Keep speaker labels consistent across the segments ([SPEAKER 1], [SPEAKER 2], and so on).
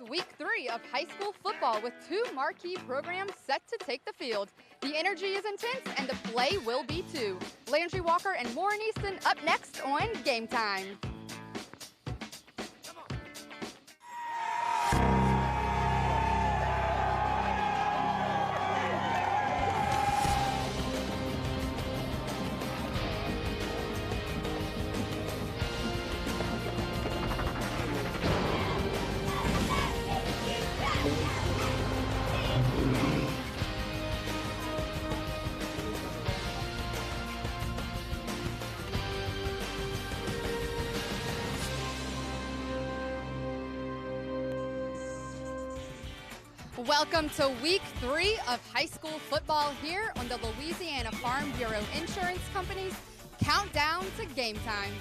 [SPEAKER 1] week 3 of high school football with 2 marquee programs set to take the field. The energy is intense and the play will be too. Landry-Walker and Warren Easton up next on Game Time. Welcome to week 3 of high school football here on the Louisiana Farm Bureau Insurance Company's Countdown to Game Time.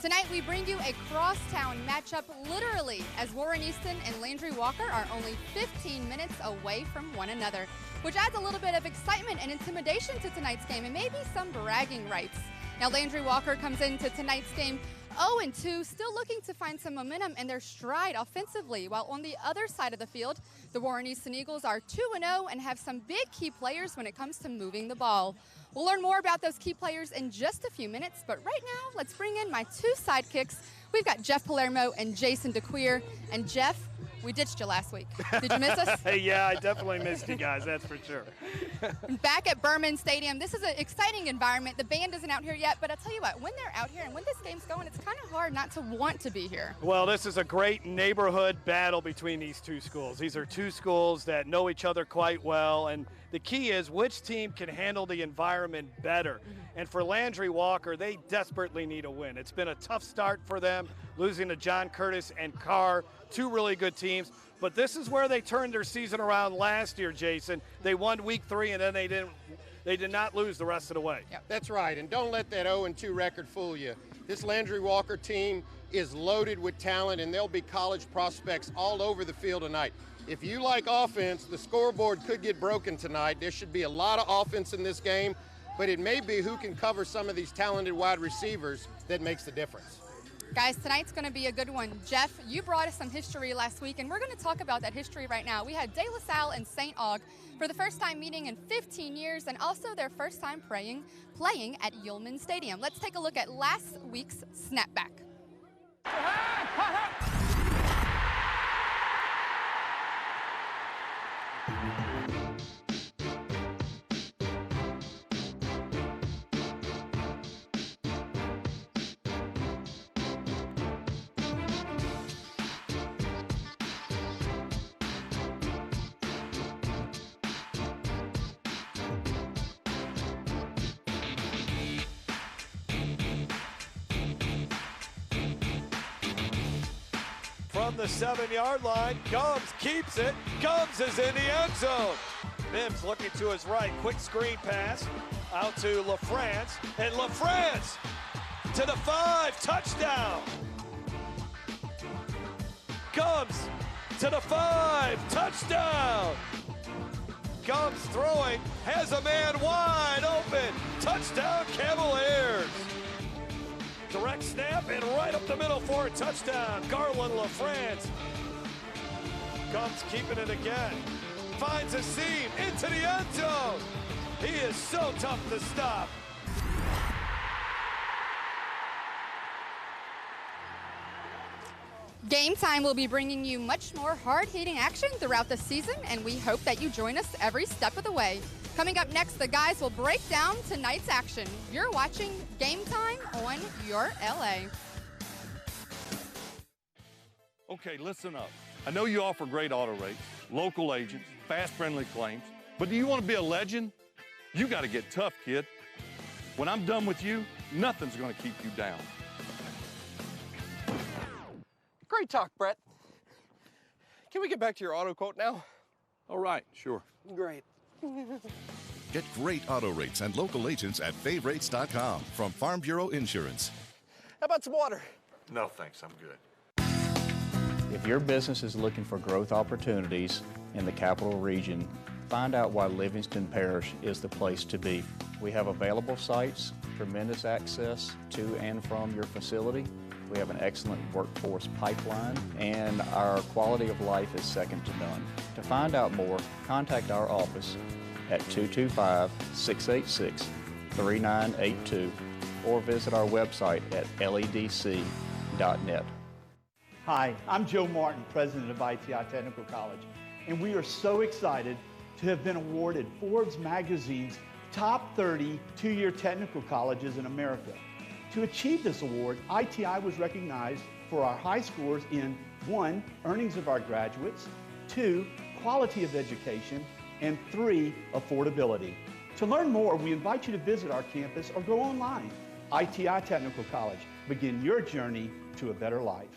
[SPEAKER 1] Tonight we bring you a crosstown matchup literally as Warren Easton and Landry-Walker are only 15 minutes away from one another, which adds a little bit of excitement and intimidation to tonight's game and maybe some bragging rights. Now Landry-Walker comes into tonight's game 0-2, still looking to find some momentum in their stride offensively, while on the other side of the field, the Warren Easton Eagles are 2-0 and have some big key players when it comes to moving the ball. We'll learn more about those key players in just a few minutes, but right now, let's bring in my 2 sidekicks. We've got Jeff Palermo and Jason DeQueer. And Jeff, we ditched you last week. Did you miss us?
[SPEAKER 2] Yeah, I definitely missed you guys, that's for sure.
[SPEAKER 1] Back at Berman Stadium, this is an exciting environment. The band isn't out here yet, but I'll tell you what, when they're out here and when this game's going, it's kind of hard not to want to be here.
[SPEAKER 2] Well, this is a great neighborhood battle between these 2 schools. These are 2 schools that know each other quite well, and the key is which team can handle the environment better. And for Landry-Walker, they desperately need a win. It's been a tough start for them, losing to John Curtis and Carr, 2 really good teams. But this is where they turned their season around last year, Jason. They won week 3, and then they did not lose the rest of the way.
[SPEAKER 3] Yep. That's right, and don't let that 0-2 record fool you. This Landry-Walker team is loaded with talent, and there'll be college prospects all over the field tonight. If you like offense, the scoreboard could get broken tonight. There should be a lot of offense in this game, but it may be who can cover some of these talented wide receivers that makes the difference.
[SPEAKER 1] Guys, tonight's going to be a good one. Jeff, you brought us some history last week, and we're going to talk about that history right now. We had De La Salle and St. Aug for the first time meeting in 15 years, and also their first time playing at Yulman Stadium. Let's take a look at last week's snapback.
[SPEAKER 4] From the 7-yard line, Gumbs keeps it. Gumbs is in the end zone. Mims looking to his right, quick screen pass out to LaFrance, and LaFrance to the 5, touchdown. Gumbs to the 5, touchdown. Gumbs throwing, has a man wide open, touchdown Cavaliers. Direct snap and right up the middle for a touchdown. Garland LaFrance. Gumbs keeping it again. Finds a seam into the end zone. He is so tough to stop.
[SPEAKER 1] Game Time will be bringing you much more hard-hitting action throughout the season, and we hope that you join us every step of the way. Coming up next, the guys will break down tonight's action. You're watching Game Time on Your LA.
[SPEAKER 5] Okay, listen up. I know you offer great auto rates, local agents, fast, friendly claims, but do you want to be a legend? You got to get tough, kid. When I'm done with you, nothing's going to keep you down.
[SPEAKER 6] Great talk, Brett. Can we get back to your auto quote now?
[SPEAKER 5] All right, sure.
[SPEAKER 6] Great.
[SPEAKER 7] Get great auto rates and local agents at favrates.com from Farm Bureau Insurance.
[SPEAKER 6] How about some water?
[SPEAKER 5] No, thanks. I'm good.
[SPEAKER 8] If your business is looking for growth opportunities in the capital region, find out why Livingston Parish is the place to be. We have available sites, tremendous access to and from your facility, We have an excellent workforce pipeline, and our quality of life is second to none. To find out more, contact our office at 225-686-3982 or visit our website at ledc.net.
[SPEAKER 9] Hi, I'm Joe Martin, president of ITI Technical College, and we are so excited to have been awarded Forbes magazine's top 30 two-year technical colleges in America. To achieve this award, ITI was recognized for our high scores in 1, earnings of our graduates, 2, quality of education, and 3, affordability. To learn more, we invite you to visit our campus or go online. ITI Technical College. Begin your journey to a better life.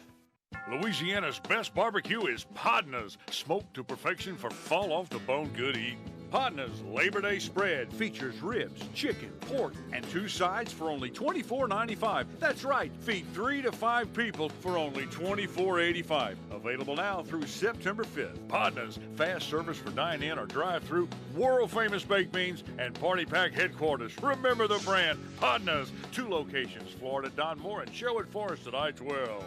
[SPEAKER 10] Louisiana's best barbecue is Podna's, smoked to perfection for fall-off-the-bone good eating. Podna's Labor Day spread features ribs, chicken, pork, and 2 sides for only $24.95. That's right, feed 3 to 5 people for only $24.85. Available now through September 5th. Podna's, fast service for dine-in or drive-through, world-famous baked beans, and party pack headquarters. Remember the brand, Podna's. 2 locations, Florida at Don Moore and Sherwood Forest at I-12.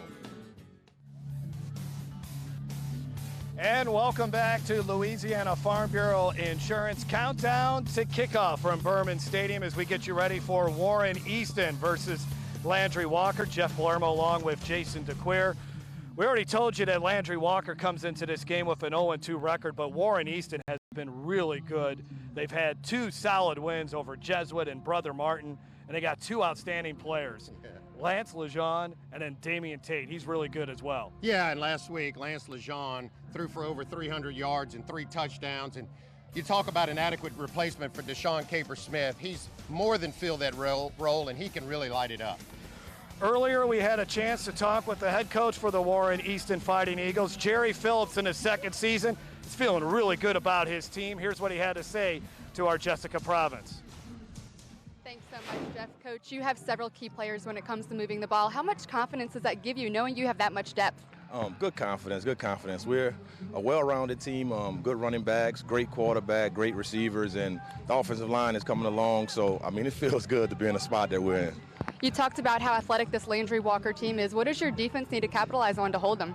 [SPEAKER 2] And welcome back to Louisiana Farm Bureau Insurance. Countdown to kickoff from Berman Stadium as we get you ready for Warren Easton versus Landry-Walker. Jeff Palermo along with Jason DeQueer. We already told you that Landry-Walker comes into this game with an 0-2 record, but Warren Easton has been really good. They've had 2 solid wins over Jesuit and Brother Martin, and they got 2 outstanding players. Lance Lejeune and then Damian Tate. He's really good as well.
[SPEAKER 3] Yeah, and last week, Lance Lejeune threw for over 300 yards and 3 touchdowns. And you talk about an adequate replacement for Deshaun Caper-Smith. He's more than filled that role, and he can really light it up.
[SPEAKER 2] Earlier, we had a chance to talk with the head coach for the Warren Easton Fighting Eagles, Jerry Phillips, in his 2nd season. He's feeling really good about his team. Here's what he had to say to our Jessica Province.
[SPEAKER 1] Thanks so much, Jeff. Coach, you have several key players when it comes to moving the ball. How much confidence does that give you, knowing you have that much depth?
[SPEAKER 11] Good confidence. We're a well-rounded team, good running backs, great quarterback, great receivers, and the offensive line is coming along. So, I mean, it feels good to be in the spot that we're in.
[SPEAKER 1] You talked about how athletic this Landry-Walker team is. What does your defense need to capitalize on to hold them?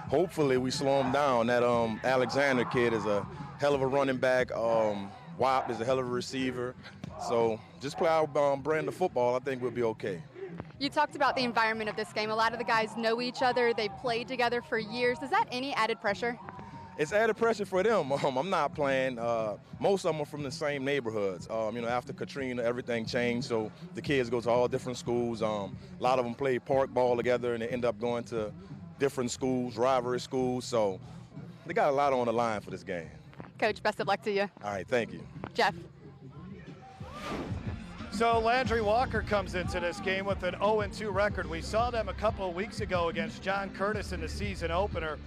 [SPEAKER 11] Hopefully we slow them down. That Alexander kid is a hell of a running back. Wop is a hell of a receiver. So just play our brand of football. I think we'll be okay.
[SPEAKER 1] You talked about the environment of this game. A lot of the guys know each other. They've played together for years. Is that any added pressure?
[SPEAKER 11] It's added pressure for them. I'm not playing. Most of them are from the same neighborhoods. After Katrina, everything changed, so the kids go to all different schools. A lot of them play park ball together, and they end up going to different schools, rivalry schools. So they got a lot on the line for this game.
[SPEAKER 1] Coach, best of luck to you.
[SPEAKER 11] All right, thank you.
[SPEAKER 1] Jeff.
[SPEAKER 2] So Landry-Walker comes into this game with an 0-2 record. We saw them a couple of weeks ago against John Curtis in the season opener,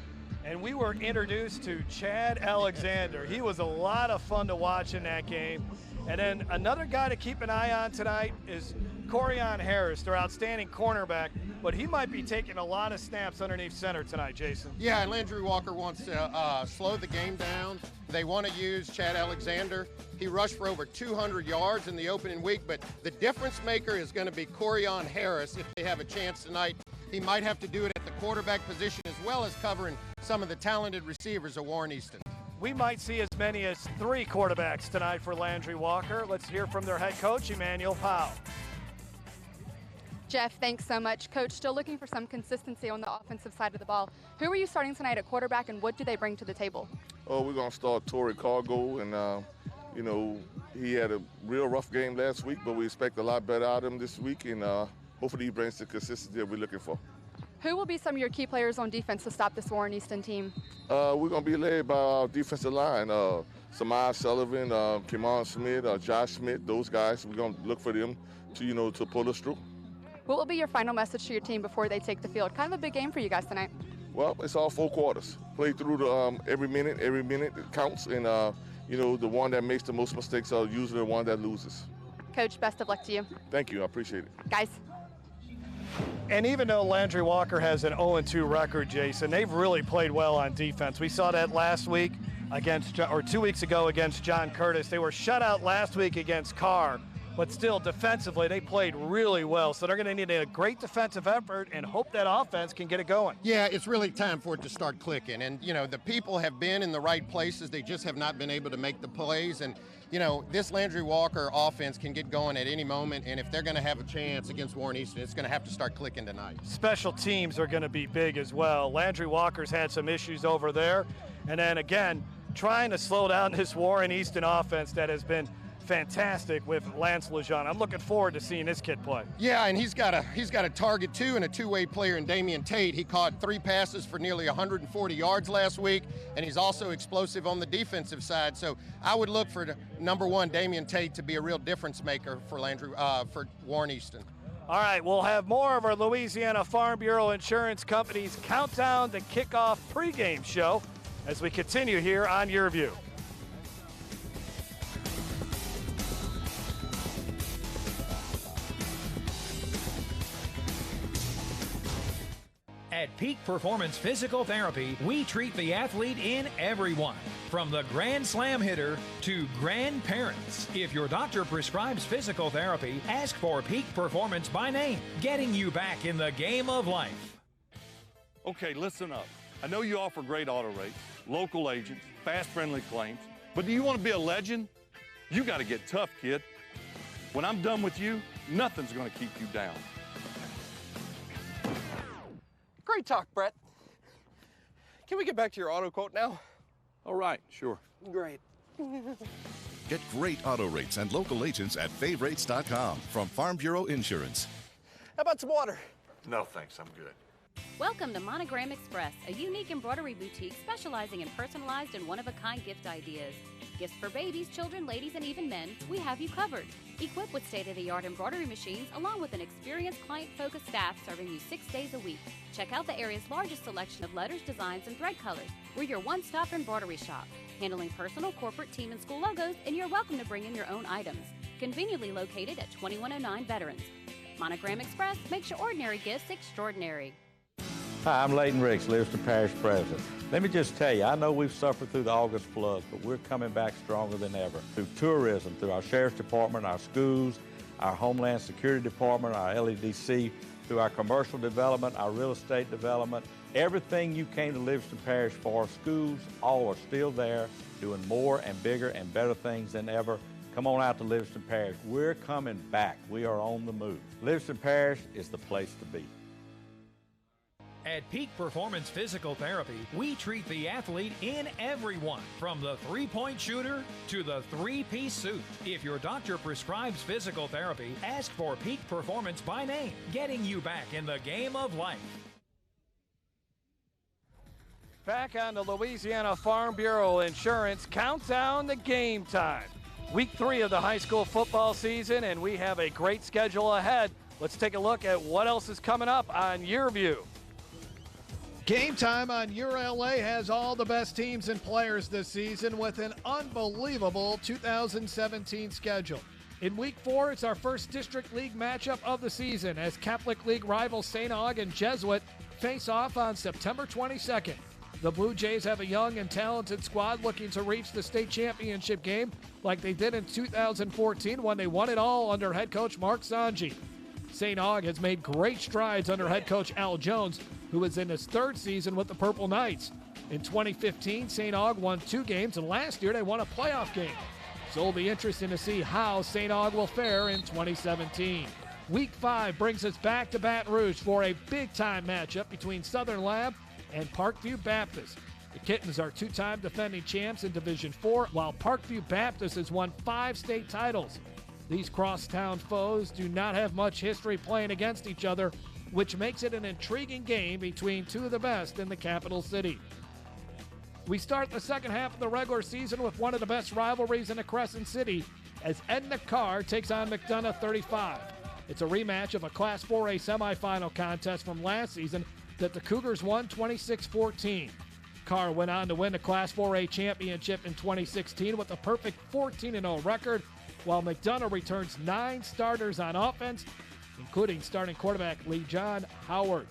[SPEAKER 2] and we were introduced to Chad Alexander. He was a lot of fun to watch in that game. And then another guy to keep an eye on tonight is Corian Harris, their outstanding cornerback, but he might be taking a lot of snaps underneath center tonight, Jason.
[SPEAKER 3] Yeah, and Landry-Walker wants to slow the game down. They want to use Chad Alexander. He rushed for over 200 yards in the opening week, but the difference maker is going to be Corian Harris if they have a chance tonight. He might have to do it at the quarterback position as well as covering some of the talented receivers of Warren Easton.
[SPEAKER 2] We might see as many as 3 quarterbacks tonight for Landry-Walker. Let's hear from their head coach, Emmanuel Powell.
[SPEAKER 1] Jeff, thanks so much. Coach, still looking for some consistency on the offensive side of the ball. Who are you starting tonight at quarterback, and what do they bring to the table?
[SPEAKER 12] Oh, we're going to start Torrey Cargo, and, he had a real rough game last week, but we expect a lot better out of him this week, and hopefully he brings the consistency that we're looking for.
[SPEAKER 1] Who will be some of your key players on defense to stop this Warren Easton team?
[SPEAKER 12] We're going to be led by our defensive line, Samaj Sullivan, Kimon Smith, Josh Smith, those guys. We're going to look for them to pull us through.
[SPEAKER 1] What will be your final message to your team before they take the field? Kind of a big game for you guys tonight.
[SPEAKER 12] Well, it's all 4 quarters. Play through the every minute it counts, and the one that makes the most mistakes are usually the one that loses.
[SPEAKER 1] Coach, best of luck to you.
[SPEAKER 12] Thank you, I appreciate it.
[SPEAKER 1] Guys.
[SPEAKER 2] And even though Landry-Walker has an 0-2 record, Jason, they've really played well on defense. We saw that last week against, or 2 weeks ago against John Curtis. They were shut out last week against Carr. but still defensively they played really well. So they're going to need a great defensive effort and hope that offense can get it going.
[SPEAKER 3] Yeah, it's really time for it to start clicking. And, you know, the people have been in the right places. They just have not been able to make the plays. And, you know, this Landry-Walker offense can get going at any moment. And if they're going to have a chance against Warren Easton, it's going to have to start clicking tonight.
[SPEAKER 2] Special teams are going to be big as well. Landry-Walker's had some issues over there. And then, again, trying to slow down this Warren Easton offense that has been fantastic with Lance Lejeune. I'm looking forward to seeing this kid play.
[SPEAKER 3] Yeah, and he's got a target too and a two-way player in Damian Tate. He caught 3 passes for nearly 140 yards last week, and he's also explosive on the defensive side. So I would look for number 1 Damian Tate to be a real difference maker for for Warren Easton.
[SPEAKER 2] All right, we'll have more of our Louisiana Farm Bureau Insurance Company's Countdown to Kickoff pregame show as we continue here on YurView.
[SPEAKER 13] At Peak Performance Physical Therapy, we treat the athlete in everyone, from the Grand Slam hitter to grandparents. If your doctor prescribes physical therapy, ask for Peak Performance by name, getting you back in the game of life.
[SPEAKER 5] Okay, listen up. I know you offer great auto rates, local agents, fast, friendly claims, but do you want to be a legend? You got to get tough, kid. When I'm done with you, nothing's going to keep you down.
[SPEAKER 6] Great talk, Brett. Can we get back to your auto quote now?
[SPEAKER 5] All right, sure.
[SPEAKER 6] Great.
[SPEAKER 7] Get great auto rates and local agents at favrates.com from Farm Bureau Insurance.
[SPEAKER 6] How about some water?
[SPEAKER 14] No, thanks. I'm good.
[SPEAKER 15] Welcome to Monogram Express, a unique embroidery boutique specializing in personalized and one-of-a-kind gift ideas. Gifts for babies, children, ladies, and even men, we have you covered. Equipped with state-of-the-art embroidery machines, along with an experienced client-focused staff serving you 6 days a week. Check out the area's largest selection of letters, designs, and thread colors. We're your one-stop embroidery shop, handling personal, corporate, team, and school logos, and you're welcome to bring in your own items. Conveniently located at 2109 Veterans. Monogram Express makes your ordinary gifts extraordinary.
[SPEAKER 16] Hi, I'm Leighton Ricks, Livingston Parish President. Let me just tell you, I know we've suffered through the August floods, but we're coming back stronger than ever. Through tourism, through our Sheriff's Department, our schools, our Homeland Security Department, our LEDC, through our commercial development, our real estate development, everything you came to Livingston Parish for, schools, all are still there, doing more and bigger and better things than ever. Come on out to Livingston Parish. We're coming back. We are on the move. Livingston Parish is the place to be.
[SPEAKER 13] At Peak Performance Physical Therapy, we treat the athlete in everyone, from the three-point shooter to the three-piece suit. If your doctor prescribes physical therapy, ask for Peak Performance by name, getting you back in the game of life.
[SPEAKER 2] Back on the Louisiana Farm Bureau Insurance Countdown to Game Time. Week 3 of the high school football season, and we have a great schedule ahead. Let's take a look at what else is coming up on YurView.
[SPEAKER 17] Game Time on YurLA has all the best teams and players this season with an unbelievable 2017 schedule. In Week 4, it's our first District League matchup of the season as Catholic League rivals St. Aug and Jesuit face off on September 22nd. The Blue Jays have a young and talented squad looking to reach the state championship game like they did in 2014 when they won it all under head coach Mark Sanji. St. Aug has made great strides under head coach Al Jones, who is in his 3rd season with the Purple Knights. In 2015, St. Aug won 2 games, and last year they won a playoff game. So it'll be interesting to see how St. Aug will fare in 2017. Week 5 brings us back to Baton Rouge for a big-time matchup between Southern Lab and Parkview Baptist. The Kittens are 2-time defending champs in Division 4, while Parkview Baptist has won 5 state titles. These crosstown foes do not have much history playing against each other, which makes it an intriguing game between 2 of the best in the capital city. We start the second half of the regular season with one of the best rivalries in the Crescent City as Edna Carr takes on McDonough 35. It's a rematch of a Class 4A semifinal contest from last season that the Cougars won 26-14. Carr went on to win the Class 4A championship in 2016 with a perfect 14-0 record, while McDonough returns 9 starters on offense, including starting quarterback Lee John Howard.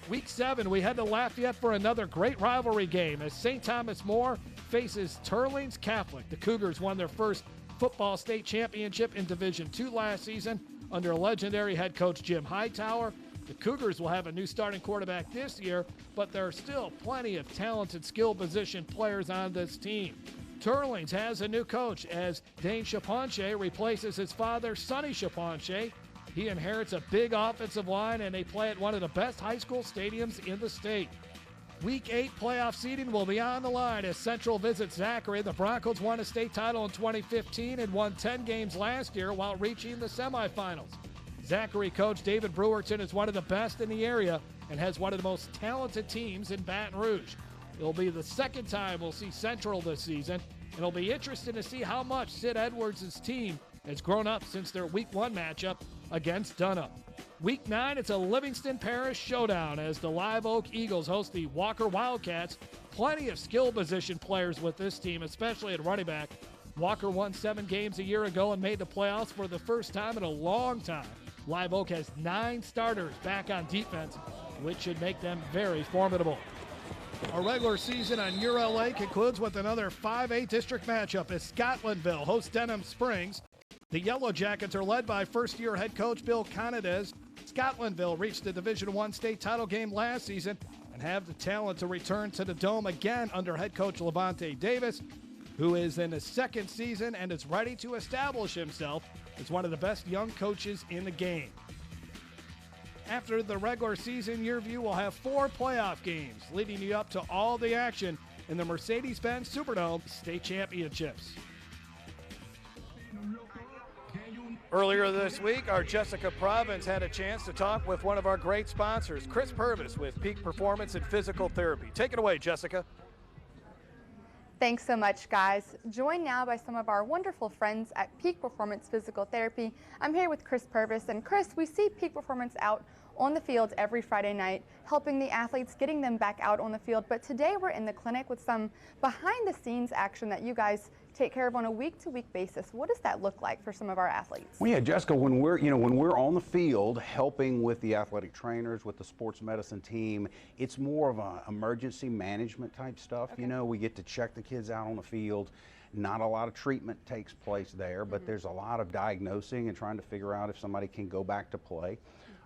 [SPEAKER 17] Week 7, we head to Lafayette for another great rivalry game as St. Thomas More faces Turlings Catholic. The Cougars won their first football state championship in Division II last season under legendary head coach Jim Hightower. The Cougars will have a new starting quarterback this year, but there are still plenty of talented skill position players on this team. Turlings has a new coach as Dane Chaponche replaces his father, Sonny Chaponche. He inherits a big offensive line, and they play at one of the best high school stadiums in the state. Week 8 playoff seeding will be on the line as Central visits Zachary. The Broncos won a state title in 2015 and won 10 games last year while reaching the semifinals. Zachary coach David Brewerton is one of the best in the area and has one of the most talented teams in Baton Rouge. It'll be the second time we'll see Central this season, and it'll be interesting to see how much Sid Edwards' team has grown up since their Week 1 matchup against Dunham. Week 9, it's a Livingston Parish showdown as the Live Oak Eagles host the Walker Wildcats. Plenty of skill position players with this team, especially at running back. Walker won 7 games a year ago and made the playoffs for the first time in a long time. Live Oak has 9 starters back on defense, which should make them very formidable. Our regular season on YurLA concludes with another 5A district matchup as Scotlandville hosts Denham Springs. The Yellow Jackets are led by first-year head coach Bill Conades. Scotlandville reached the Division I state title game last season and have the talent to return to the Dome again under head coach Levante Davis, who is in his second season and is ready to establish himself as one of the best young coaches in the game. After the regular season, YurView will have 4 playoff games, leading you up to all the action in the Mercedes-Benz Superdome State Championships.
[SPEAKER 2] Earlier this week, our Jessica Province had a chance to talk with one of our great sponsors, Chris Purvis with Peak Performance and Physical Therapy. Take it away, Jessica.
[SPEAKER 1] Thanks so much, guys. Joined now by some of our wonderful friends at Peak Performance Physical Therapy. I'm here with Chris Purvis, and Chris, we see Peak Performance out on the field every Friday night, helping the athletes, getting them back out on the field. But today we're in the clinic with some behind-the-scenes action that you guys take care of on a week-to-week basis. What does that look like for some of our athletes?
[SPEAKER 14] Well, yeah, Jessica, when we're on the field helping with the athletic trainers, with the sports medicine team, it's more of an emergency management type stuff. Okay. You know, we get to check the kids out on the field. Not a lot of treatment takes place there, but there's a lot of diagnosing and trying to figure out if somebody can go back to play.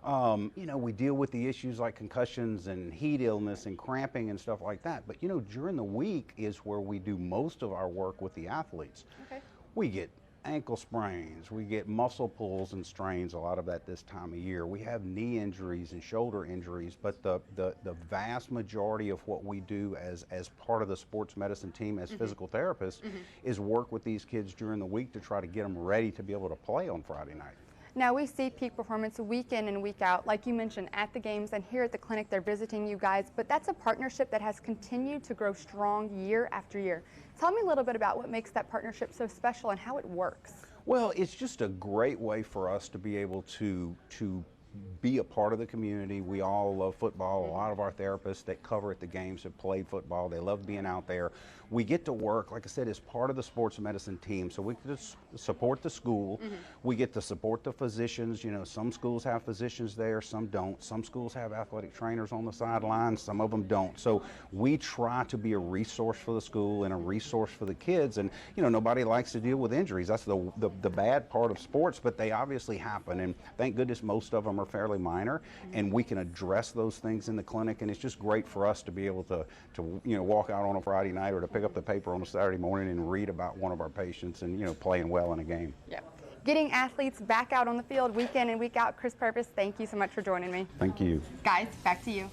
[SPEAKER 14] You know, we deal with the issues like concussions and heat illness and cramping and stuff like that. But, you know, during the week is where we do most of our work with the athletes. Okay. We get ankle sprains, we get muscle pulls and strains, a lot of that this time of year. We have knee injuries and shoulder injuries, but the vast majority of what we do as part of the sports medicine team as physical therapists is work with these kids during the week to try to get them ready to be able to play on Friday night.
[SPEAKER 1] Now, we see Peak Performance week in and week out, like you mentioned, at the games and here at the clinic, they're visiting you guys, but that's a partnership that has continued to grow strong year after year. Tell me a little bit about what makes that partnership so special and how it works.
[SPEAKER 14] Well, it's just a great way for us to be able to be a part of the community. We all love football. A lot of our therapists that cover at the games have played football. They love being out there. We get to work, like I said, as part of the sports medicine team. So we get to support the school. We get to support the physicians. You know, some schools have physicians there, some don't. Some schools have athletic trainers on the sidelines, some of them don't. So we try to be a resource for the school and a resource for the kids. And, you know, nobody likes to deal with injuries. That's the bad part of sports, but they obviously happen. And thank goodness most of them are fairly minor, and we can address those things in the clinic. And it's just great for us to be able to you know, walk out on a Friday night or to pick up the paper on a Saturday morning and read about one of our patients and, you know, playing well in a game.
[SPEAKER 1] Yeah. Getting athletes back out on the field week in and week out. Chris Purvis, thank you so much for joining me.
[SPEAKER 14] Thank you.
[SPEAKER 1] Guys, back to you.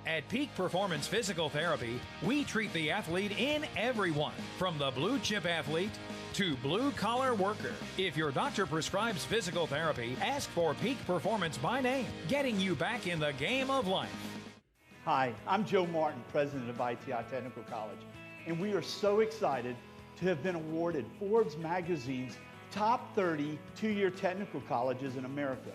[SPEAKER 13] At Peak Performance Physical Therapy, we treat the athlete in everyone, from the blue chip athlete to blue collar worker. If your doctor prescribes physical therapy, ask for Peak Performance by name, getting you back in the game of life.
[SPEAKER 9] Hi, I'm Joe Martin, president of ITI Technical College, and we are so excited to have been awarded Forbes magazine's top 30 two-year technical colleges in America.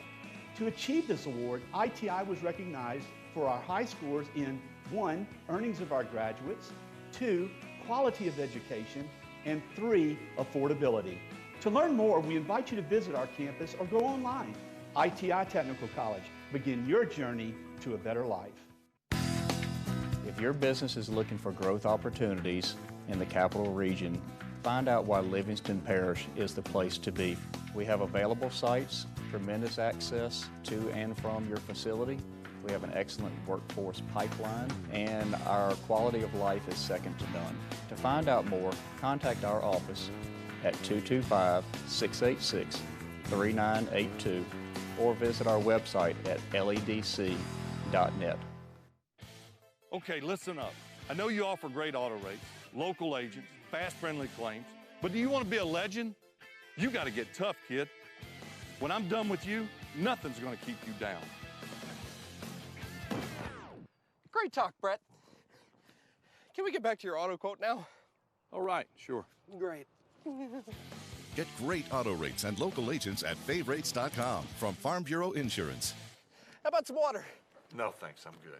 [SPEAKER 9] To achieve this award, ITI was recognized for our high scores in 1, earnings of our graduates, 2, quality of education, and 3, affordability. To learn more, we invite you to visit our campus or go online. ITI Technical College. Begin your journey to a better life.
[SPEAKER 8] If your business is looking for growth opportunities in the capital region, find out why Livingston Parish is the place to be. We have available sites, tremendous access to and from your facility. We have an excellent workforce pipeline, and our quality of life is second to none. To find out more, contact our office at 225-686-3982 or visit our website at ledc.net.
[SPEAKER 5] Okay, listen up. I know you offer great auto rates, local agents, fast, friendly claims, but do you want to be a legend? You got to get tough, kid. When I'm done with you, nothing's going to keep you down.
[SPEAKER 6] Great talk, Brett. Can we get back to your auto quote now?
[SPEAKER 5] All right, sure.
[SPEAKER 6] Great.
[SPEAKER 7] Get great auto rates and local agents at favrates.com from Farm Bureau Insurance.
[SPEAKER 6] How about some water?
[SPEAKER 10] No, thanks. I'm good.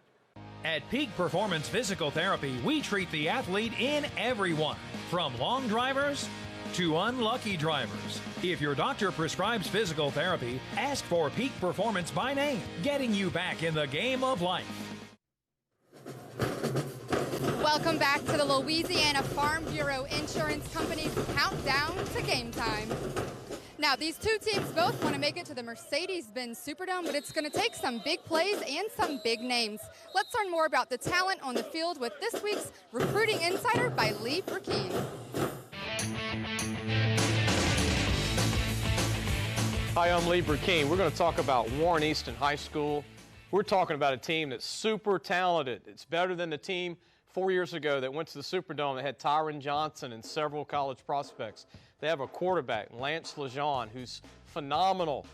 [SPEAKER 13] At Peak Performance Physical Therapy, we treat the athlete in everyone, from long drivers to unlucky drivers. If your doctor prescribes physical therapy, ask for Peak Performance by name, getting you back in the game of life.
[SPEAKER 1] Welcome back to the Louisiana Farm Bureau Insurance Company's countdown to game time. Now, these two teams both want to make it to the Mercedes-Benz Superdome, but it's going to take some big plays and some big names. Let's learn more about the talent on the field with this week's Recruiting Insider by Lee Burkeen.
[SPEAKER 6] Hi, I'm Lee Burkeen. We're going to talk about Warren Easton High School. We're talking about a team that's super talented. It's better than the team 4 years ago that went to the Superdome that had Tyron Johnson and several college prospects. They have a quarterback, Lance Lejeune, who's phenomenal.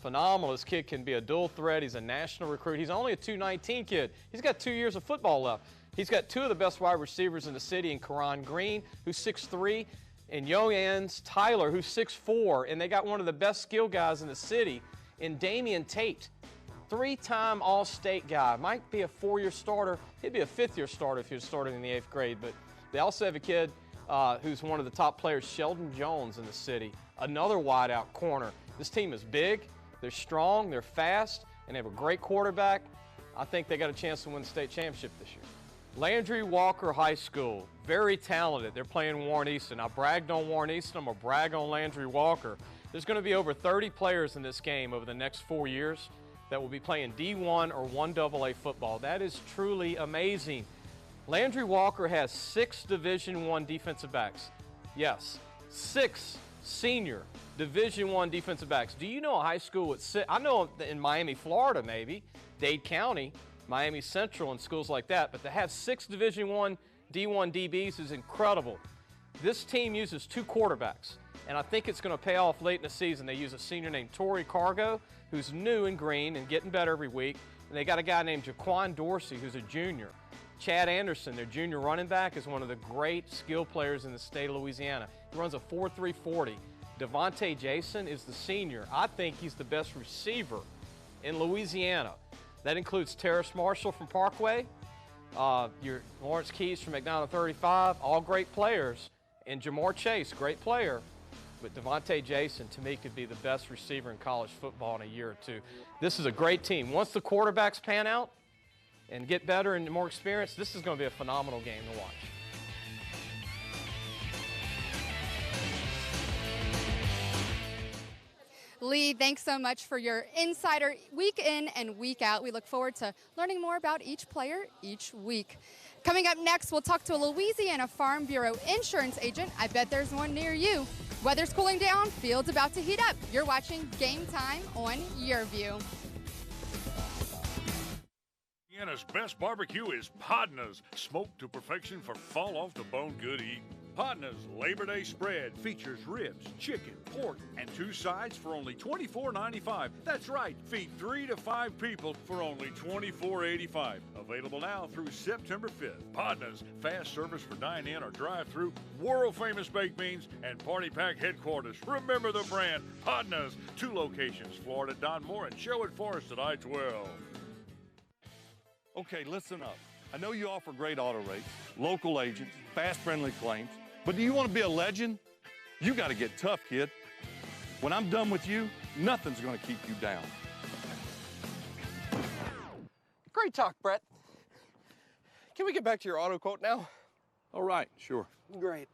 [SPEAKER 6] Phenomenal. This kid can be a dual threat. He's a national recruit. He's only a 219 kid. He's got 2 years of football left. He's got two of the best wide receivers in the city in Karan Green, who's 6'3", and Yoans Tyler, who's 6'4", and they got one of the best skill guys in the city in Damian Tate. Three-time All-State guy. Might be a four-year starter. He'd be a fifth-year starter if he was starting in the 8th grade. But they also have a kid who's one of the top players, Sheldon Jones, in the city. Another wideout corner. This team is big, they're strong, they're fast, and they have a great quarterback. I think they got a chance to win the state championship this year. Landry-Walker High School, very talented. They're playing Warren Easton. I bragged on Warren Easton, I'm going to brag on Landry-Walker. There's going to be over 30 players in this game over the next 4 years that will be playing D1 or 1AA football. That is truly amazing. Landry-Walker has 6 Division I defensive backs. Yes, 6 senior Division I defensive backs. Do you know a high school with 6? I know in Miami, Florida maybe, Dade County, Miami Central and schools like that, but to have 6 Division I D1 DBs is incredible. This team uses 2 quarterbacks, and I think it's going to pay off late in the season. They use a senior named Torrey Cargo, who's new and green and getting better every week, and they got a guy named Jaquan Dorsey, who's a junior. Chad Anderson, their junior running back, is one of the great skill players in the state of Louisiana. He runs a 4.3 40. Devontae Jason is the senior. I think he's the best receiver in Louisiana. That includes Terrace Marshall from Parkway, your Lawrence Keys from McDonald 35, all great players. And Jamar Chase, great player. But Devontae Jason, to me, could be the best receiver in college football in a year or two. This is a great team. Once the quarterbacks pan out and get better and more experience, this is going to be a phenomenal game to watch.
[SPEAKER 1] Lee, thanks so much for your insider week in and week out. We look forward to learning more about each player each week. Coming up next, we'll talk to a Louisiana Farm Bureau insurance agent. I bet there's one near you. Weather's cooling down, field's about to heat up. You're watching Game Time on YurView.
[SPEAKER 10] Louisiana's best barbecue is Podna's, smoked to perfection for fall off the bone good eating. Podna's Labor Day spread features ribs, chicken, pork, and 2 sides for only $24.95. That's right, feed 3 to 5 people for only $24.85. Available now through September 5th. Podna's, fast service for dine-in or drive-through, world-famous baked beans, and party pack headquarters. Remember the brand, Podna's, 2 locations, Florida, Don Moore, and Sherwood Forest at I-12.
[SPEAKER 5] Okay, listen up. I know you offer great auto rates, local agents, fast, friendly claims, but do you want to be a legend? You got to get tough, kid. When I'm done with you, nothing's going to keep you down.
[SPEAKER 18] Great talk, Brett. Can we get back to your auto quote now?
[SPEAKER 5] All right, sure.
[SPEAKER 18] Great.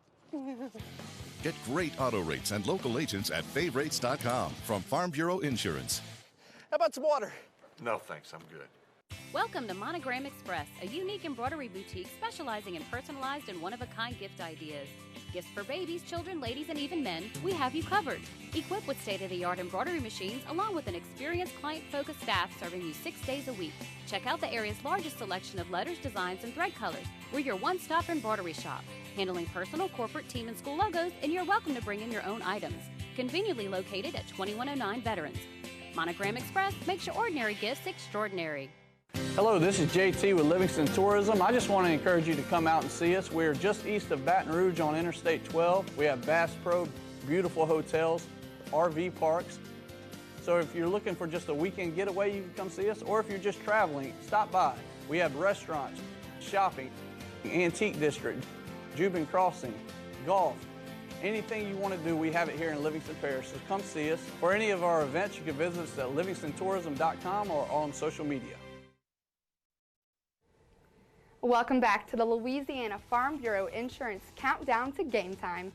[SPEAKER 7] Get great auto rates and local agents at favrates.com from Farm Bureau Insurance.
[SPEAKER 18] How about some water?
[SPEAKER 19] No, thanks. I'm good.
[SPEAKER 15] Welcome to Monogram Express, a unique embroidery boutique specializing in personalized and one-of-a-kind gift ideas. Gifts for babies, children, ladies, and even men, we have you covered. Equipped with state-of-the-art embroidery machines, along with an experienced client-focused staff serving you 6 days a week. Check out the area's largest selection of letters, designs, and thread colors. We're your one-stop embroidery shop, handling personal, corporate, team, and school logos, and you're welcome to bring in your own items. Conveniently located at 2109 Veterans. Monogram Express makes your ordinary gifts extraordinary.
[SPEAKER 20] Hello, this is JT with Livingston Tourism. I just want to encourage you to come out and see us. We're just east of Baton Rouge on Interstate 12. We have Bass Pro, beautiful hotels, RV parks. So if you're looking for just a weekend getaway, you can come see us. Or if you're just traveling, stop by. We have restaurants, shopping, antique district, Jubin Crossing, golf. Anything you want to do, we have it here in Livingston Parish. So come see us. For any of our events, you can visit us at livingstontourism.com or on social media.
[SPEAKER 1] Welcome back to the Louisiana Farm Bureau Insurance Countdown to Game Time.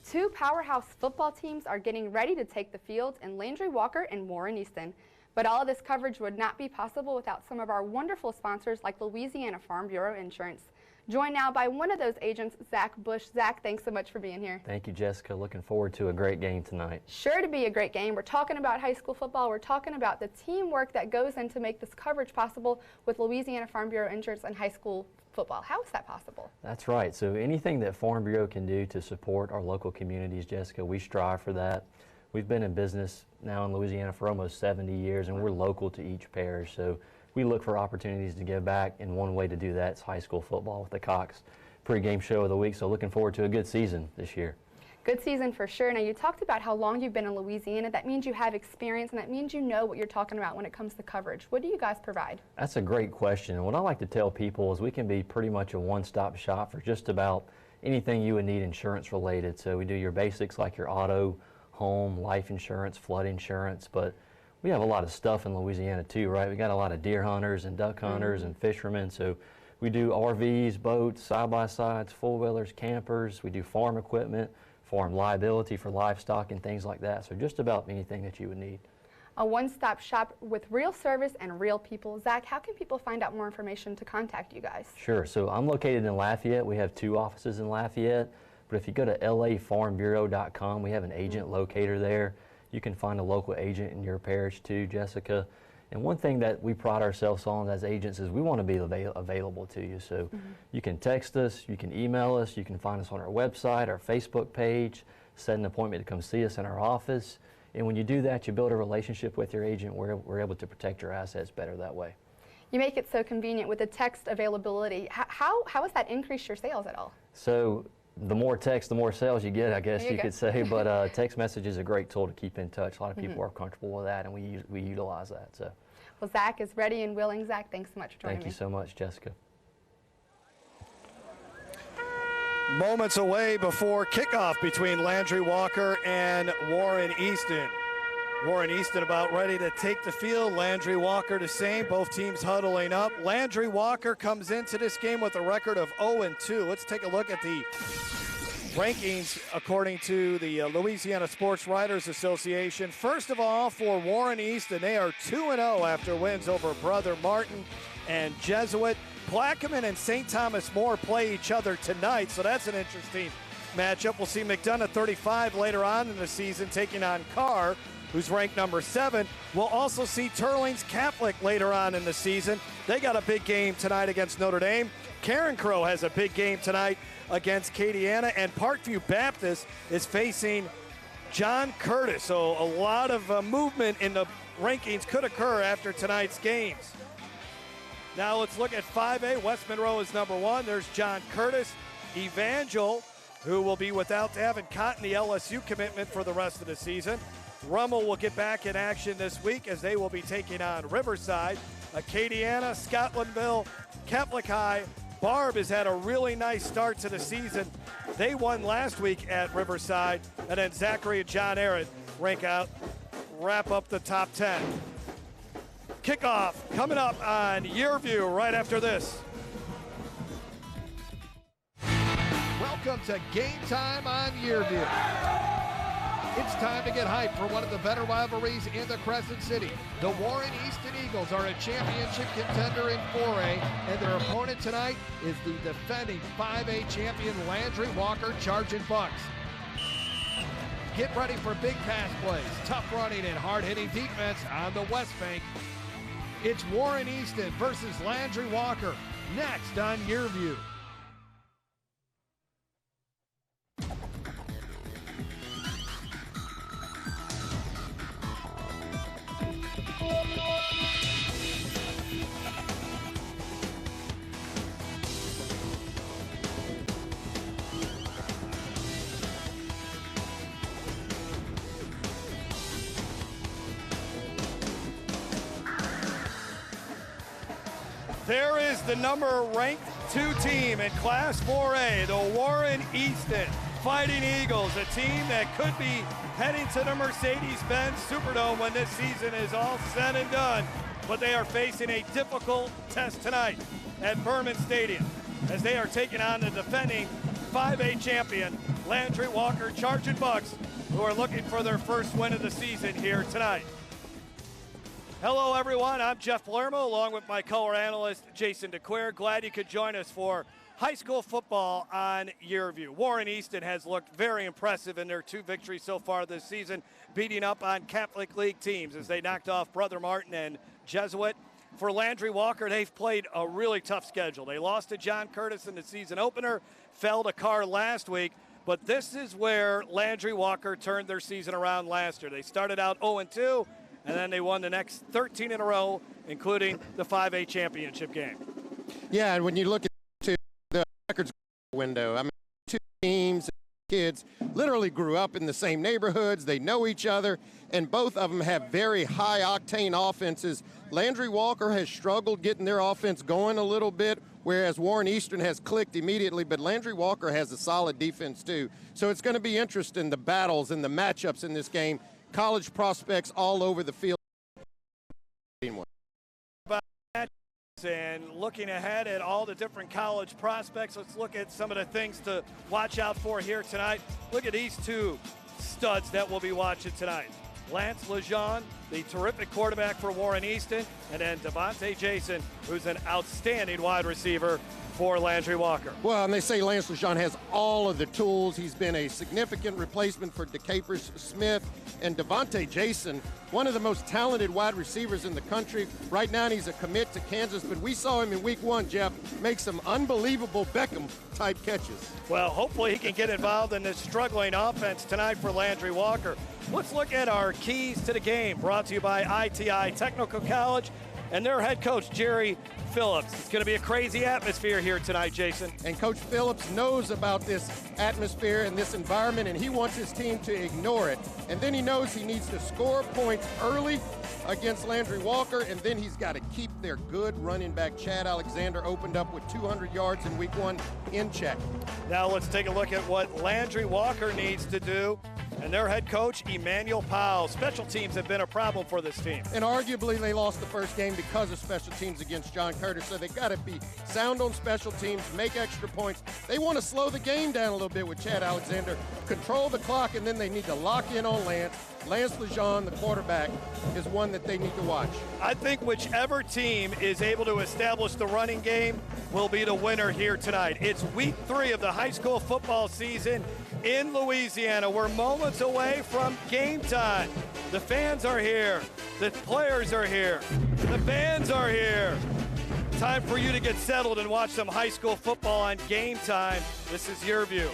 [SPEAKER 1] Two powerhouse football teams are getting ready to take the field in Landry-Walker and Warren Easton. But all of this coverage would not be possible without some of our wonderful sponsors like Louisiana Farm Bureau Insurance. Joined now by one of those agents, Zach Bush. Zach, thanks so much for being here.
[SPEAKER 21] Thank you, Jessica. Looking forward to a great game tonight.
[SPEAKER 1] Sure to be a great game. We're talking about high school football. We're talking about the teamwork that goes in to make this coverage possible with Louisiana Farm Bureau Insurance and high school football. How is that possible?
[SPEAKER 21] That's right. So anything that Farm Bureau can do to support our local communities, Jessica, we strive for that. We've been in business now in Louisiana for almost 70 years, and we're local to each parish. So we look for opportunities to give back, and one way to do that is high school football with the Cox pregame show of the week. So looking forward to a good season this year.
[SPEAKER 1] Good season for sure. Now, you talked about how long you've been in Louisiana. That means you have experience, and that means you know what you're talking about when it comes to coverage. What do you guys provide?
[SPEAKER 21] That's a great question. And what I like to tell people is we can be pretty much a one-stop shop for just about anything you would need insurance related. So we do your basics like your auto, home, life insurance, flood insurance, but we have a lot of stuff in Louisiana too, right? We got a lot of deer hunters and duck hunters and fishermen. So we do RVs, boats, side-by-sides, four-wheelers, campers. We do farm equipment, farm liability for livestock and things like that. So just about anything that you would need.
[SPEAKER 1] A one-stop shop with real service and real people. Zach, how can people find out more information to contact you guys?
[SPEAKER 21] Sure. So I'm located in Lafayette. We have 2 offices in Lafayette. But if you go to lafarmbureau.com, we have an agent locator there. You can find a local agent in your parish too, Jessica. And one thing that we pride ourselves on as agents is we want to be available to you. So you can text us, you can email us, you can find us on our website, our Facebook page, set an appointment to come see us in our office. And when you do that, you build a relationship with your agent where we're able to protect your assets better that way.
[SPEAKER 1] You make it so convenient with the text availability. How has that increased your sales at all?
[SPEAKER 21] So the more text, the more sales you get, I guess you could say. But text message is a great tool to keep in touch. A lot of people are comfortable with that, and we utilize that. So.
[SPEAKER 1] Well, Zach is ready and willing. Zach, thanks so much for joining me.
[SPEAKER 21] Thank you so much, Jessica.
[SPEAKER 2] Moments away before kickoff between Landry-Walker and Warren Easton. Warren Easton about ready to take the field. Landry-Walker the same. Both teams huddling up. Landry-Walker comes into this game with a record of 0-2. Let's take a look at the rankings according to the Louisiana Sports Writers Association. First of all, for Warren Easton, they are 2-0 after wins over Brother Martin and Jesuit. Plaquemine and St. Thomas More play each other tonight, so that's an interesting matchup. We'll see McDonough 35 later on in the season taking on Carr, who's ranked number 7. We'll also see Turlings Catholic later on in the season. They got a big game tonight against Notre Dame. Karen Crow has a big game tonight against Acadiana, and Parkview Baptist is facing John Curtis. So a lot of movement in the rankings could occur after tonight's games. Now let's look at 5A. West Monroe is number 1. There's John Curtis. Evangel, who will be without Davin Cotton, the LSU commitment for the rest of the season. Rummel will get back in action this week as they will be taking on Riverside. Acadiana, Scotlandville, Catholic High. Barb has had a really nice start to the season. They won last week at Riverside. And then Zachary and John Aaron wrap up the top 10. Kickoff coming up on YurView right after this.
[SPEAKER 17] Welcome to Game Time on YurView. It's time to get hyped for one of the better rivalries in the Crescent City. The Warren Easton Eagles are a championship contender in 4A, and their opponent tonight is the defending 5A champion Landry-Walker Chargin Bucs. Get ready for big pass plays, tough running, and hard-hitting defense on the West Bank. It's Warren Easton versus Landry-Walker, next on YurView.
[SPEAKER 2] There is the number ranked 2 team in Class 4A, the Warren Easton Fighting Eagles, a team that could be heading to the Mercedes-Benz Superdome when this season is all said and done. But they are facing a difficult test tonight at Berman Stadium as they are taking on the defending 5A champion, Landry-Walker Chargin Bucs, who are looking for their first win of the season here tonight. Hello, everyone. I'm Jeff Palermo, along with my color analyst, Jason DeQuire. Glad you could join us for high school football on YurView. Warren Easton has looked very impressive in their 2 victories so far this season, beating up on Catholic League teams as they knocked off Brother Martin and Jesuit. For Landry-Walker, they've played a really tough schedule. They lost to John Curtis in the season opener, fell to Carr last week, but this is where Landry-Walker turned their season around last year. They started out 0-2, and then they won the next 13 in a row, including the 5A championship game.
[SPEAKER 3] Yeah, and when you look at the records window, I mean, 2 teams, kids literally grew up in the same neighborhoods. They know each other, and both of them have very high-octane offenses. Landry-Walker has struggled getting their offense going a little bit, whereas Warren Easton has clicked immediately, but Landry-Walker has a solid defense too. So it's going to be interesting, the battles and the matchups in this game. College prospects all over the field.
[SPEAKER 2] And looking ahead at all the different college prospects, let's look at some of the things to watch out for here tonight. Look at these 2 studs that we'll be watching tonight. Lance Lejeune, the terrific quarterback for Warren Easton, and then Devontae Jason, who's an outstanding wide receiver for Landry-Walker.
[SPEAKER 3] Well, and they say Lance Lejeune has all of the tools. He's been a significant replacement for DeCapers Smith. And Devontae Jason, one of the most talented wide receivers in the country. Right now, he's a commit to Kansas, but we saw him in week 1, Jeff, make some unbelievable Beckham-type catches.
[SPEAKER 2] Well, hopefully he can get involved in this struggling offense tonight for Landry-Walker. Let's look at our keys to the game, brought to you by ITI Technical College and their head coach, Jerry Phillips. It's going to be a crazy atmosphere here tonight, Jason.
[SPEAKER 3] And Coach Phillips knows about this atmosphere and this environment, and he wants his team to ignore it. And then he knows he needs to score points early against Landry-Walker, and then he's got to keep their good running back, Chad Alexander, opened up with 200 yards in week 1 in check.
[SPEAKER 2] Now let's take a look at what Landry-Walker needs to do. And their head coach, Emmanuel Powell. Special teams have been a problem for this team.
[SPEAKER 3] And arguably they lost the first game because of special teams against John Curtis. So they got to be sound on special teams, make extra points. They want to slow the game down a little bit with Chad Alexander, control the clock, and then they need to lock in on Lance. Lance Lejeune, the quarterback, is one that they need to watch.
[SPEAKER 2] I think whichever team is able to establish the running game will be the winner here tonight. It's week 3 of the high school football season in Louisiana. We're moments away from game time. The fans are here. The players are here. The bands are here. Time for you to get settled and watch some high school football on Game Time. This is YurView.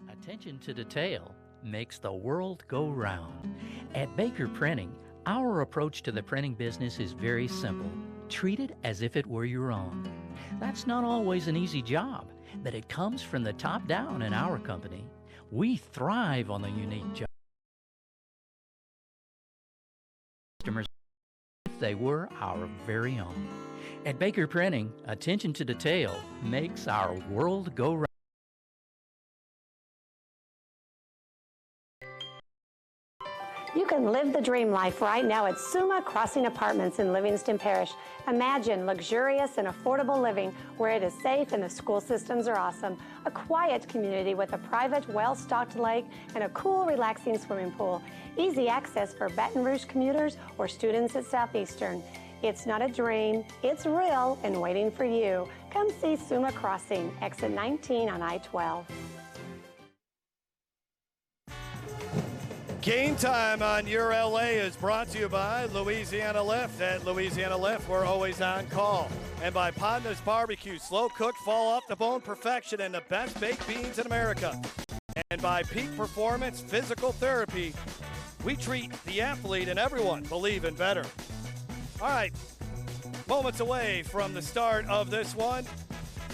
[SPEAKER 19] Attention to detail makes the world go round. At Baker Printing, our approach to the printing business is very simple. Treat it as if it were your own. That's not always an easy job, but it comes from the top down in our company. We thrive on the unique job. Customers, if they were our very own. At Baker Printing, attention to detail makes our world go round.
[SPEAKER 4] and live the dream life right now at Suma Crossing Apartments in Livingston Parish. Imagine luxurious and affordable living where it is safe and the school systems are awesome. A quiet community with a private, well-stocked lake and a cool, relaxing swimming pool. Easy access for Baton Rouge commuters or students at Southeastern. It's not a dream, it's real and waiting for you. Come see Suma Crossing, exit 19 on I-12.
[SPEAKER 2] Game Time on Your LA is brought to you by Louisiana Lift. At Louisiana Lift, we're always on call. And by Podna's Barbecue, slow cooked, fall off the bone perfection and the best baked beans in America. And by Peak Performance Physical Therapy, we treat the athlete and everyone believe in better. All right, moments away from the start of this one.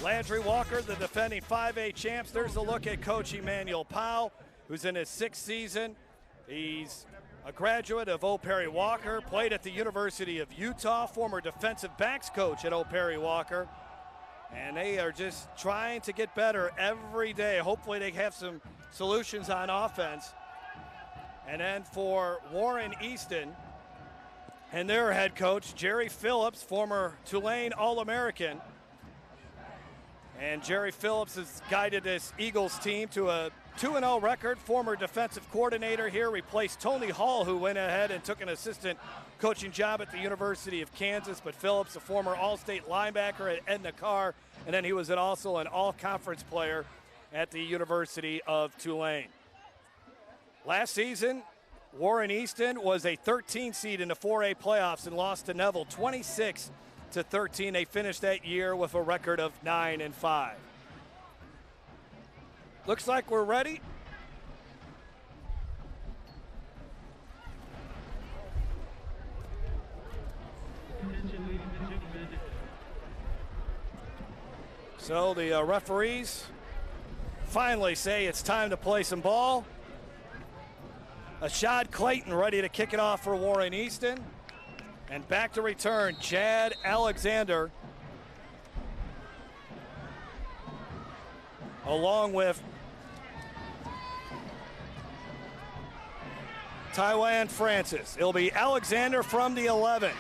[SPEAKER 2] Landry-Walker, the defending 5A champs. There's a look at Coach Emmanuel Powell, who's in his 6th season. He's a graduate of O. Perry Walker, played at the University of Utah, former defensive backs coach at O. Perry Walker. And they are just trying to get better every day. Hopefully they have some solutions on offense. And then for Warren Easton and their head coach, Jerry Phillips, former Tulane All-American. And Jerry Phillips has guided this Eagles team to a 2-0 record. Former defensive coordinator here, replaced Tony Hall, who went ahead and took an assistant coaching job at the University of Kansas. But Phillips, a former All-State linebacker at Edna Carr, and then he was also an all-conference player at the University of Tulane. Last season, Warren Easton was a 13 seed in the 4A playoffs and lost to Neville 26-13. They finished that year with a record of 9-5. Looks like we're ready. So the referees finally say it's time to play some ball. Ashad Clayton ready to kick it off for Warren Easton. And back to return, Chad Alexander, along with Taiwan Francis. It'll be Alexander from the 11.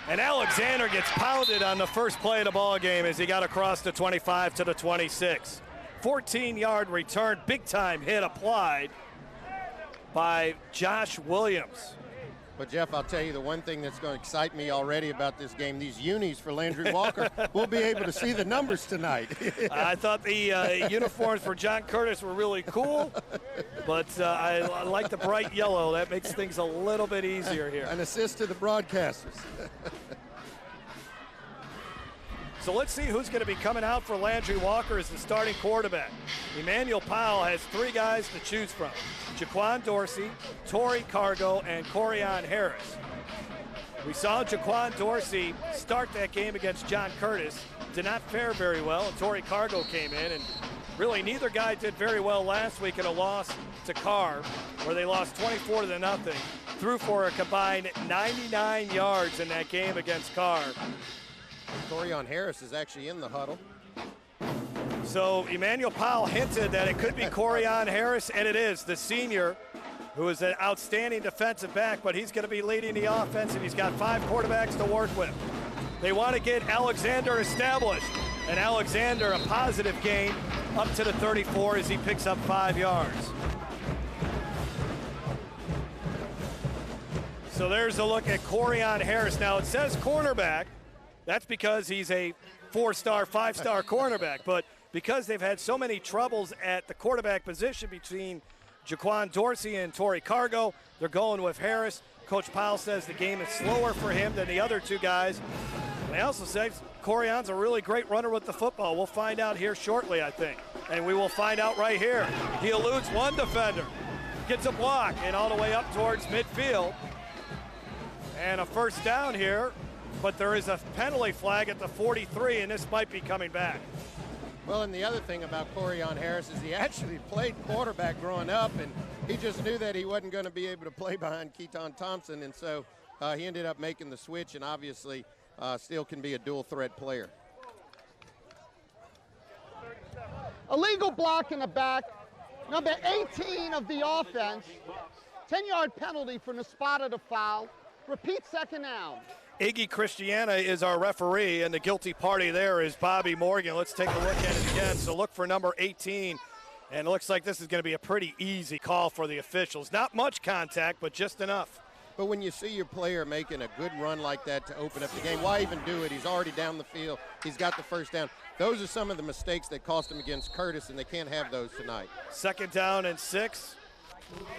[SPEAKER 2] And Alexander gets pounded on the first play of the ball game as he got across the 25 to the 26. 14-yard return, big-time hit applied by Josh Williams.
[SPEAKER 3] But, Jeff, I'll tell you the one thing that's going to excite me already about this game, these unis for Landry-Walker, we'll be able to see the numbers tonight.
[SPEAKER 2] I thought the uniforms for John Curtis were really cool, but I like the bright yellow. That makes things a little bit easier here.
[SPEAKER 3] An assist to the broadcasters.
[SPEAKER 2] So let's see who's going to be coming out for Landry-Walker as the starting quarterback. Emmanuel Powell has 3 guys to choose from: Jaquan Dorsey, Torrey Cargo, and Corian Harris. We saw Jaquan Dorsey start that game against John Curtis. Did not fare very well, and Torrey Cargo came in, and really neither guy did very well last week in a loss to Carr, where they lost 24-0. Threw for a combined 99 yards in that game against Carr.
[SPEAKER 3] Corian Harris is actually in the huddle.
[SPEAKER 2] So Emmanuel Powell hinted that it could be Corian Harris, and it is, the senior, who is an outstanding defensive back, but he's going to be leading the offense, and he's got 5 quarterbacks to work with. They want to get Alexander established, and Alexander a positive gain up to the 34 as he picks up 5 yards. So there's a look at Corian Harris. Now it says cornerback. That's because he's a 4-star, 5-star cornerback. But because they've had so many troubles at the quarterback position between Jaquan Dorsey and Torrey Cargo, they're going with Harris. Coach Powell says the game is slower for him than the other 2 guys. And he also says Corian's a really great runner with the football. We'll find out here shortly, I think. And we will find out right here. He eludes one defender, gets a block, and all the way up towards midfield. And a first down here. But there is a penalty flag at the 43, and this might be coming back.
[SPEAKER 3] Well, and the other thing about Corian Harris is he actually played quarterback growing up, and he just knew that he wasn't going to be able to play behind Keaton Thompson, and so he ended up making the switch, and obviously still can be a dual-threat player.
[SPEAKER 22] Illegal block in the back. Number 18 of the offense
[SPEAKER 11] 10-yard penalty for the spot of the foul. Repeat second down.
[SPEAKER 2] Iggy Christiana is our referee, and the guilty party there is Bobby Morgan. Let's take a look at it again. So look for number 18, and it looks like this is going to be a pretty easy call for the officials. Not much contact, but just enough.
[SPEAKER 3] But when you see your player making a good run like that to open up the game, why even do it? He's already down the field. He's got the first down. Those are some of the mistakes that cost him against Curtis, and they can't have those tonight.
[SPEAKER 2] 2nd down and 6.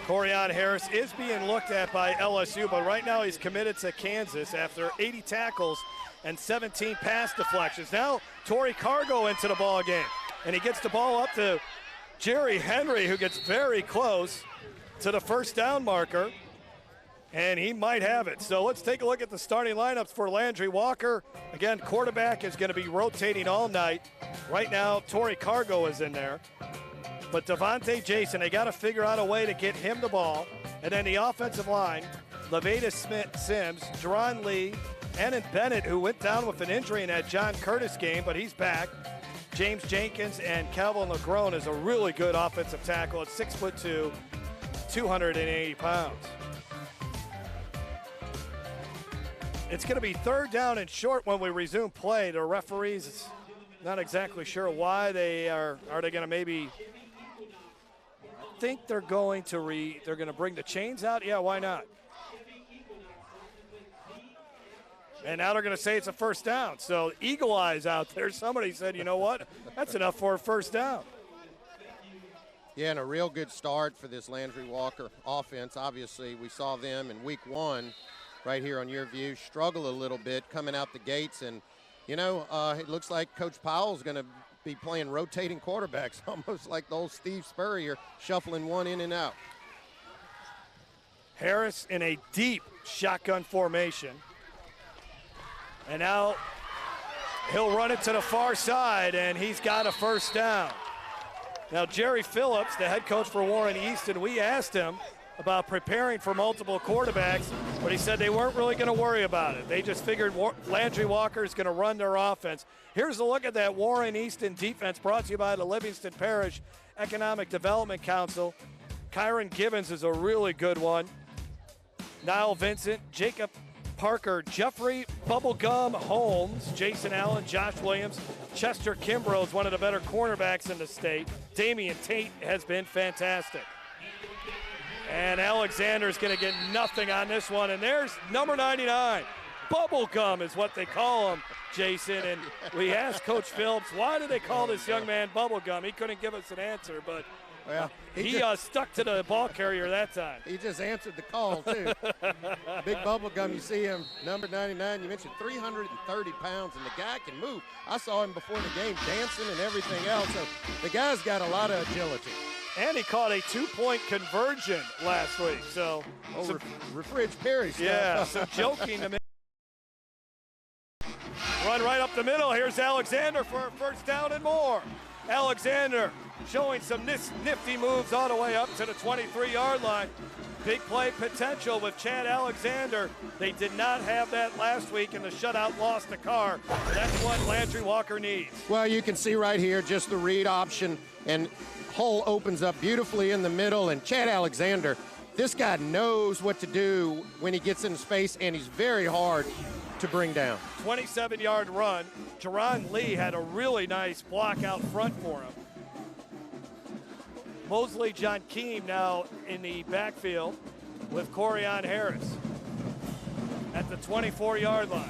[SPEAKER 2] Corian Harris is being looked at by LSU, but right now he's committed to Kansas after 80 tackles and 17 pass deflections. Now Torrey Cargo into the ball game, and he gets the ball up to Jerry Henry, who gets very close to the first down marker, and he might have it. So let's take a look at the starting lineups for Landry-Walker. Again, quarterback is going to be rotating all night. Right now, Torrey Cargo is in there. But Devontae Jason, they got to figure out a way to get him the ball. And then the offensive line, Levada Sims, Jerron Lee, Enan Bennett, who went down with an injury in that John Curtis game, but he's back. James Jenkins and Calvin LeGrone is a really good offensive tackle at 6'2", 280 pounds. It's going to be 3rd down and short when we resume play. The referees, not exactly sure why they are they going to maybe think they're going to bring the chains out? Yeah, why not? And now they're going to say it's a first down. So eagle eyes out there. Somebody said, you know what? That's enough for a first down.
[SPEAKER 3] Yeah, and a real good start for this Landry-Walker offense. Obviously, we saw them in week 1 right here on YurView struggle a little bit coming out the gates. And, you know, it looks like Coach Powell's going to be playing rotating quarterbacks, almost like the old Steve Spurrier, shuffling one in and out.
[SPEAKER 2] Harris in a deep shotgun formation. And now he'll run it to the far side, and he's got a first down. Now, Jerry Phillips, the head coach for Warren Easton, we asked him about preparing for multiple quarterbacks, but he said they weren't really going to worry about it. They just figured Landry-Walker is going to run their offense. Here's a look at that Warren Easton defense brought to you by the Livingston Parish Economic Development Council. Kyron Gibbons is a really good one. Niall Vincent, Jacob Parker, Jeffrey Bubblegum Holmes, Jason Allen, Josh Williams, Chester Kimbrough is one of the better cornerbacks in the state. Damian Tate has been fantastic. And Alexander's going to get nothing on this one. And there's number 99. Bubblegum is what they call him, Jason. And we asked Coach Phillips, why do they call this young man Bubblegum? He couldn't give us an answer, but
[SPEAKER 3] well,
[SPEAKER 2] he stuck to the ball carrier that time.
[SPEAKER 3] He just answered the call, too. Big Bubblegum, you see him, number 99. You mentioned 330 pounds, and the guy can move. I saw him before the game dancing and everything else. So the guy's got a lot of agility.
[SPEAKER 2] And he caught a 2-point conversion last week. So,
[SPEAKER 3] Fridge Perry stuff.
[SPEAKER 2] Yeah, some joking to me. Run right up the middle. Here's Alexander for a first down and more. Alexander showing some nifty moves all the way up to the 23-yard line. Big play potential with Chad Alexander. They did not have that last week, and the shutout lost the car. That's what Landry-Walker needs.
[SPEAKER 3] Well, you can see right here just the read option, and hole opens up beautifully in the middle, and Chad Alexander, this guy knows what to do when he gets in space, and he's very hard to bring down.
[SPEAKER 2] 27-yard run. Jerron Lee had a really nice block out front for him. Mosley John Keem now in the backfield with Corian Harris at the 24-yard line.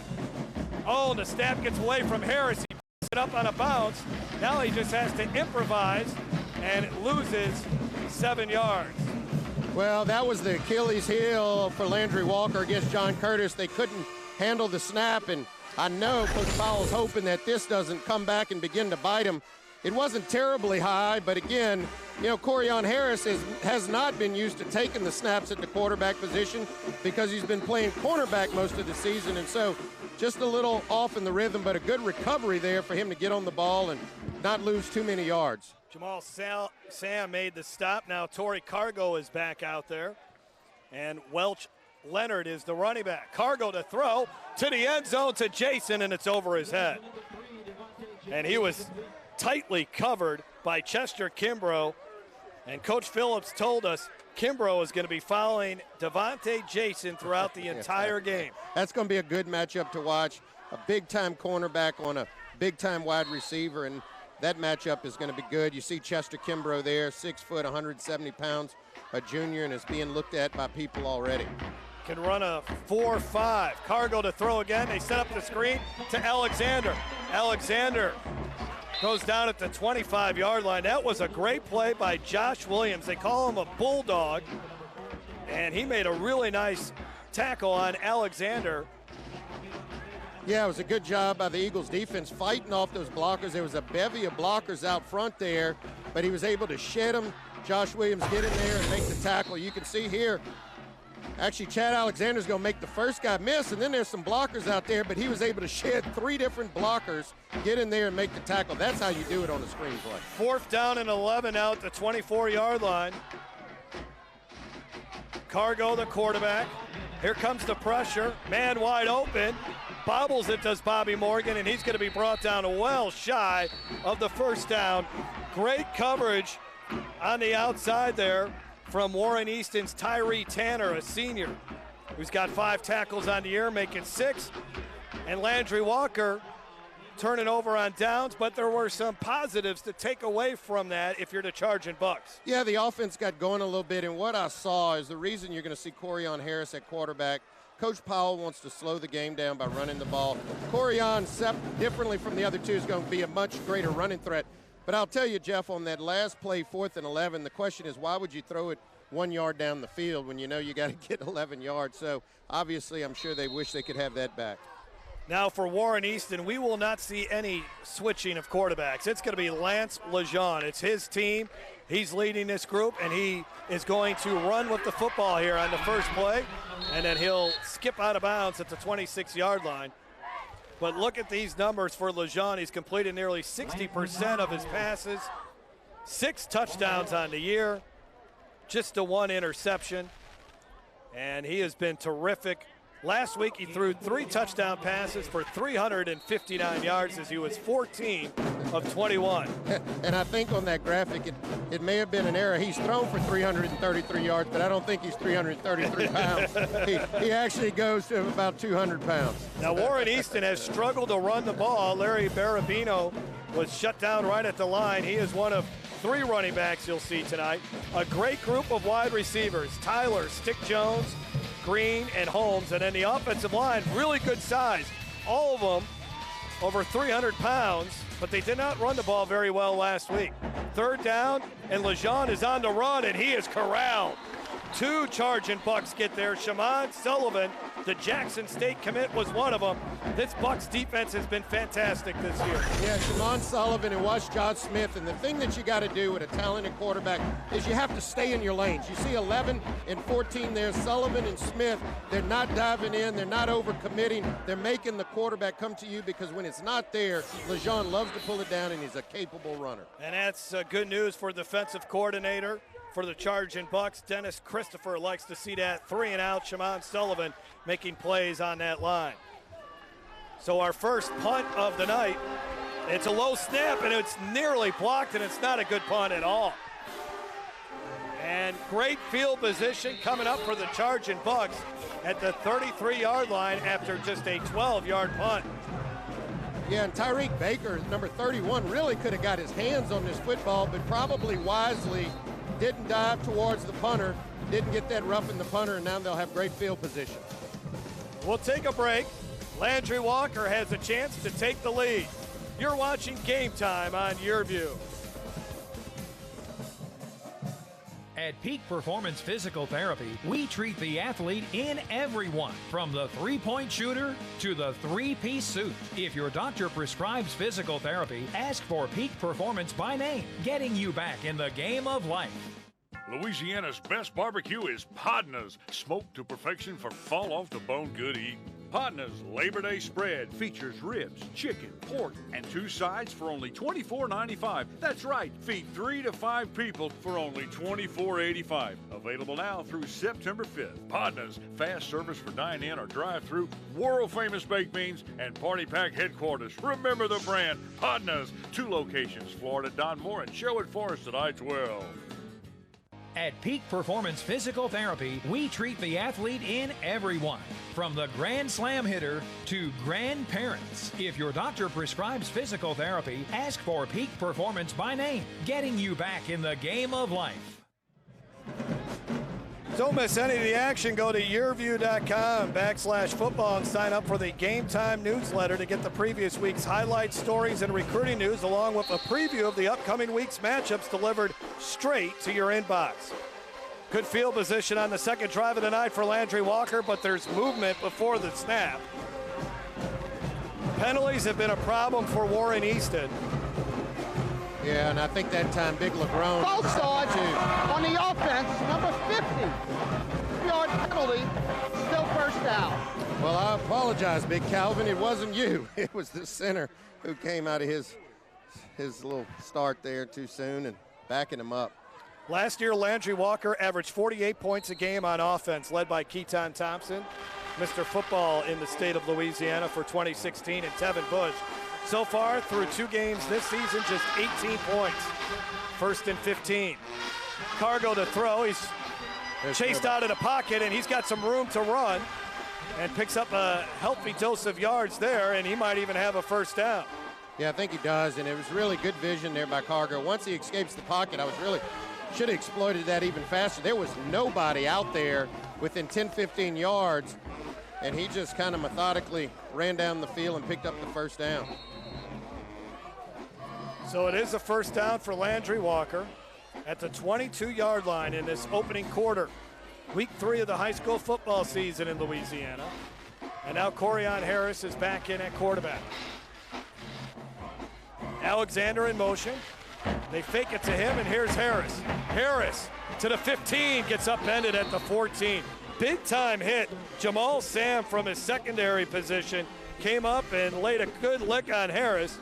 [SPEAKER 2] Oh, and the snap gets away from Harris. He picks it up on a bounce. Now he just has to improvise and loses 7 yards.
[SPEAKER 3] Well, that was the Achilles heel for Landry-Walker against John Curtis. They couldn't handle the snap, and I know Coach Powell's hoping that this doesn't come back and begin to bite him. It wasn't terribly high, but again, you know, Corian Harris has not been used to taking the snaps at the quarterback position because he's been playing cornerback most of the season, and so just a little off in the rhythm, but a good recovery there for him to get on the ball and not lose too many yards.
[SPEAKER 2] Jamal Sam made the stop. Now Torrey Cargo is back out there, and Welch Leonard is the running back. Cargo to throw to the end zone to Jason, and it's over his head. And he was tightly covered by Chester Kimbrough, and Coach Phillips told us Kimbrough is going to be following Devontae Jason throughout the entire game.
[SPEAKER 3] That's going to be a good matchup to watch. A big-time cornerback on a big-time wide receiver, and that matchup is going to be good. You see Chester Kimbrough there, 6 foot, 170 pounds, a junior, and is being looked at by people already.
[SPEAKER 2] Can run a 4-5. Cargo to throw again. They set up the screen to Alexander. Alexander goes down at the 25-yard line. That was a great play by Josh Williams. They call him a bulldog, and he made a really nice tackle on Alexander.
[SPEAKER 3] Yeah, it was a good job by the Eagles defense fighting off those blockers. There was a bevy of blockers out front there, but he was able to shed them. Josh Williams get in there and make the tackle. You can see here, actually Chad Alexander's going to make the first guy miss, and then there's some blockers out there, but he was able to shed 3 different blockers, get in there and make the tackle. That's how you do it on a screen play.
[SPEAKER 2] 4th down and 11 out the 24-yard line. Cargo, the quarterback. Here comes the pressure. Man wide open. Bobbles it, does Bobby Morgan, and he's going to be brought down well shy of the first down. Great coverage on the outside there from Warren Easton's Tyree Tanner, a senior, who's got 5 tackles on the year, making 6. And Landry-Walker turning over on downs, but there were some positives to take away from that if you're the Chargin Bucs.
[SPEAKER 3] Yeah, the offense got going a little bit, and what I saw is the reason you're going to see Corian Harris at quarterback. Coach Powell wants to slow the game down by running the ball. Corian, differently from the other two, is going to be a much greater running threat. But I'll tell you, Jeff, on that last play, 4th and 11, the question is, why would you throw it 1 yard down the field when you know you got to get 11 yards? So obviously I'm sure they wish they could have that back.
[SPEAKER 2] Now for Warren Easton, we will not see any switching of quarterbacks. It's going to be Lance Lejeune. It's his team. He's leading this group, and he is going to run with the football here on the first play, and then he'll skip out of bounds at the 26-yard line. But look at these numbers for Lejeune. He's completed nearly 60% of his passes, 6 touchdowns on the year, just a 1 interception, and he has been terrific. Last week he threw 3 touchdown passes for 359 yards as he was 14 of 21.
[SPEAKER 3] And I think on that graphic it may have been an error. He's thrown for 333 yards, but I don't think he's 333 pounds. He actually goes to about 200 pounds.
[SPEAKER 2] Now Warren Easton has struggled to run the ball. Larry Barabino was shut down right at the line. He is one of 3 running backs you'll see tonight. A great group of wide receivers, Tyler, Stick Jones, Green, and Holmes, and then the offensive line, really good size. All of them over 300 pounds, but they did not run the ball very well last week. 3rd down, and Lejeune is on the run, and he is corralled. 2 Chargin Bucs get there. Shaman Sullivan, the Jackson State commit, was one of them. This Bucs defense has been fantastic this year.
[SPEAKER 3] Yeah, Shaman Sullivan and watch John Smith. And the thing that you got to do with a talented quarterback is you have to stay in your lanes. You see 11 and 14 there, Sullivan and Smith. They're not diving in. They're not overcommitting. They're making the quarterback come to you because when it's not there, Lejeune loves to pull it down, and he's a capable runner.
[SPEAKER 2] And that's good news for defensive coordinator for the Chargin Bucs. Dennis Christopher likes to see that 3 and out. Shaman Sullivan making plays on that line. So our first punt of the night, it's a low snap, and it's nearly blocked, and it's not a good punt at all. And great field position coming up for the Chargin Bucs at the 33-yard line after just a 12-yard punt.
[SPEAKER 3] Yeah, and Tyreek Baker, number 31, really could have got his hands on this football, but probably wisely didn't dive towards the punter, didn't get that rough in the punter, and now they'll have great field position.
[SPEAKER 2] We'll take a break. Landry-Walker has a chance to take the lead. You're watching Game Time on YurView.
[SPEAKER 13] At Peak Performance Physical Therapy, we treat the athlete in everyone, from the three-point shooter to the three-piece suit. If your doctor prescribes physical therapy, ask for Peak Performance by name, getting you back in the game of life.
[SPEAKER 10] Louisiana's best barbecue is Podna's, smoked to perfection for fall-off-the-bone good eating. Podna's Labor Day spread features ribs, chicken, pork, and 2 sides for only $24.95. That's right, feed 3 to 5 people for only $24.85. Available now through September 5th. Podna's, fast service for dine-in or drive-through, world-famous baked beans, and Party Pack headquarters. Remember the brand, Podna's. 2 locations, Florida, Don Moore, and Sherwood Forest at I-12.
[SPEAKER 13] At Peak Performance Physical Therapy, we treat the athlete in everyone, from the grand slam hitter to grandparents. If your doctor prescribes physical therapy, ask for Peak Performance by name, getting you back in the game of life.
[SPEAKER 2] Don't miss any of the action. Go to YurView.com/football and sign up for the Game Time newsletter to get the previous week's highlights, stories, and recruiting news, along with a preview of the upcoming week's matchups delivered straight to your inbox. Good field position on the second drive of the night for Landry-Walker, but there's movement before the snap. Penalties have been a problem for Warren Easton.
[SPEAKER 3] Yeah, and I think that time Big LeBron.
[SPEAKER 11] False start on the offense, number 50-yard penalty, still first down.
[SPEAKER 3] Well, I apologize, Big Calvin. It wasn't you. It was the center who came out of his little start there too soon and backing him up.
[SPEAKER 2] Last year, Landry-Walker averaged 48 points a game on offense, led by Keaton Thompson, Mr. Football in the state of Louisiana for 2016, and Tevin Bush. So far, through 2 games this season, just 18 points. 1st and 15. Cargo to throw. He's chased out of the pocket, and he's got some room to run and picks up a healthy dose of yards there, and he might even have a first down.
[SPEAKER 3] Yeah, I think he does, and it was really good vision there by Cargo. Once he escapes the pocket, should have exploited that even faster. There was nobody out there within 10, 15 yards, and he just kind of methodically ran down the field and picked up the first down.
[SPEAKER 2] So it is a first down for Landry-Walker at the 22-yard line in this opening quarter. Week 3 of the high school football season in Louisiana. And now Corian Harris is back in at quarterback. Alexander in motion. They fake it to him, and here's Harris. Harris to the 15, gets upended at the 14. Big-time hit. Jamal Sam from his secondary position came up and laid a good lick on Harris.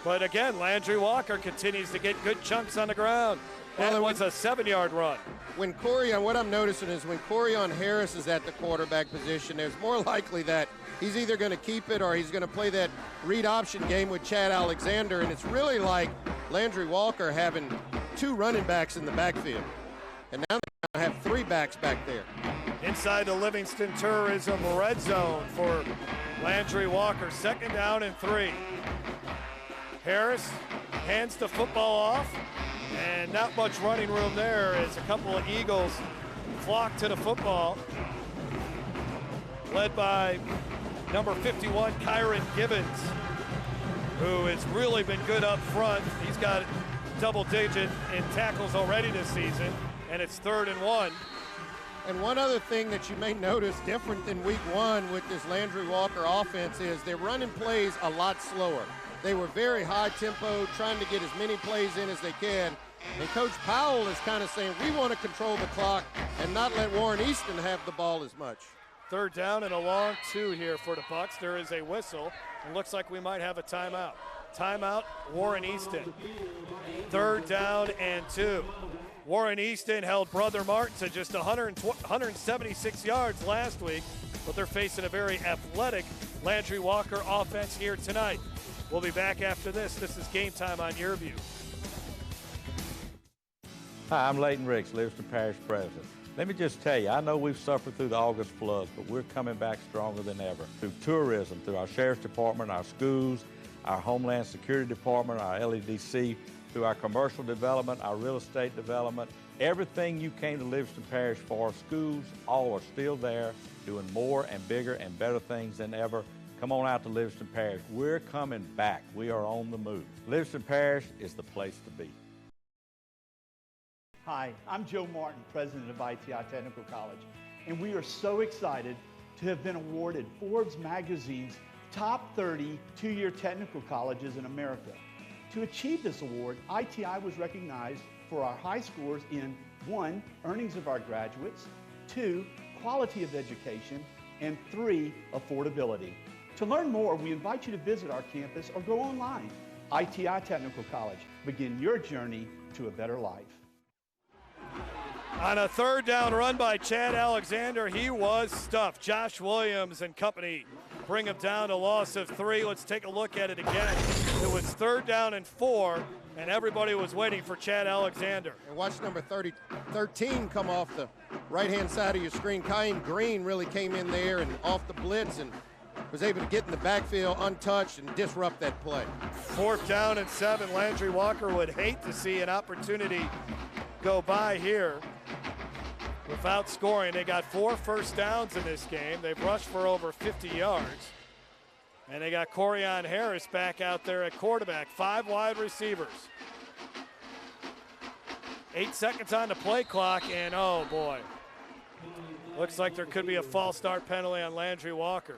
[SPEAKER 2] But again, Landry-Walker continues to get good chunks on the ground. That was a 7-yard run.
[SPEAKER 3] What I'm noticing is when Corian Harris is at the quarterback position, there's more likely that he's either going to keep it or he's going to play that read option game with Chad Alexander, and it's really like Landry-Walker having 2 running backs in the backfield. And now they have 3 backs back there.
[SPEAKER 2] Inside the Livingston Tourism red zone for Landry-Walker, 2nd down and 3. Harris hands the football off, and not much running room there as a couple of Eagles flock to the football, led by number 51, Kyron Gibbons, who has really been good up front. He's got double-digit in tackles already this season, and it's 3rd and 1.
[SPEAKER 3] And one other thing that you may notice different than week 1 with this Landry-Walker offense is they're running plays a lot slower. They were very high tempo, trying to get as many plays in as they can. And Coach Powell is kind of saying, we want to control the clock and not let Warren Easton have the ball as much.
[SPEAKER 2] 3rd down and a long 2 here for the Bucs. There is a whistle. It looks like we might have a timeout. Timeout, Warren Easton. 3rd down and 2. Warren Easton held Brother Martin to just 176 yards last week, but they're facing a very athletic Landry-Walker offense here tonight. We'll be back after this. This is Game Time on YurView.
[SPEAKER 16] Hi, I'm Leighton Ricks, Livingston Parish President. Let me just tell you, I know we've suffered through the August floods, but we're coming back stronger than ever. Through tourism, through our Sheriff's Department, our schools, our Homeland Security Department, our LEDC, through our commercial development, our real estate development, everything you came to Livingston Parish for, schools, all are still there, doing more and bigger and better things than ever. Come on out to Livingston Parish. We're coming back. We are on the move. Livingston Parish is the place to be.
[SPEAKER 9] Hi, I'm Joe Martin, president of ITI Technical College, and we are so excited to have been awarded Forbes magazine's top 30 two-year technical colleges in America. To achieve this award, ITI was recognized for our high scores in 1, earnings of our graduates, 2, quality of education, and 3, affordability. To learn more, we invite you to visit our campus or go online. ITI Technical College. Begin your journey to a better life.
[SPEAKER 2] On a 3rd down run by Chad Alexander, he was stuffed. Josh Williams and company bring them down to loss of 3. Let's take a look at it again. It was 3rd down and 4, and everybody was waiting for Chad Alexander.
[SPEAKER 3] And watch number 13 come off the right-hand side of your screen. Kyan Green really came in there and off the blitz and was able to get in the backfield untouched and disrupt that play.
[SPEAKER 2] 4th down and 7. Landry-Walker would hate to see an opportunity go by here without scoring. They got 4 first downs in this game. They've rushed for over 50 yards. And they got Corian Harris back out there at quarterback. 5 wide receivers. 8 seconds on the play clock, and oh boy. Looks like there could be a false start penalty on Landry-Walker.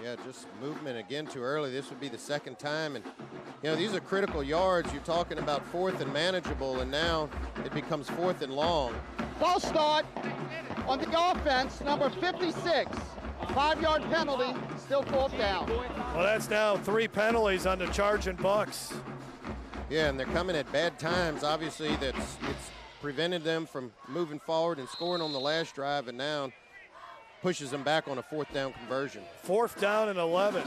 [SPEAKER 3] Yeah, just movement again too early. This would be the 2nd time. And, you know, these are critical yards. You're talking about 4th and manageable, and now it becomes 4th and long.
[SPEAKER 11] False start on the offense, number 56. 5-yard penalty, still 4th down.
[SPEAKER 2] Well, that's now 3 penalties on the Chargin Bucs.
[SPEAKER 3] Yeah, and they're coming at bad times. Obviously, it's prevented them from moving forward and scoring on the last drive, and now pushes them back on a 4th down conversion.
[SPEAKER 2] 4th down and 11.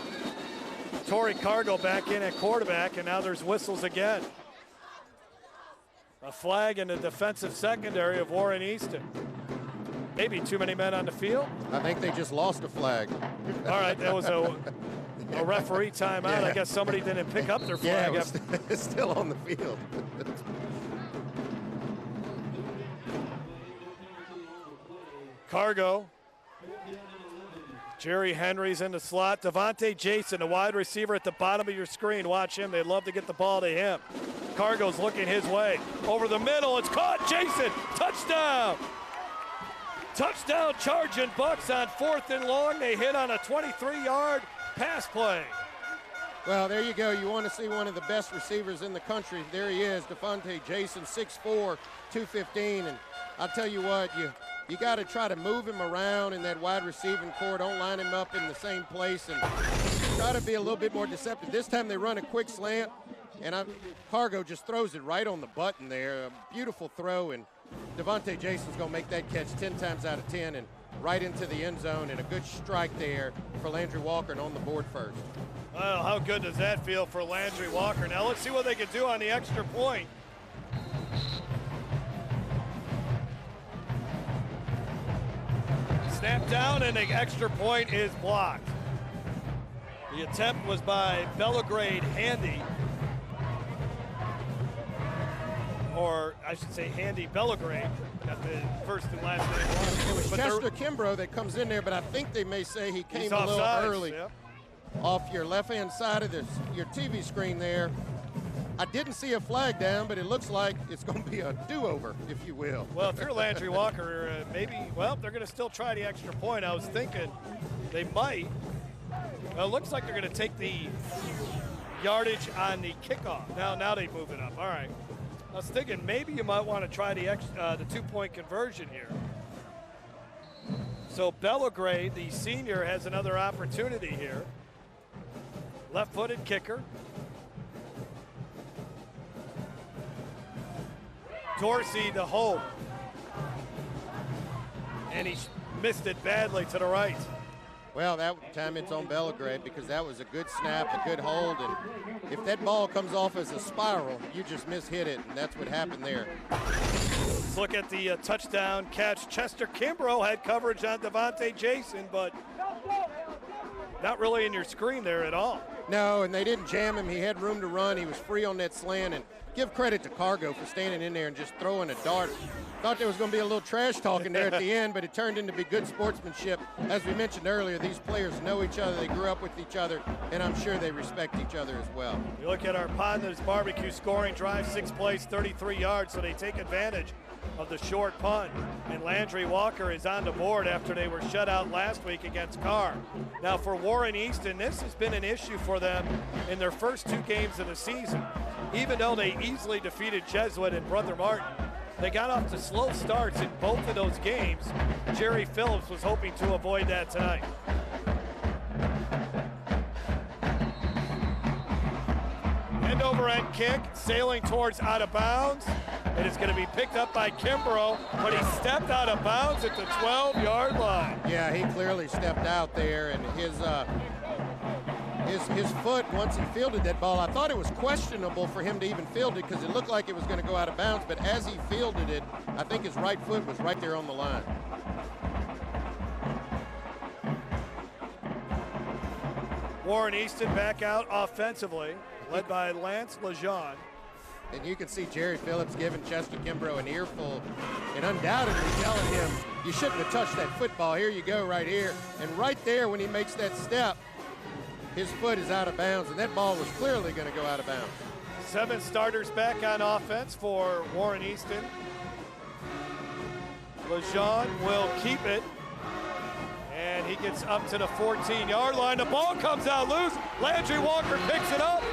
[SPEAKER 2] Torrey Cargo back in at quarterback, and now there's whistles again. A flag in the defensive secondary of Warren Easton. Maybe too many men on the field.
[SPEAKER 3] I think they just lost a flag.
[SPEAKER 2] All right, that was a referee timeout.
[SPEAKER 3] Yeah.
[SPEAKER 2] I guess somebody didn't pick up their flag.
[SPEAKER 3] Yeah, it's still on the field.
[SPEAKER 2] Cargo. Jerry Henry's in the slot. Devontae Jason, the wide receiver at the bottom of your screen. Watch him. They'd love to get the ball to him. Cargo's looking his way. Over the middle. It's caught. Jason. Touchdown. Touchdown, Chargin Bucs on 4th and long. They hit on a 23-yard pass play.
[SPEAKER 3] Well, there you go. You want to see one of the best receivers in the country. There he is, Devontae Jason, 6'4", 215. And I'll tell you what, you got to try to move him around in that wide receiving core. Don't line him up in the same place and try to be a little bit more deceptive. This time they run a quick slant, and Cargo just throws it right on the button there. A beautiful throw, and Devontae Jason's going to make that catch 10 times out of 10 and right into the end zone, and a good strike there for Landry-Walker and on the board first.
[SPEAKER 2] Well, how good does that feel for Landry-Walker? Now let's see what they can do on the extra point. Snap down, and the extra point is blocked. The attempt was by Belgrade Handy. Or I should say Handy Belgrade. Got the first and last name.
[SPEAKER 3] It was Chester Kimbrough that comes in there, but I think they may say he came a little early.
[SPEAKER 2] Yep.
[SPEAKER 3] Off your left-hand side of your TV screen there. I didn't see a flag down, but it looks like it's going to be a do-over, if you will.
[SPEAKER 2] Well, if you're Landry-Walker, they're going to still try the extra point. I was thinking they might. Well, it looks like they're going to take the yardage on the kickoff. Now they move it up. All right. I was thinking maybe you might want to try the 2-point conversion here. So Belgrade, the senior, has another opportunity here. Left-footed kicker. Dorsey to hold. And he missed it badly to the right.
[SPEAKER 3] Well, that time it's on Belgrade because that was a good snap, a good hold, and if that ball comes off as a spiral, you just mishit it, and that's what happened there.
[SPEAKER 2] Let's look at the touchdown catch. Chester Kimbrough had coverage on Devontae Jason, but not really in your screen there at all.
[SPEAKER 3] No, and they didn't jam him. He had room to run. He was free on that slant, and give credit to Cargo for standing in there and just throwing a dart. Thought there was going to be a little trash talking there at the end, but it turned into be good sportsmanship. As we mentioned earlier, these players know each other. They grew up with each other, and I'm sure they respect each other as well.
[SPEAKER 2] You look at our Partners Barbecue scoring drive, 6 plays, 33 yards, so they take advantage of the short punt. And Landry-Walker is on the board after they were shut out last week against Carr. Now for Warren Easton, this has been an issue for them in their first 2 games of the season. Even though they easily defeated Jesuit and Brother Martin, they got off to slow starts in both of those games. Jerry Phillips was hoping to avoid that tonight. End over end kick, sailing towards out of bounds. It is going to be picked up by Kimbrough, but he stepped out of bounds at the 12-yard line.
[SPEAKER 3] Yeah, he clearly stepped out there, and his foot, once he fielded that ball, I thought it was questionable for him to even field it because it looked like it was going to go out of bounds, but as he fielded it, I think his right foot was right there on the line.
[SPEAKER 2] Warren Easton back out offensively, led by Lance Lejeune.
[SPEAKER 3] And you can see Jerry Phillips giving Chester Kimbrough an earful and undoubtedly telling him, you shouldn't have touched that football. Here you go right here. And right there when he makes that step, his foot is out of bounds, and that ball was clearly going to go out of bounds.
[SPEAKER 2] 7 starters back on offense for Warren Easton. Lejeune will keep it. And he gets up to the 14-yard line. The ball comes out loose. Landry-Walker picks it up,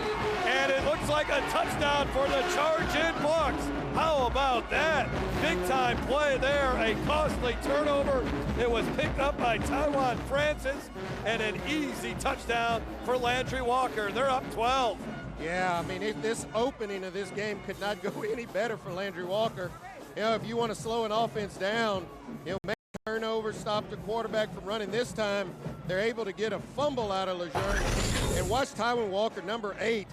[SPEAKER 2] and it looks like a touchdown for the Chargin Bucs. How about that? Big-time play there, a costly turnover. It was picked up by Taiwan Francis, and an easy touchdown for Landry-Walker. They're up 12.
[SPEAKER 3] Yeah, I mean, this opening of this game could not go any better for Landry-Walker. You know, if you want to slow an offense down, you know, turnover, stop the quarterback from running. This time, they're able to get a fumble out of Lejeune. And watch Taiwan Walker, number 8,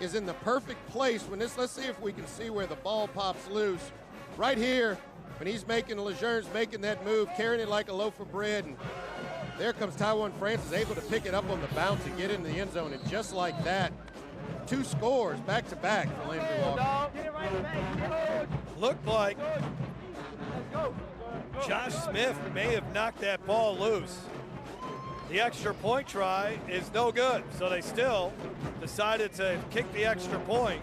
[SPEAKER 3] is in the perfect place when this, let's see if we can see where the ball pops loose. Right here, when he's making, Lejeune's making that move, carrying it like a loaf of bread. And there comes Taiwan Francis, able to pick it up on the bounce and get into the end zone. And just like that, 2 scores back-to-back for Landry-Walker.
[SPEAKER 2] Looked like Josh Smith may have knocked that ball loose. The extra point try is no good, so they still decided to kick the extra point.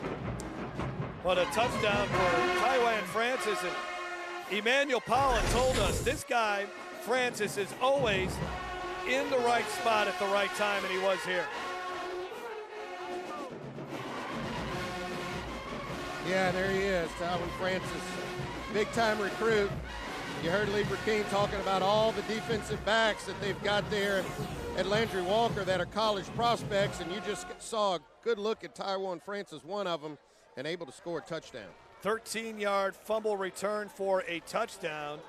[SPEAKER 2] But a touchdown for Taiwan Francis. And Emmanuel Pollen told us this guy, Francis, is always in the right spot at the right time, and he was here.
[SPEAKER 3] Yeah, there he is, Taiwan Francis, big-time recruit. You heard Lieber King talking about all the defensive backs that they've got there at Landry-Walker that are college prospects, and you just saw a good look at Taiwan Francis, one of them, and able to score a touchdown.
[SPEAKER 2] 13-yard fumble return for a touchdown,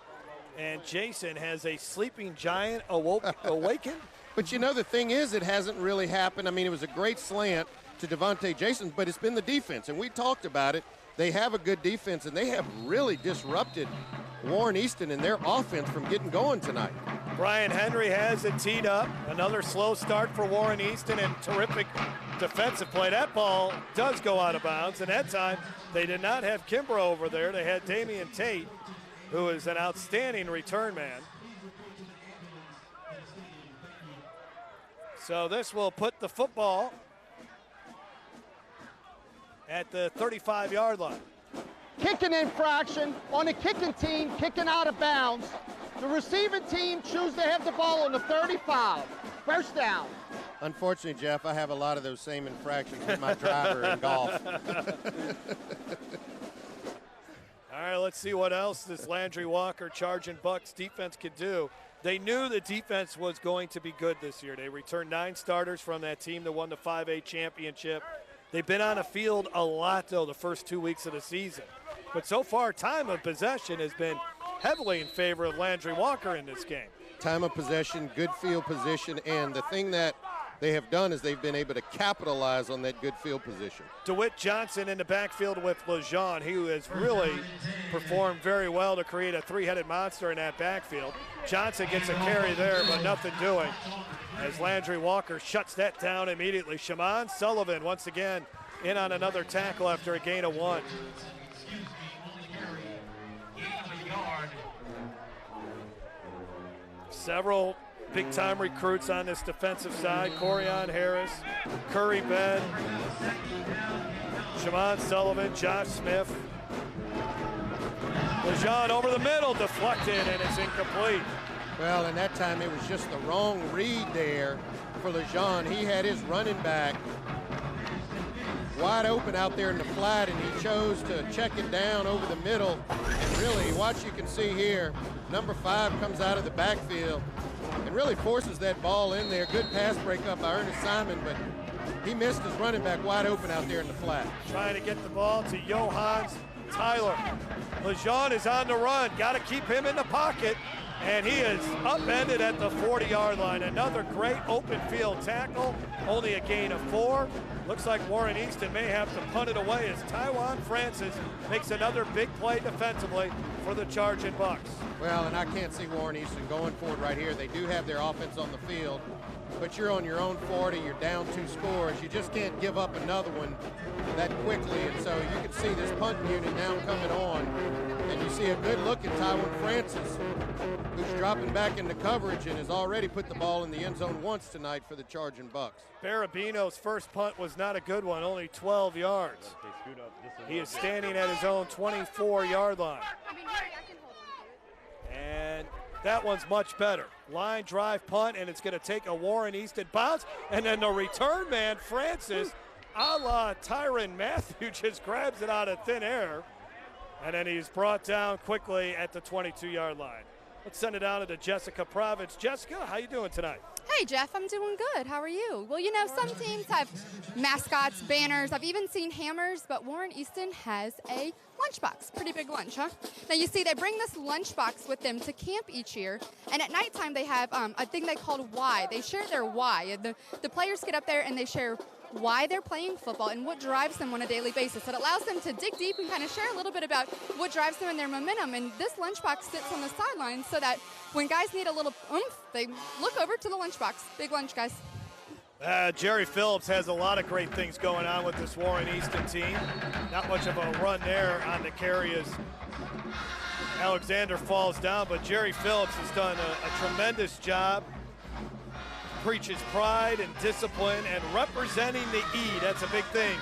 [SPEAKER 2] and Jason has a sleeping giant awakened.
[SPEAKER 3] But you know, the thing is, it hasn't really happened. I mean, it was a great slant to Devontae Jason, but it's been the defense, and we talked about it. They have a good defense, and they have really disrupted Warren Easton and their offense from getting going tonight.
[SPEAKER 2] Brian Henry has it teed up. Another slow start for Warren Easton and terrific defensive play. That ball does go out of bounds, and that time they did not have Kimbrough over there. They had Damian Tate, who is an outstanding return man. So this will put the football at the 35-yard line.
[SPEAKER 11] Kicking infraction on the kicking team, kicking out of bounds. The receiving team choose to have the ball on the 35. First down.
[SPEAKER 3] Unfortunately, Jeff, I have a lot of those same infractions with my driver in golf.
[SPEAKER 2] All right, let's see what else this Landry-Walker Chargin Bucs defense could do. They knew the defense was going to be good this year. They returned 9 starters from that team that won the 5A championship. They've been on the field a lot, though, the first 2 weeks of the season. But so far, time of possession has been heavily in favor of Landry-Walker in this game.
[SPEAKER 3] Time of possession, good field position, and the thing that they have done is they've been able to capitalize on that good field position.
[SPEAKER 2] DeWitt Johnson in the backfield with Lejeune, who has really performed very well to create a 3-headed monster in that backfield. Johnson gets a carry there, but nothing doing as Landry-Walker shuts that down immediately. Shaman Sullivan once again in on another tackle after a gain of 1. Several big-time recruits on this defensive side. Corian Harris, Curry Ben, Shaman Sullivan, Josh Smith. Lejeune over the middle, deflected, and it's incomplete.
[SPEAKER 3] Well, and that time it was just the wrong read there for Lejeune. He had his running back wide open out there in the flat, and he chose to check it down over the middle. And really, watch, you can see here, number 5 comes out of the backfield and really forces that ball in there. Good pass breakup by Ernest Simon, but he missed his running back wide open out there in the flat.
[SPEAKER 2] Trying to get the ball to Johans Tyler. Lejeune is on the run. Got to keep him in the pocket. And he is upended at the 40-yard line. Another great open field tackle. Only a gain of 4. Looks like Warren Easton may have to punt it away as Tywan Francis makes another big play defensively for the Chargin Bucs.
[SPEAKER 3] Well, and I can't see Warren Easton going for it right here. They do have their offense on the field, but you're on your own 40, you're down 2 scores. You just can't give up another one that quickly. And so you can see this punt unit now coming on, and you see a good look at Tywan Francis, who's dropping back into coverage and has already put the ball in the end zone once tonight for the Chargin Bucs.
[SPEAKER 2] Barabino's first punt was not a good one, only 12 yards. He is standing at his own 24-yard line. And that one's much better. Line drive punt, and it's going to take a Warren Easton bounce. And then the return man, Francis, a la Tyrann Mathieu, just grabs it out of thin air. And then he's brought down quickly at the 22-yard line. Let's send it down to Jessica Province. Jessica, how you doing tonight?
[SPEAKER 1] Hey, Jeff, I'm doing good. How are you? Well, you know, some teams have mascots, banners. I've even seen hammers, but Warren Easton has a lunchbox. Pretty big lunch, huh? Now, you see, they bring this lunchbox with them to camp each year, and at nighttime they have a thing they call why. They share their why. The players get up there and they share why they're playing football and what drives them on a daily basis. It allows them to dig deep and kind of share a little bit about what drives them and their momentum. And this lunchbox sits on the sidelines so that when guys need a little oomph, they look over to the lunchbox. Big lunch, guys.
[SPEAKER 2] Jerry Phillips has a lot of great things going on with this Warren Easton team. Not much of a run there on the carry as Alexander falls down, but Jerry Phillips has done a tremendous job. Preaches pride and discipline and representing the E. That's a big thing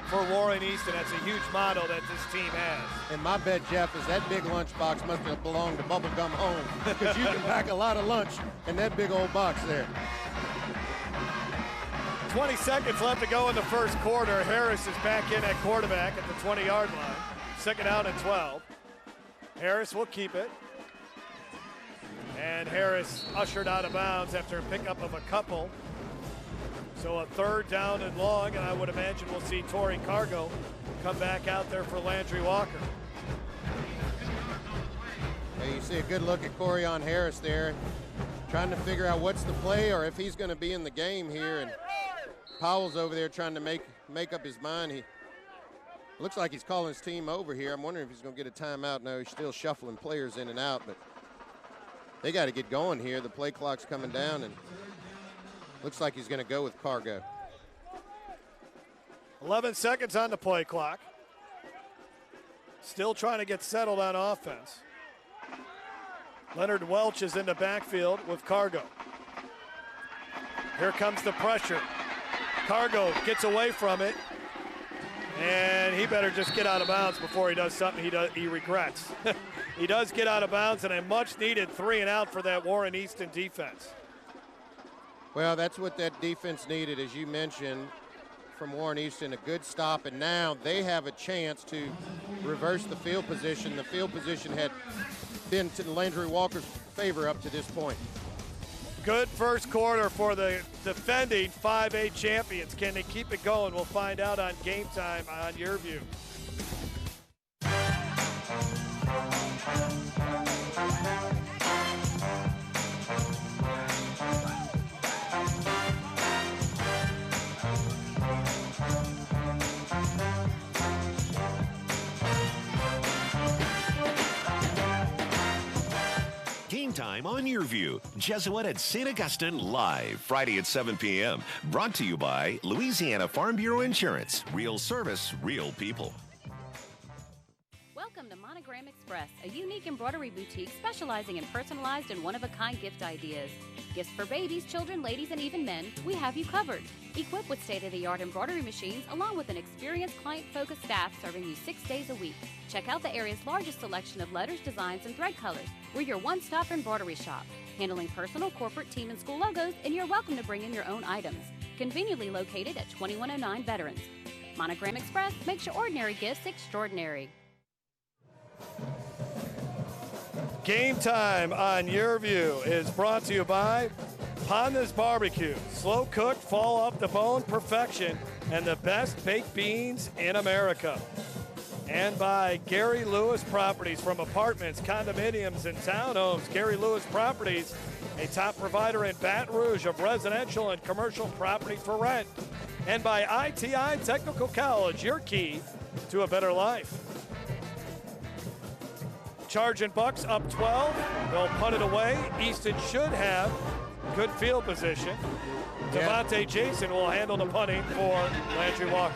[SPEAKER 2] for Warren Easton. That's a huge motto that this team has.
[SPEAKER 3] And my bet, Jeff, is that big lunchbox must have belonged to Bubblegum Home, because you can pack a lot of lunch in that big old box there.
[SPEAKER 2] 20 seconds left to go in the first quarter. Harris is back in at quarterback at the 20-yard line. Second down and 12. Harris will keep it. And Harris ushered out of bounds after a pickup of a couple. So a third down and long, and I would imagine we'll see Torrey Cargo come back out there for Landry-Walker.
[SPEAKER 3] Hey, you see a good look at Corian Harris there, trying to figure out what's the play or if he's going to be in the game here. And Powell's over there trying to make up his mind. He looks like he's calling his team over here. I'm wondering if he's going to get a timeout. No, he's still shuffling players in and out, but they got to get going here. The play clock's coming down, and looks like he's going to go with Cargo.
[SPEAKER 2] 11 seconds on the play clock. Still trying to get settled on offense. Leonard Welch is in the backfield with Cargo. Here comes the pressure. Cargo gets away from it, and he better just get out of bounds before he does something he regrets. He does get out of bounds, and a much-needed 3-and-out for that Warren Easton defense.
[SPEAKER 3] Well, that's what that defense needed, as you mentioned, from Warren Easton, a good stop, and now they have a chance to reverse the field position. The field position had been to Landry-Walker's favor up to this point.
[SPEAKER 2] Good first quarter for the defending 5A champions. Can they keep it going? We'll find out on Game Time on YurView.
[SPEAKER 12] Game Time on YurView. Jesuit at St. Augustine live Friday at 7 p.m. Brought to you by Louisiana Farm Bureau Insurance. Real service, real people.
[SPEAKER 15] Welcome to Monogram Express, a unique embroidery boutique specializing in personalized and one-of-a-kind gift ideas. Gifts for babies, children, ladies, and even men, we have you covered. Equipped with state-of-the-art embroidery machines, along with an experienced client-focused staff serving you 6 days a week. Check out the area's largest selection of letters, designs, and thread colors. We're your one-stop embroidery shop, handling personal, corporate, team, and school logos, and you're welcome to bring in your own items. Conveniently located at 2109 Veterans. Monogram Express makes your ordinary gifts extraordinary.
[SPEAKER 2] Game Time on YurView is brought to you by Panda's Barbecue. Slow cooked, fall off the bone, perfection, and the best baked beans in America. And by Gary Lewis Properties, from apartments, condominiums, and townhomes. Gary Lewis Properties, a top provider in Baton Rouge of residential and commercial property for rent. And by ITI Technical College, your key to a better life. Chargin Bucs up 12. They'll punt it away. Easton should have good field position. Devontae Jason will handle the punting for Landry-Walker.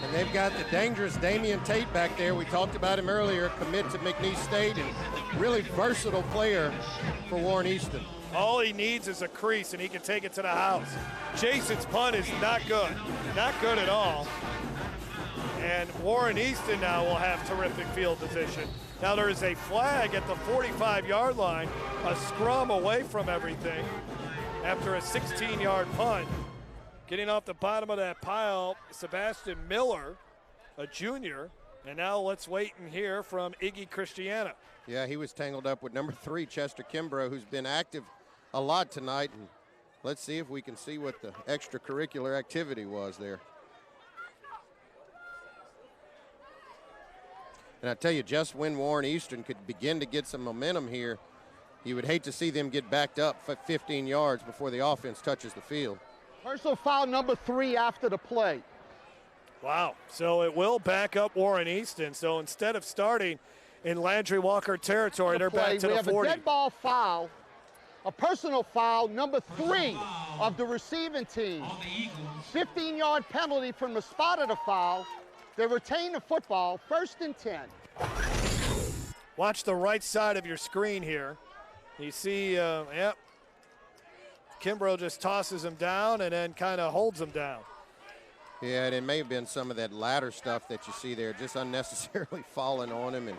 [SPEAKER 3] And they've got the dangerous Damian Tate back there. We talked about him earlier, commit to McNeese State, and really versatile player for Warren Easton.
[SPEAKER 2] All he needs is a crease, and he can take it to the house. Jason's punt is not good at all. And Warren Easton now will have terrific field position. Now there is a flag at the 45-yard line, a scrum away from everything after a 16-yard punt. Getting off the bottom of that pile, Sebastian Miller, a junior. And now let's wait and hear from Iggy Christiana.
[SPEAKER 3] Yeah, he was tangled up with number 3, Chester Kimbrough, who's been active a lot tonight. And let's see if we can see what the extracurricular activity was there. And I tell you, just when Warren Easton could begin to get some momentum here, you would hate to see them get backed up for 15 yards before the offense touches the field.
[SPEAKER 11] Personal foul number 3 after the play.
[SPEAKER 2] Wow, so it will back up Warren Easton. So instead of starting in Landry-Walker territory, they're back to the 40.
[SPEAKER 11] We have a dead ball foul, a personal foul, number 3 of the receiving team. 15-yard penalty from the spot of the foul. They retain the football, 1st and 10.
[SPEAKER 2] Watch the right side of your screen here. You see, Kimbrough just tosses him down and then kind of holds him down.
[SPEAKER 3] Yeah, and it may have been some of that ladder stuff that you see there, just unnecessarily falling on him. And,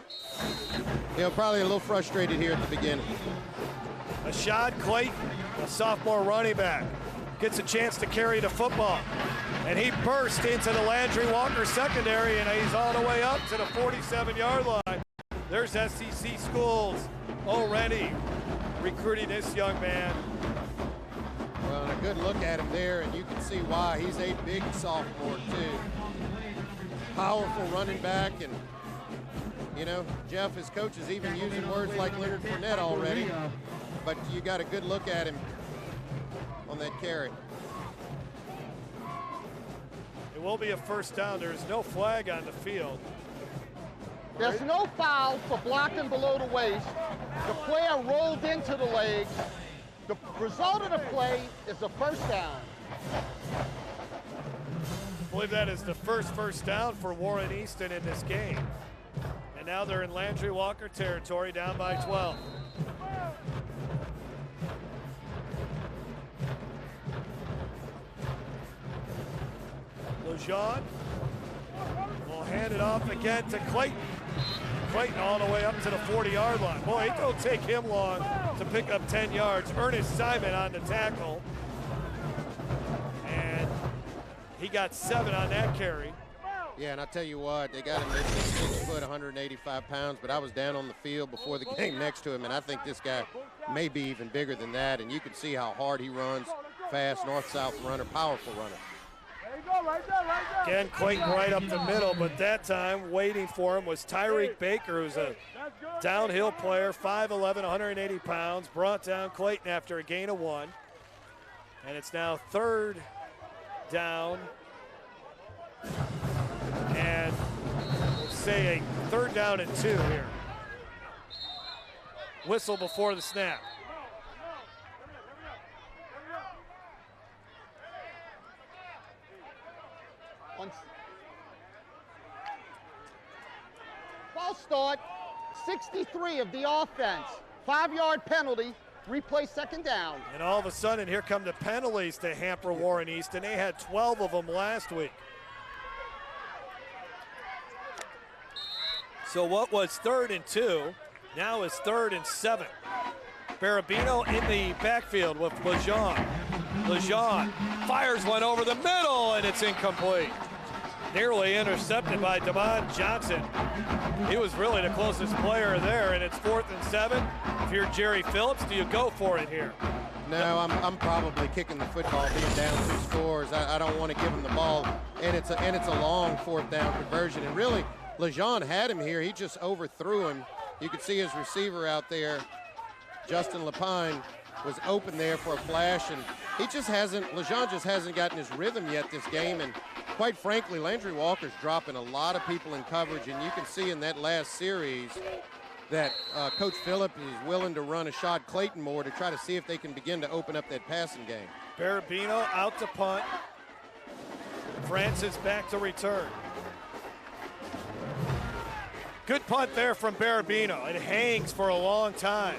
[SPEAKER 3] probably a little frustrated here at the beginning.
[SPEAKER 2] Ashad Clayton, a sophomore running back, gets a chance to carry the football. And he burst into the Landry-Walker secondary, and he's all the way up to the 47-yard line. There's SEC schools already recruiting this young man.
[SPEAKER 3] Well, and a good look at him there, and you can see why. He's a big sophomore, too. Powerful running back, and, Jeff, his coach, is even using words like Leonard Fournette already. But you got a good look at him on that carry.
[SPEAKER 2] It will be a 1st down. There is no flag on the field.
[SPEAKER 11] There's no foul for blocking below the waist. The player rolled into the legs. The result of the play is a 1st down.
[SPEAKER 2] I believe that is the first down for Warren Easton in this game. And now they're in Landry-Walker territory, down by 12. Lejean will hand it off again to Clayton. Clayton all the way up to the 40-yard line. Boy, it don't take him long to pick up 10 yards. Ernest Simon on the tackle. And he got 7 on that carry.
[SPEAKER 3] Yeah, and I tell you what, they got him at 6 foot, 185 pounds, but I was down on the field before the game next to him, and I think this guy may be even bigger than that, and you can see how hard he runs, fast, north-south runner, powerful runner.
[SPEAKER 2] Again, Clayton right up the middle, but that time waiting for him was Tyreek Baker, who's a downhill player, 5'11", 180 pounds, brought down Clayton after a gain of 1. And it's now 3rd down. And we'll say a 3rd down and 2 here. Whistle before the snap.
[SPEAKER 11] False start, 63 of the offense. 5-yard penalty, replay 2nd down.
[SPEAKER 2] And all of a sudden, here come the penalties to hamper Warren Easton. They had 12 of them last week. So what was 3rd and 2 now is 3rd and 7. Barabino in the backfield with Lejean. Lejean fires one over the middle, and it's incomplete. Nearly intercepted by Devon Johnson. He was really the closest player there, and it's 4th and 7. If you're Jerry Phillips, do you go for it here?
[SPEAKER 3] No, I'm probably kicking the football, being down 2 scores. I don't want to give him the ball, and it's a long 4th down conversion. And really, LeJean had him here. He just overthrew him. You could see his receiver out there, Justin Lapine, was open there for a flash, and LeJean just hasn't gotten his rhythm yet this game, and quite frankly, Landry-Walker's dropping a lot of people in coverage, and you can see in that last series that Coach Phillip is willing to run a shot Clayton more to try to see if they can begin to open up that passing game.
[SPEAKER 2] Barabino out to punt. Francis back to return. Good punt there from Barabino. It hangs for a long time.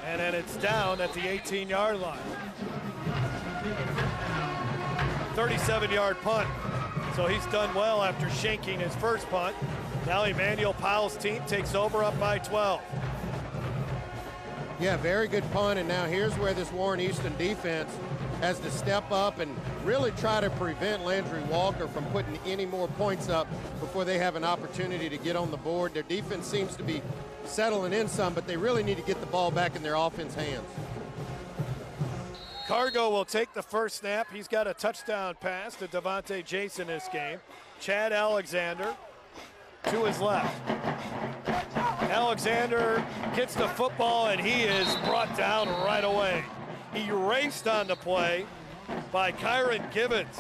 [SPEAKER 2] And then it's down at the 18-yard line. 37-yard punt. So he's done well after shanking his first punt. Now Emmanuel Powell's team takes over up by 12.
[SPEAKER 3] Yeah, very good punt, and now here's where this Warren Easton defense has to step up and really try to prevent Landry-Walker from putting any more points up before they have an opportunity to get on the board. Their defense seems to be settling in some, but they really need to get the ball back in their offense hands.
[SPEAKER 2] Cargo will take the first snap. He's got a touchdown pass to Devontae Jason this game. Chad Alexander to his left. Alexander gets the football, and he is brought down right away. He raced on the play by Kyron Gibbons.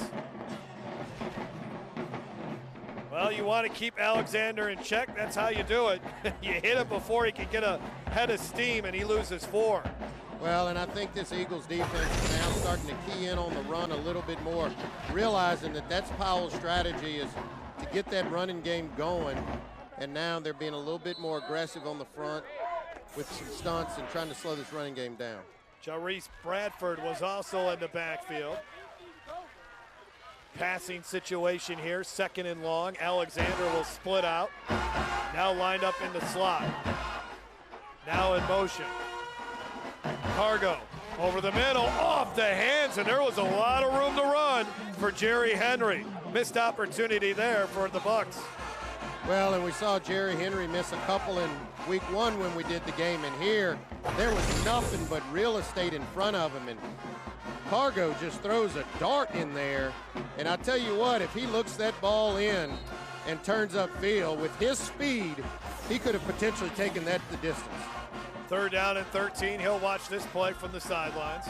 [SPEAKER 2] Well, you want to keep Alexander in check. That's how you do it. You hit him before he can get a head of steam, and he loses 4.
[SPEAKER 3] Well, and I think this Eagles defense is now starting to key in on the run a little bit more, realizing that that's Powell's strategy, is to get that running game going. And now they're being a little bit more aggressive on the front with some stunts and trying to slow this running game down.
[SPEAKER 2] Jarice Bradford was also in the backfield. Passing situation here, 2nd and long. Alexander will split out. Now lined up in the slot. Now in motion. Cargo over the middle, off the hands, and there was a lot of room to run for Jerry Henry. Missed opportunity there for the Bucs.
[SPEAKER 3] Well, and we saw Jerry Henry miss a couple in week 1 when we did the game, and here there was nothing but real estate in front of him, and Cargo just throws a dart in there. And I tell you what, if he looks that ball in and turns upfield with his speed, he could have potentially taken that the distance.
[SPEAKER 2] 3rd down and 13. He'll watch this play from the sidelines.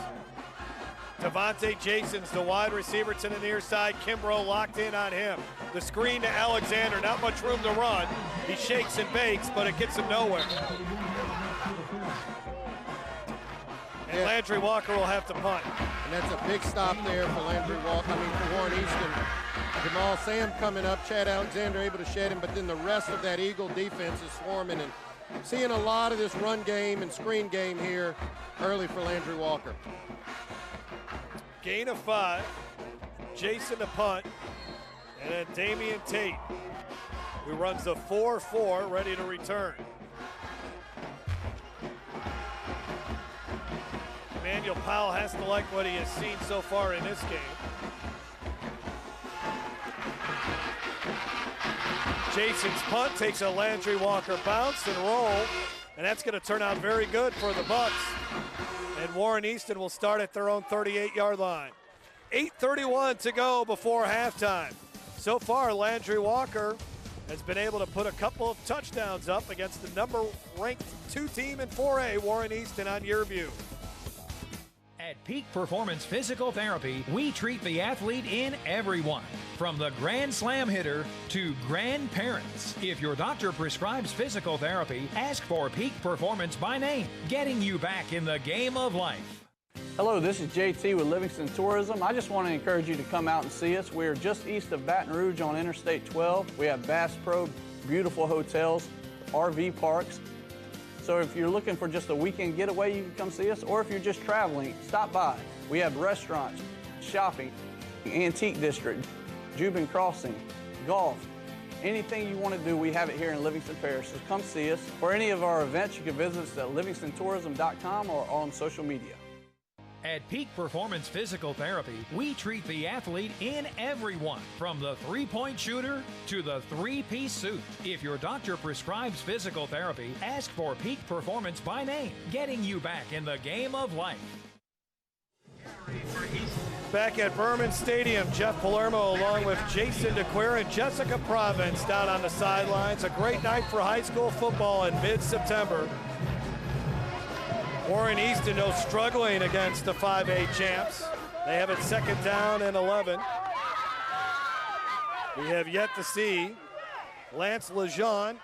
[SPEAKER 2] Devontae Jason's the wide receiver to the near side. Kimbrough locked in on him. The screen to Alexander, not much room to run. He shakes and bakes, but it gets him nowhere. And Landry-Walker will have to punt.
[SPEAKER 3] And that's a big stop there for for Warren Easton. Jamal Sam coming up, Chad Alexander able to shed him, but then the rest of that Eagle defense is swarming, and seeing a lot of this run game and screen game here early for Landry-Walker.
[SPEAKER 2] Gain of 5. Jason to punt. And then Damian Tate, who runs the 4-4, ready to return. Emmanuel Powell has to like what he has seen so far in this game. Jason's punt takes a Landry-Walker bounce and roll, and that's going to turn out very good for the Bucs. And Warren Easton will start at their own 38-yard line. 8:31 to go before halftime. So far, Landry-Walker has been able to put a couple of touchdowns up against the number-ranked 2 team in 4A, Warren Easton, on YurView.
[SPEAKER 13] At Peak Performance Physical Therapy, we treat the athlete in everyone, from the Grand Slam hitter to grandparents. If your doctor prescribes physical therapy, ask for Peak Performance by name, getting you back in the game of life.
[SPEAKER 20] Hello, this is JT with Livingston Tourism. I just want to encourage you to come out and see us. We're just east of Baton Rouge on Interstate 12. We have Bass Pro, beautiful hotels, RV parks. So if you're looking for just a weekend getaway, you can come see us. Or if you're just traveling, stop by. We have restaurants, shopping, antique district, Jubin Crossing, golf. Anything you want to do, we have it here in Livingston Parish. So come see us. For any of our events, you can visit us at livingstontourism.com or on social media.
[SPEAKER 13] At Peak Performance Physical Therapy, we treat the athlete in everyone, from the 3-point shooter to the 3-piece suit. If your doctor prescribes physical therapy, ask for Peak Performance by name, getting you back in the game of life.
[SPEAKER 14] For Easton.
[SPEAKER 2] Back at Berman Stadium, Jeff Palermo along with Jason DeQuire and Jessica Province down on the sidelines. A great night for high school football in mid-September. Warren Easton, though, struggling against the 5A champs. They have it 2nd down and 11. We have yet to see Lance Lejeune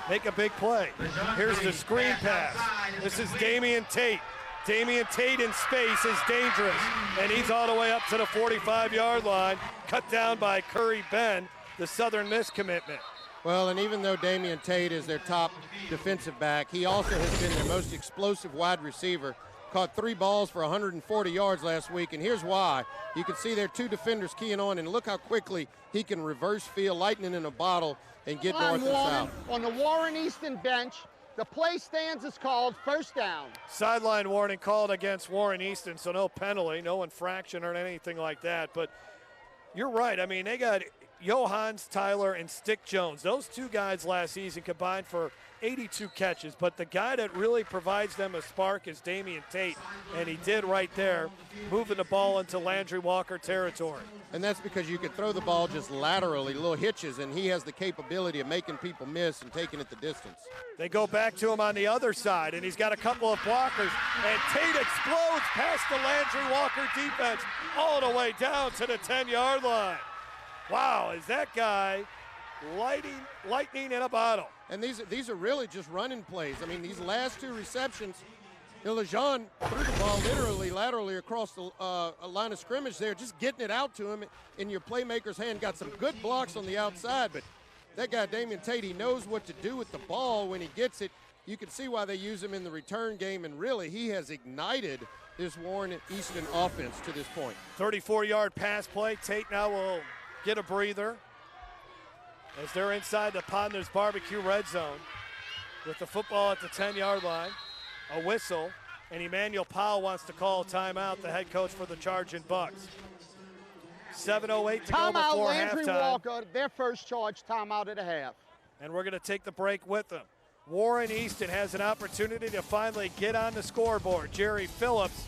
[SPEAKER 2] make a big play. Here's the screen pass. This is Damian Tate. Damian Tate in space is dangerous, and he's all the way up to the 45-yard line, cut down by Curry Ben, the Southern Miss commitment.
[SPEAKER 3] Well, and even though Damian Tate is their top defensive back, he also has been their most explosive wide receiver. Caught 3 balls for 140 yards last week, and here's why. You can see their 2 defenders keying on, and look how quickly he can reverse field, lightning in a bottle, and get north and south.
[SPEAKER 11] On the Warren Easton bench, the play stands is called first down.
[SPEAKER 2] Sideline warning called against Warren Easton, so no penalty, no infraction or anything like that. But you're right. I mean, they got Johans, Tyler, and Stick Jones. Those 2 guys last season combined for 82 catches, but the guy that really provides them a spark is Damian Tate, and he did right there, moving the ball into Landry-Walker territory.
[SPEAKER 3] And that's because you can throw the ball just laterally, little hitches, and he has the capability of making people miss and taking it the distance.
[SPEAKER 2] They go back to him on the other side, and he's got a couple of blockers, and Tate explodes past the Landry-Walker defense all the way down to the 10-yard line. Wow, is that guy lightning in a bottle?
[SPEAKER 3] And these are really just running plays. I mean, these last 2 receptions, Lejeune threw the ball literally laterally across the line of scrimmage there, just getting it out to him in your playmaker's hand. Got some good blocks on the outside, but that guy, Damian Tate, he knows what to do with the ball when he gets it. You can see why they use him in the return game, and really he has ignited this Warren Easton offense to this point.
[SPEAKER 2] 34-yard pass play. Tate now will get a breather as they're inside the Podner's Barbecue red zone with the football at the 10-yard line. A whistle, and Emmanuel Powell wants to call timeout, the head coach for the Chargin Bucs. 7:08 to go before halftime.
[SPEAKER 11] Landry-Walker, their first charge timeout at the half.
[SPEAKER 2] And we're going to take the break with them. Warren Easton has an opportunity to finally get on the scoreboard. Jerry Phillips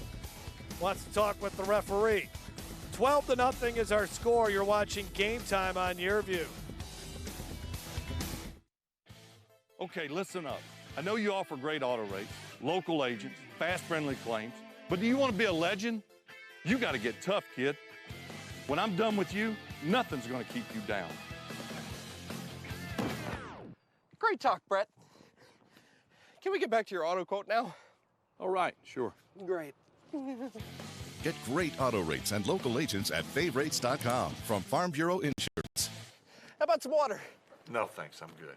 [SPEAKER 2] wants to talk with the referee. 12-0 is our score. You're watching Game Time on YurView.
[SPEAKER 5] Okay, listen up. I know you offer great auto rates, local agents, fast, friendly claims, but do you want to be a legend? You got to get tough, kid. When I'm done with you, nothing's going to keep you down.
[SPEAKER 18] Great talk, Brett. Can we get back to your auto quote now?
[SPEAKER 5] All right, sure.
[SPEAKER 18] Great.
[SPEAKER 7] Get great auto rates and local agents at favrates.com from Farm Bureau Insurance.
[SPEAKER 18] How about some water?
[SPEAKER 14] No, thanks. I'm good.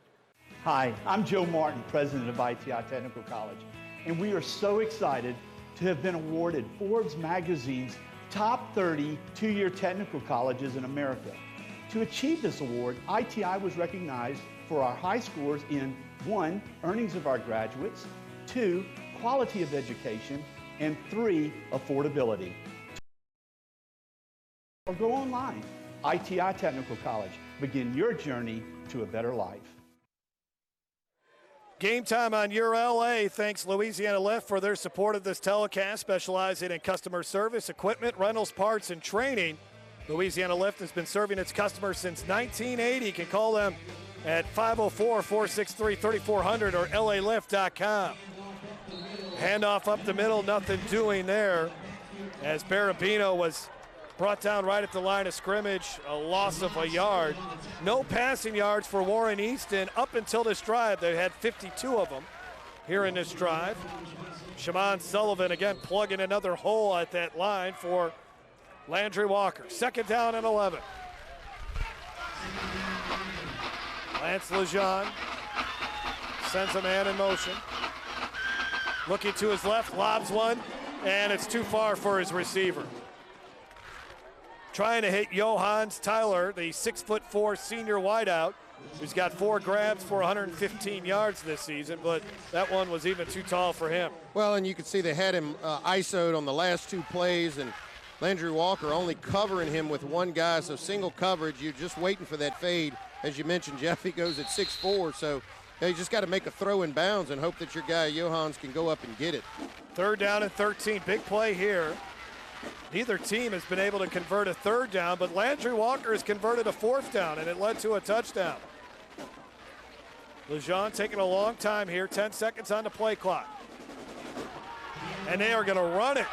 [SPEAKER 9] Hi, I'm Joe Martin, president of ITI Technical College, and we are so excited to have been awarded Forbes magazine's top 30 two-year technical colleges in America. To achieve this award, ITI was recognized for our high scores in 1, earnings of our graduates, 2, quality of education, and 3, affordability. Or go online. ITI Technical College. Begin your journey to a better life.
[SPEAKER 2] Game Time on Your LA. Thanks Louisiana Lift for their support of this telecast, specializing in customer service, equipment, rentals, parts, and training. Louisiana Lift has been serving its customers since 1980. You can call them at 504-463-3400 or lalift.com. Handoff up the middle, nothing doing there as Barabino was brought down right at the line of scrimmage, a loss of a yard. No passing yards for Warren Easton up until this drive. They had 52 of them here in this drive. Shaman Sullivan again plugging another hole at that line for Landry-Walker. 2nd down and 11. Lance Lejeune sends a man in motion. Looking to his left, lobs one, and it's too far for his receiver. Trying to hit Johans Tyler, the 6'4" senior wideout, who's got 4 grabs for 115 yards this season, but that one was even too tall for him.
[SPEAKER 3] Well, and you can see they had him ISO'd on the last 2 plays, and Landry-Walker only covering him with 1 guy, so single coverage. You're just waiting for that fade. As you mentioned, Jeff, he goes at 6'4", so you just got to make a throw in bounds and hope that your guy Johans can go up and get it.
[SPEAKER 2] 3rd down and 13. Big play here Neither team has been able to convert a third down, but Landry-Walker has converted a fourth down, and it led to a touchdown. Lejeune taking a long time here, 10 seconds on the play clock. And they are going to run it.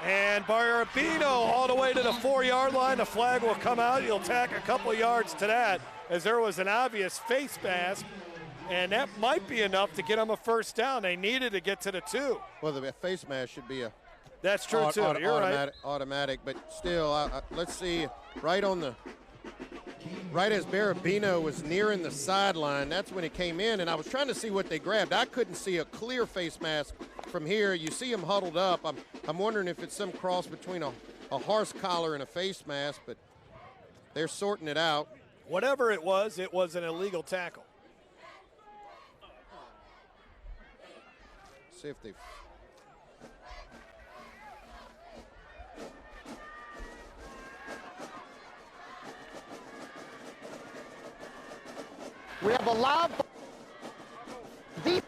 [SPEAKER 2] And Barabino all the way to the 4-yard line. The flag will come out. He'll tack a couple yards to that, as there was an obvious face mask. And that might be enough to get them a first down. They needed to get to the 2.
[SPEAKER 3] Well, the face mask should be a
[SPEAKER 2] That's true, too. You're right.
[SPEAKER 3] Automatic, but still, let's see, right as Barabino was nearing the sideline, that's when it came in, and I was trying to see what they grabbed. I couldn't see a clear face mask from here. You see him huddled up. I'm wondering if it's some cross between a horse collar and a face mask, but they're sorting it out.
[SPEAKER 2] Whatever it was an illegal tackle.
[SPEAKER 3] See if they...
[SPEAKER 11] We have a live deep.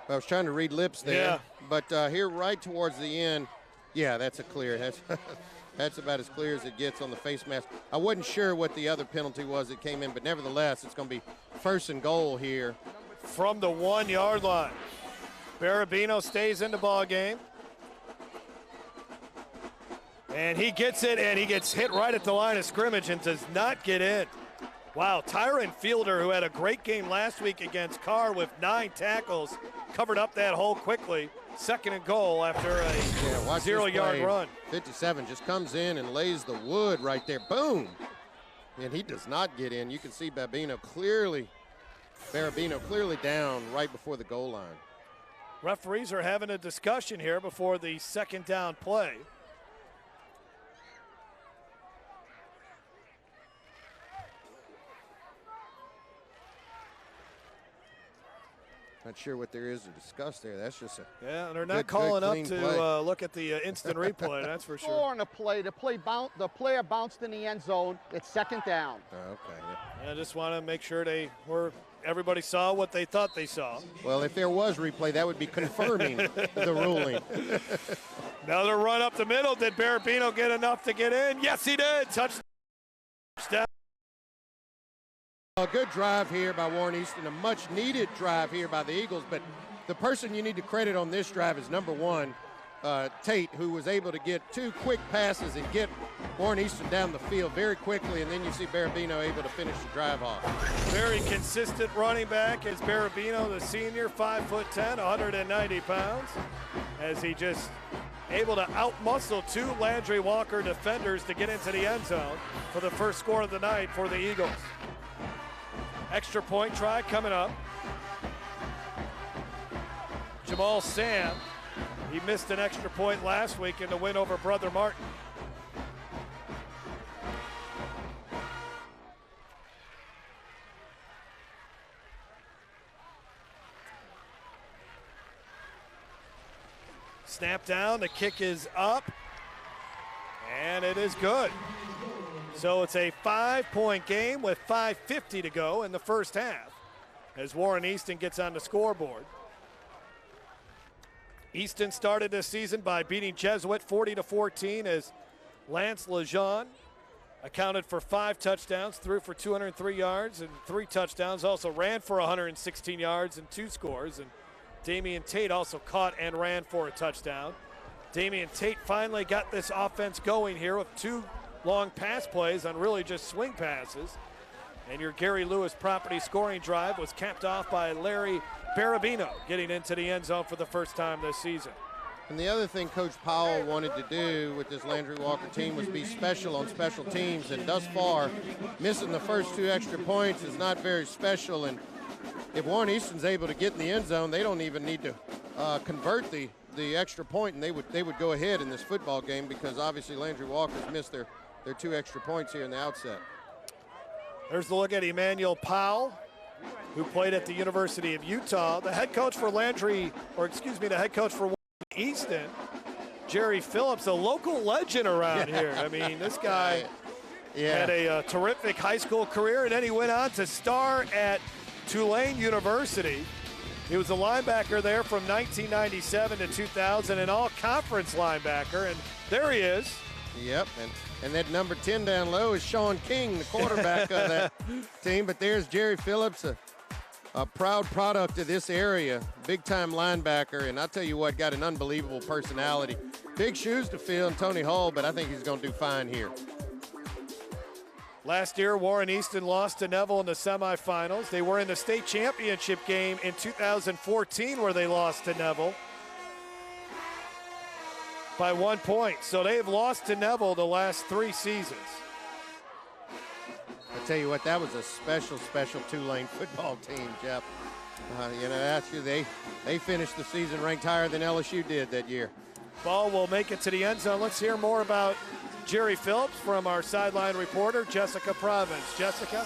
[SPEAKER 3] I was trying to read lips there,
[SPEAKER 2] yeah.
[SPEAKER 3] But here right towards the end, yeah, that's a clear. That's about as clear as it gets on the face mask. I wasn't sure what the other penalty was that came in, but nevertheless, it's going to be 1st and goal here.
[SPEAKER 2] From the 1-yard line. Barabino stays in the ball game. And he gets it, and he gets hit right at the line of scrimmage and does not get in. Wow, Tyron Fielder, who had a great game last week against Carr with 9 tackles, covered up that hole quickly. 2nd and goal after a 0-yard run.
[SPEAKER 3] 57 just comes in and lays the wood right there. Boom! And he does not get in. You can see Barabino clearly down right before the goal line.
[SPEAKER 2] Referees are having a discussion here before the 2nd down play.
[SPEAKER 3] Not sure what there is to discuss there. That's just a
[SPEAKER 2] they're not calling up to look at the instant replay. That's for sure.
[SPEAKER 11] On the play, the player bounced in the end zone. It's 2nd down.
[SPEAKER 3] Okay.
[SPEAKER 2] I just want to make sure everybody saw what they thought they saw.
[SPEAKER 3] Well, if there was replay, that would be confirming the ruling.
[SPEAKER 2] Another run up the middle. Did Barabino get enough to get in? Yes, he did. Touchdown.
[SPEAKER 3] A good drive here by Warren Easton, a much-needed drive here by the Eagles, but the person you need to credit on this drive is number 1, Tate, who was able to get 2 quick passes and get Warren Easton down the field very quickly, and then you see Barabino able to finish the drive off.
[SPEAKER 2] Very consistent running back is Barabino, the senior, 5'10", 190 pounds, as he just able to outmuscle 2 Landry-Walker defenders to get into the end zone for the first score of the night for the Eagles. Extra point try coming up. Jamal Sam, he missed an extra point last week in the win over Brother Martin. Snap down, the kick is up, and it is good. So it's a 5-point game with 5:50 to go in the first half as Warren Easton gets on the scoreboard. Easton started this season by beating Jesuit 40-14 as Lance Lejeune accounted for 5 touchdowns, threw for 203 yards and 3 touchdowns, also ran for 116 yards and 2 scores. And Damian Tate also caught and ran for a touchdown. Damian Tate finally got this offense going here with 2 long pass plays on really just swing passes. And your Gary Lewis property scoring drive was capped off by Larry Barabino getting into the end zone for the first time this season.
[SPEAKER 3] And the other thing Coach Powell wanted to do with this Landry-Walker team was be special on special teams, and thus far, missing the first 2 extra points is not very special. And if Warren Easton's able to get in the end zone, they don't even need to convert the extra point, and they would go ahead in this football game, because obviously Landry-Walker's missed their 2 extra points here in the outset.
[SPEAKER 2] There's the look at Emmanuel Powell, who played at the University of Utah. The head coach for the head coach for Easton, Jerry Phillips, a local legend around here. I mean, this guy Had a terrific high school career, and then he went on to star at Tulane University. He was a linebacker there from 1997 to 2000, an all-conference linebacker, and there he is.
[SPEAKER 3] Yep, and that number 10 down low is Sean King, the quarterback of that team. But there's Jerry Phillips, a proud product of this area, big-time linebacker, and I'll tell you what, got an unbelievable personality. Big shoes to fill in Tony Hull, but I think he's going to do fine here.
[SPEAKER 2] Last year, Warren Easton lost to Neville in the semifinals. They were in the state championship game in 2014 where they lost to Neville by 1 point. So they have lost to Neville the last 3 seasons.
[SPEAKER 3] I tell you what, that was a special Tulane football team, Jeff. They finished the season ranked higher than LSU did that year.
[SPEAKER 2] Ball will make it to the end zone. Let's hear more about Jerry Phillips from our sideline reporter, Jessica Province. Jessica?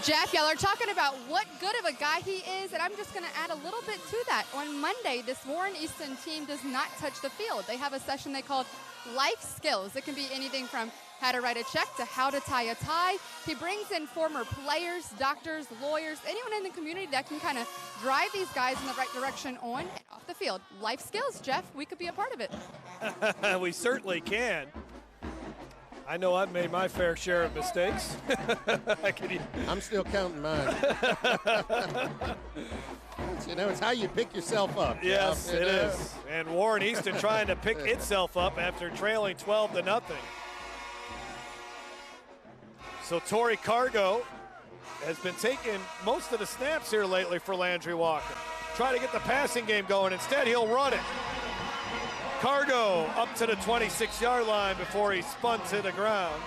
[SPEAKER 1] Jeff, y'all are talking about what good of a guy he is, and I'm just going to add a little bit to that. On Monday, this Warren Easton team does not touch the field. They have a session they called Life Skills. It can be anything from how to write a check to how to tie a tie. He brings in former players, doctors, lawyers, anyone in the community that can kind of drive these guys in the right direction on and off the field. Life skills, Jeff. We could be a part of it.
[SPEAKER 2] We certainly can. I know I've made my fair share of mistakes.
[SPEAKER 3] I'm still counting mine. It's how you pick yourself up.
[SPEAKER 2] Yes, it is. And Warren Easton trying to pick itself up after trailing 12-0. So Torrey Cargo has been taking most of the snaps here lately for Landry-Walker. Try to get the passing game going. Instead, he'll run it. Cargo up to the 26-yard line before he spun to the ground.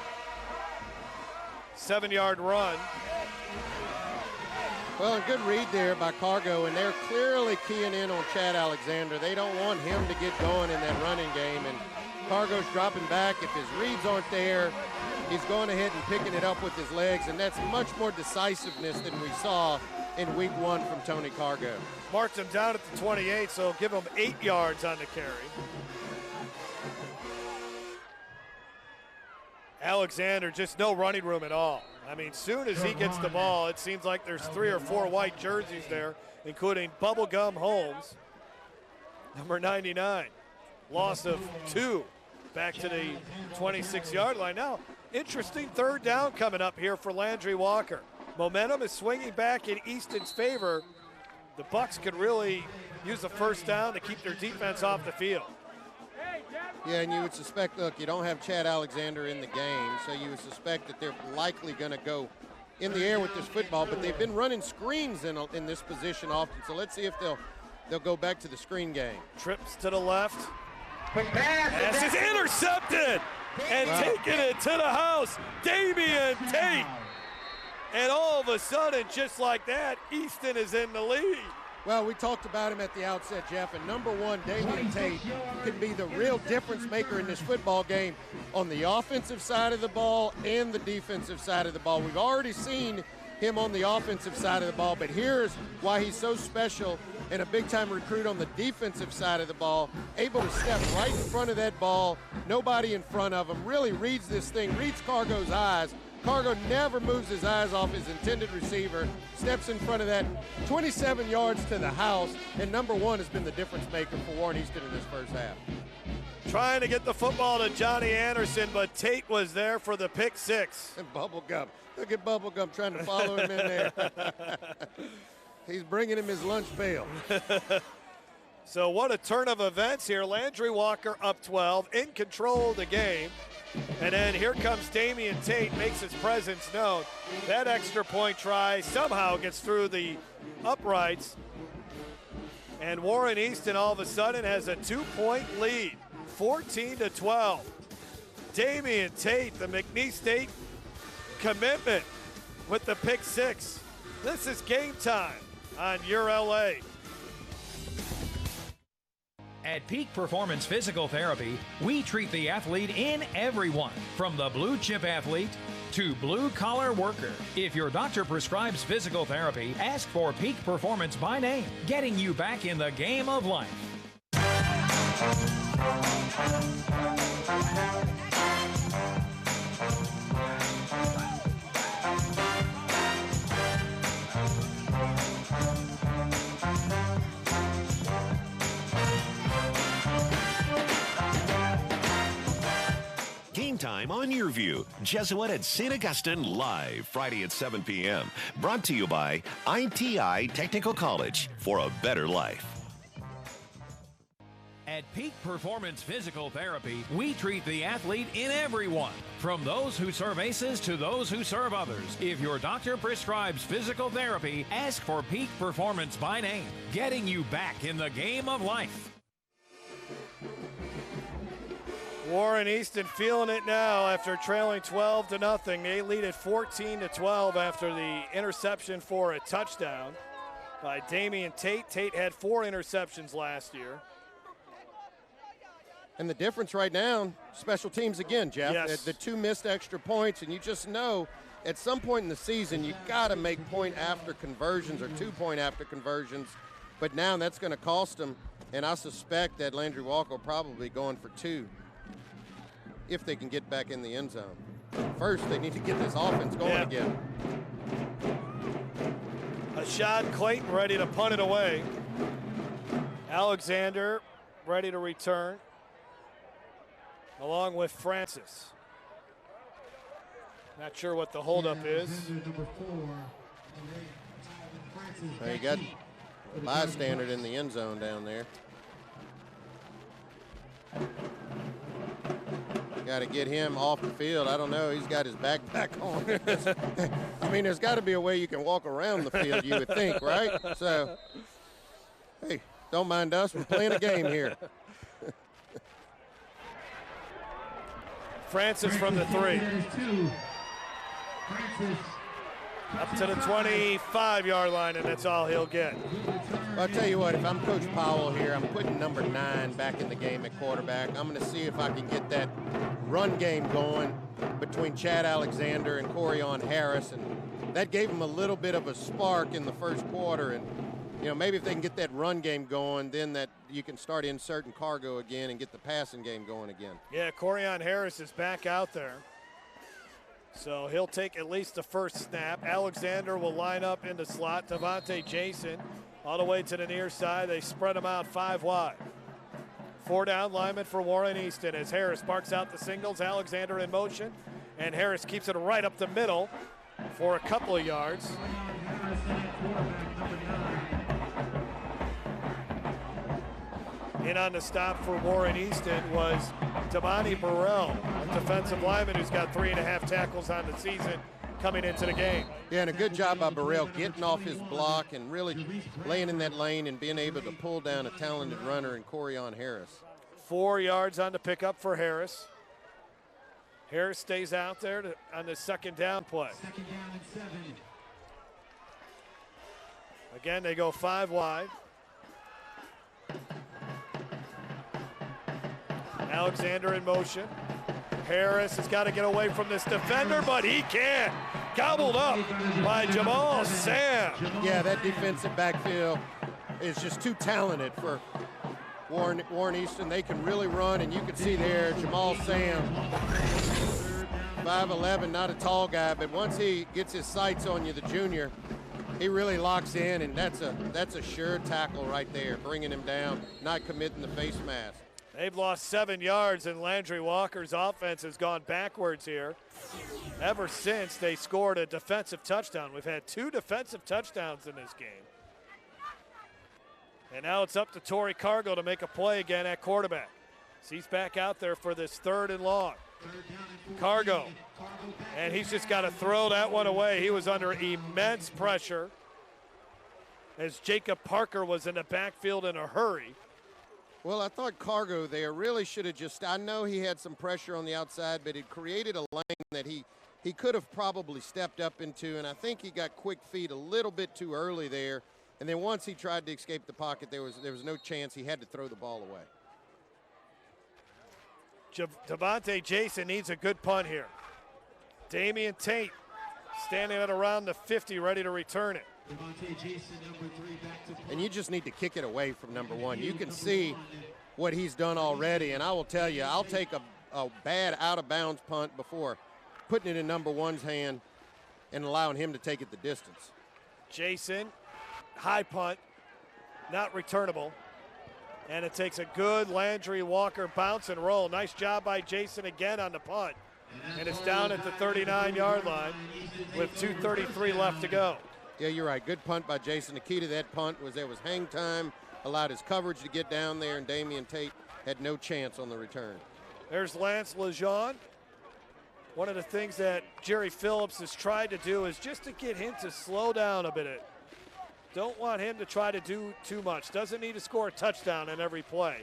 [SPEAKER 2] 7-yard run.
[SPEAKER 3] Well, a good read there by Cargo, and they're clearly keying in on Chad Alexander. They don't want him to get going in that running game, and Cargo's dropping back. If his reads aren't there, he's going ahead and picking it up with his legs, and that's much more decisiveness than we saw in week 1 from Tony Cargo.
[SPEAKER 2] Marked him down at the 28, so give him 8 yards on the carry. Alexander, just no running room at all. I mean, soon as he gets the ball, it seems like there's 3 or 4 white jerseys there, including Bubblegum Holmes, number 99. Loss of 2 back to the 26-yard line. Now, interesting 3rd down coming up here for Landry-Walker. Momentum is swinging back in Easton's favor. The Bucs could really use a 1st down to keep their defense off the field.
[SPEAKER 3] Yeah, and you would suspect, look, you don't have Chad Alexander in the game, so you would suspect that they're likely going to go in the air with this football, but they've been running screens in this position often, so let's see if they'll go back to the screen game.
[SPEAKER 2] Trips to the left. Pass is intercepted and taking it to the house. Damian Tate. And all of a sudden, just like that, Easton is in the lead.
[SPEAKER 3] Well, we talked about him at the outset, Jeff, and number 1, Damian Tate could be the real difference maker in this football game on the offensive side of the ball and the defensive side of the ball. We've already seen him on the offensive side of the ball, but here's why he's so special and a big-time recruit on the defensive side of the ball, able to step right in front of that ball, nobody in front of him, really reads this thing, reads Cargo's eyes. Cargo never moves his eyes off his intended receiver, steps in front of that, 27 yards to the house, and number 1 has been the difference maker for Warren Easton in this 1st half.
[SPEAKER 2] Trying to get the football to Johnny Anderson, but Tate was there for the pick 6.
[SPEAKER 3] And Bubblegum. Look at Bubblegum trying to follow him in there. He's bringing him his lunch pail.
[SPEAKER 2] So what a turn of events here. Landry-Walker up 12, in control of the game. And then here comes Damian Tate, makes his presence known. That extra point try somehow gets through the uprights. And Warren Easton all of a sudden has a 2-point lead, 14-12. Damian Tate, the McNeese State commitment with the pick 6. This is Game Time on Your LA.
[SPEAKER 13] At Peak Performance Physical Therapy, we treat the athlete in everyone, from the blue chip athlete to blue collar worker. If your doctor prescribes physical therapy, ask for Peak Performance by name, getting you back in the game of life.
[SPEAKER 12] Time on YurView. Jesuit at St. Augustine live Friday at 7 p.m. Brought to you by ITI Technical College for a better life.
[SPEAKER 13] At Peak Performance Physical Therapy, we treat the athlete in everyone, from those who serve aces to those who serve others. If your doctor prescribes physical therapy, ask for Peak Performance by name, getting you back in the game of life.
[SPEAKER 2] Warren Easton feeling it now after trailing 12-0. They lead at 14-12 after the interception for a touchdown by Damian Tate. Tate had 4 interceptions last year.
[SPEAKER 3] And the difference right now, special teams again, Jeff.
[SPEAKER 2] Yes.
[SPEAKER 3] The 2 missed extra points, and you just know at some point in the season you got to make point after conversions or 2-point after conversions. But now that's going to cost them, and I suspect that Landry-Walker will probably be going for 2 if they can get back in the end zone. First, they need to get this offense going again.
[SPEAKER 2] Ashad Clayton ready to punt it away. Alexander ready to return, along with Francis. Not sure what the holdup is.
[SPEAKER 3] Well, you got a bystander in the end zone down there. Got to get him off the field. I don't know. He's got his backpack on. I mean, there's got to be a way you can walk around the field, you would think, right? So, hey, don't mind us. We're playing a game here.
[SPEAKER 2] Francis from the 3. Up to the 25-yard line, and that's all he'll get.
[SPEAKER 3] Well, I'll tell you what, if I'm Coach Powell here, I'm putting number 9 back in the game at quarterback. I'm going to see if I can get that run game going between Chad Alexander and Corian Harris, and that gave him a little bit of a spark in the first quarter. And you know, maybe if they can get that run game going, then that you can start inserting Cargo again and get the passing game going again.
[SPEAKER 2] Yeah, Corian Harris is back out there, so he'll take at least the first snap. Alexander will line up in the slot. Devontae Jason all the way to the near side. They spread him out 5 wide. 4 down linemen for Warren Easton as Harris barks out the singles. Alexander in motion, and Harris keeps it right up the middle for a couple of yards. In on the stop for Warren Easton was Damani Burrell, a defensive lineman who's got 3.5 tackles on the season coming into the game.
[SPEAKER 3] Yeah, and a good job by Burrell getting off his block and really laying in that lane and being able to pull down a talented runner in Corian Harris.
[SPEAKER 2] 4 yards on the pickup for Harris. Harris stays out there on the 2nd down play.
[SPEAKER 14] 2nd down and 7.
[SPEAKER 2] Again, they go 5 wide. Alexander in motion. Harris has got to get away from this defender, but he can't. Gobbled up by Jamal Sam.
[SPEAKER 3] Yeah, that defensive backfield is just too talented for Warren Easton. They can really run, and you can see there Jamal Sam, 5'11", not a tall guy, but once he gets his sights on you, the junior, he really locks in, and that's a sure tackle right there, bringing him down, not committing the face mask.
[SPEAKER 2] They've lost 7 yards, and Landry-Walker's offense has gone backwards here ever since they scored a defensive touchdown. We've had 2 defensive touchdowns in this game. And now it's up to Torrey Cargo to make a play again at quarterback. So he's back out there for this 3rd and long. Cargo, and he's just got to throw that one away. He was under immense pressure as Jacob Parker was in the backfield in a hurry.
[SPEAKER 3] Well, I thought Cargo there really should have just, I know he had some pressure on the outside, but it created a lane that he could have probably stepped up into, and I think he got quick feet a little bit too early there. And then once he tried to escape the pocket, there was no chance. He had to throw the ball away.
[SPEAKER 2] Devontae Jason needs a good punt here. Damian Tate standing at around the 50, ready to return it.
[SPEAKER 14] Jason, number 3, back to
[SPEAKER 3] And you just need to kick it away from number 1. You can see what he's done already, and I will tell you, I'll take a bad out-of-bounds punt before putting it in number 1's hand and allowing him to take it the distance.
[SPEAKER 2] Jason, high punt, not returnable. And it takes a good Landry-Walker bounce and roll. Nice job by Jason again on the punt. And it's down at the 39-yard line with 2:33 left to go.
[SPEAKER 3] Yeah, you're right. Good punt by Jason. The key to that punt was there was hang time, allowed his coverage to get down there, and Damian Tate had no chance on the return.
[SPEAKER 2] There's Lance Lejeune. One of the things that Jerry Phillips has tried to do is just to get him to slow down a bit. Don't want him to try to do too much. Doesn't need to score a touchdown in every play.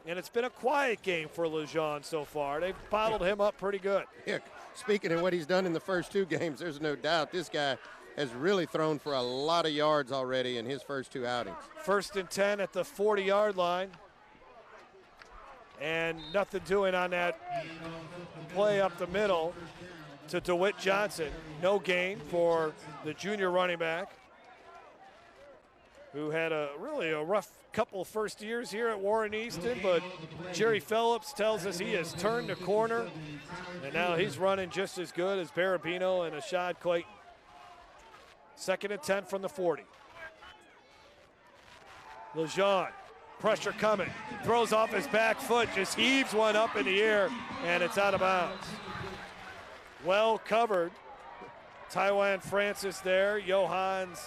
[SPEAKER 2] And it's been a quiet game for Lejeune so far. They've bottled him up pretty good.
[SPEAKER 3] Yeah, speaking of what he's done in the first two games, there's no doubt this guy has really thrown for a lot of yards already in his first two outings.
[SPEAKER 2] 1st and 10 at the 40-yard line. And nothing doing on that play up the middle to DeWitt Johnson. No gain for the junior running back, who had really a rough couple of first years here at Warren Easton, but Jerry Phillips tells us he has turned the corner, and now he's running just as good as Barabino and Ashad Clayton. 2nd and 10 from the 40. Lejeune, pressure coming, throws off his back foot, just heaves one up in the air, and it's out of bounds. Well covered. Taiwan Francis there, Johans